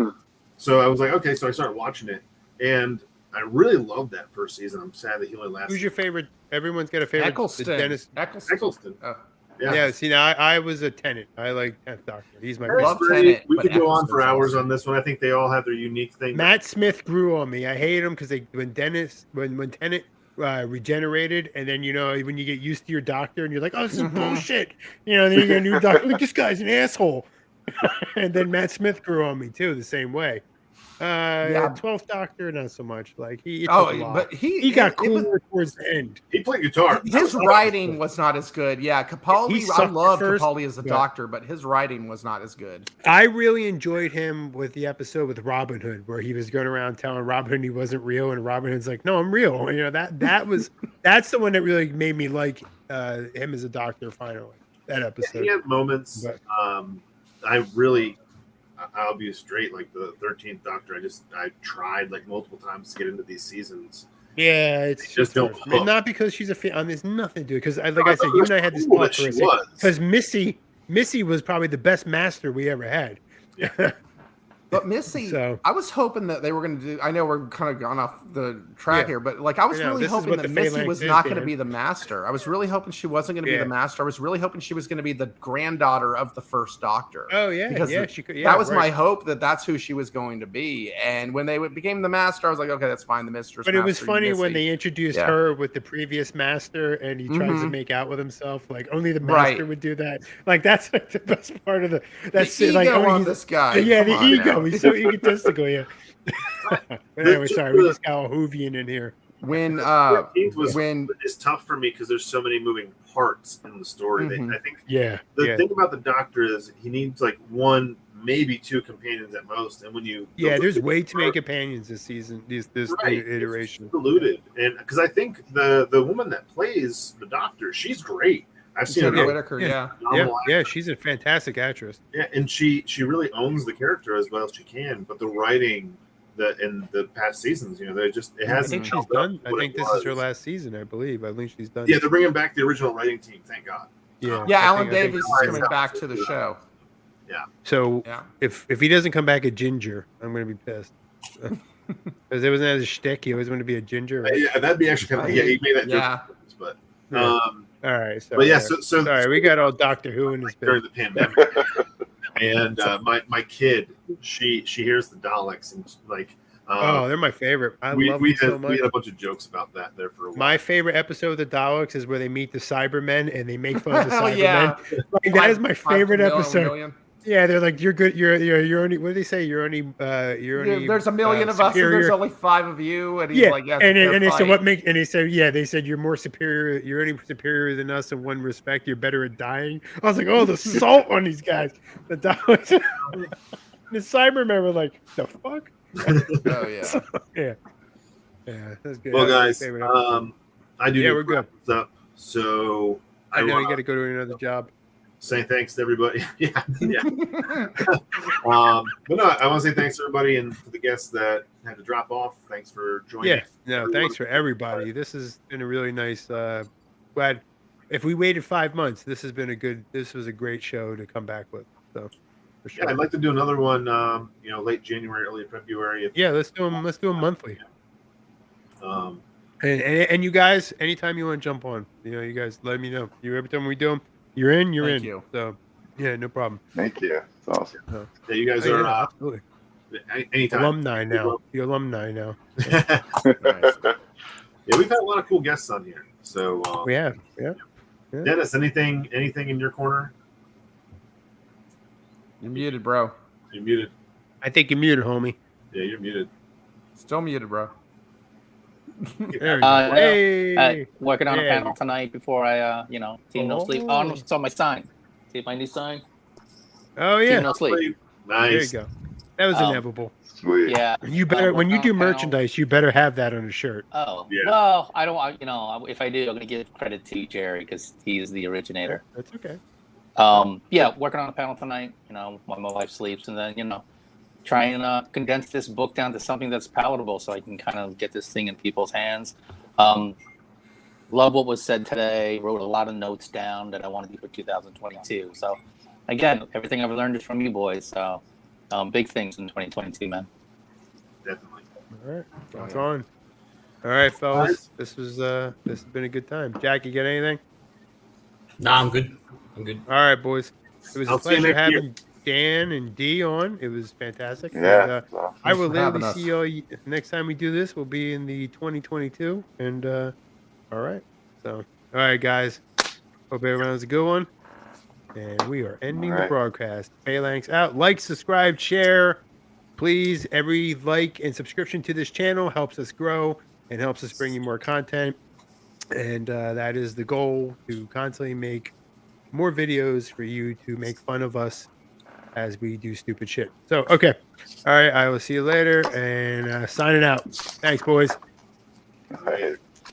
so I was like, okay. So I started watching it, and I really loved that first season. I'm sad that he only lasted. Who's your favorite? Everyone's got a favorite. Eccleston. Oh, yeah. See, now I was a Tennant. I like 10th Doctor. He's my favorite. We could go on for hours on this one. I think they all have their unique thing. Matt Smith grew on me. I hate him because when Tennant regenerated, and then when you get used to your doctor and you're like, oh, this is bullshit, then you get a new doctor, like, this guy's an asshole. And then Matt Smith grew on me too, the same way. 12th Doctor, not so much. Like he got cooler towards the end. He played guitar. His writing was not as good. Yeah, Capaldi. I love Capaldi as a doctor, but his writing was not as good. I really enjoyed him with the episode with Robin Hood, where he was going around telling Robin Hood he wasn't real, and Robin Hood's like, "No, I'm real." That's the one that really made me like him as a doctor. Finally, that episode. Yeah, he had moments. I'll be straight, like the 13th Doctor. I tried like multiple times to get into these seasons. Yeah, it's just don't. And not because she's a fan. There's nothing to do because, like I said, you and I had this talk for a second. Because Missy was probably the best master we ever had. Yeah. But Missy, I was hoping that they were going to do. I know we're kind of gone off the track here, but like I was really hoping that Missy was not going to be the master. I was really hoping she wasn't going to be the master. I was really hoping she was going to be the granddaughter of the first Doctor. Oh yeah, because she could. That was my hope that's who she was going to be. And when they became the master, I was like, okay, that's fine. The mistress. But it was funny when they introduced her with the previous master, and he tries to make out with himself. Like only the master would do that. Like that's like the best part of the ego like on this guy. Yeah, the ego. He's so egotistical, yeah. But anyway, sorry, we just got all Whovian in here. When it's tough for me because there's so many moving parts in the story. I think the thing about the Doctor is he needs like one, maybe two companions at most. And when there's way too many companions this season. This iteration diluted, and because I think the woman that plays the Doctor, she's great. I've seen her. Whitaker, yeah, she's a fantastic actress. Yeah, and she really owns the character as well as she can. But the writing, in the past seasons, it hasn't. I think she's done. I think this is her last season. I believe. I think she's done. Yeah, they're bringing back the original writing team. Thank God. Yeah, Alan Davies is coming back to the show. Yeah. So if he doesn't come back a ginger, I'm going to be pissed. Because it wasn't as a shtick. He always wanted to be a ginger. Right? Yeah, that'd be actually kind of. Yeah, he made that joke. But. All right, so sorry, we got all Doctor Who in this during the pandemic, and my kid, she hears the Daleks and like Oh, they're my favorite. I love we them so had, much. we had a bunch of jokes about that there for a while. My favorite episode of the Daleks is where they meet the Cybermen and they make fun of the Hell Cybermen. yeah. Like, that is my favorite episode. Million. Yeah, they're like, you're good. You're only. What do they say? You're only. There's a million of us, and there's only 5 of you. And he's like, yes, and they said what make? And they said, yeah, they said you're more superior. You're only superior than us in one respect. You're better at dying. I was like, oh, the salt on these guys. The Daleks. The Cybermen were like, the fuck. Oh yeah. So, yeah. Yeah, that's good. Well, That's my guys, favorite episode. I do. Yeah, need we're to wrap good. this up. So I know you wanna got to go to another job. say thanks to everybody. yeah. But no, I want to say thanks to everybody and to the guests that had to drop off. Thanks for joining. Yeah, no, thanks for everybody. This has been a really nice. Glad if we waited 5 months, this has been a good. This was a great show to come back with. So, for sure. Yeah, I'd like to do another one. Late January, early February. Yeah, let's do them. Let's do them monthly. Um, And you guys, anytime you want to jump on, you guys let me know. Every time we do them, you're in. You're Thank in. you. So, yeah, no problem. Thank you. It's awesome. yeah, you guys Oh, are yeah, absolutely. anytime. Alumni now. The alumni now. Yeah, Nice. we've had a lot of cool guests on here. So Yeah. Dennis, anything in your corner? You're muted, bro. You're muted. I think you're muted, homie. Yeah, you're muted. Still muted, bro. There we go. Hey. Working on a Yeah. panel tonight before I, Team No Sleep. Oh, no, it's on my sign. See my new sign? Oh yeah. Team No Sleep. There you Nice. go. That was inevitable. Sweet. Yeah. You better when you do working on a panel. merchandise, you better have that on a shirt. Oh, Yeah. well, I don't, if I do, I'm going to give credit to Jerry because he is the originator. That's okay. Yeah, working on a panel tonight, while my wife sleeps, and then, try and condense this book down to something that's palatable so I can kind of get this thing in people's hands. Love what was said today, wrote a lot of notes down that I want to do for 2022. So, again, everything I've learned is from you boys. So, big things in 2022, man. Definitely. All right. It's on. All right, fellas. This has been a good time. Jack, you got anything? Nah, I'm good. I'm good. All right, boys. It was I'll a see you pleasure next year. having Dan and D on. It was fantastic. Yeah. And, it's awesome. I will Thanks for having literally see y'all next time we do this. Will be in the 2022. And all right. So, all right, guys. Hope everyone has a good one. And we are ending All the right. broadcast. Phalanx out. Like, subscribe, share. Please, every like and subscription to this channel helps us grow and helps us bring you more content. And that is the goal, to constantly make more videos for you to make fun of us as we do stupid shit. So, okay. All right. I will see you later and signing out. Thanks, boys. All right.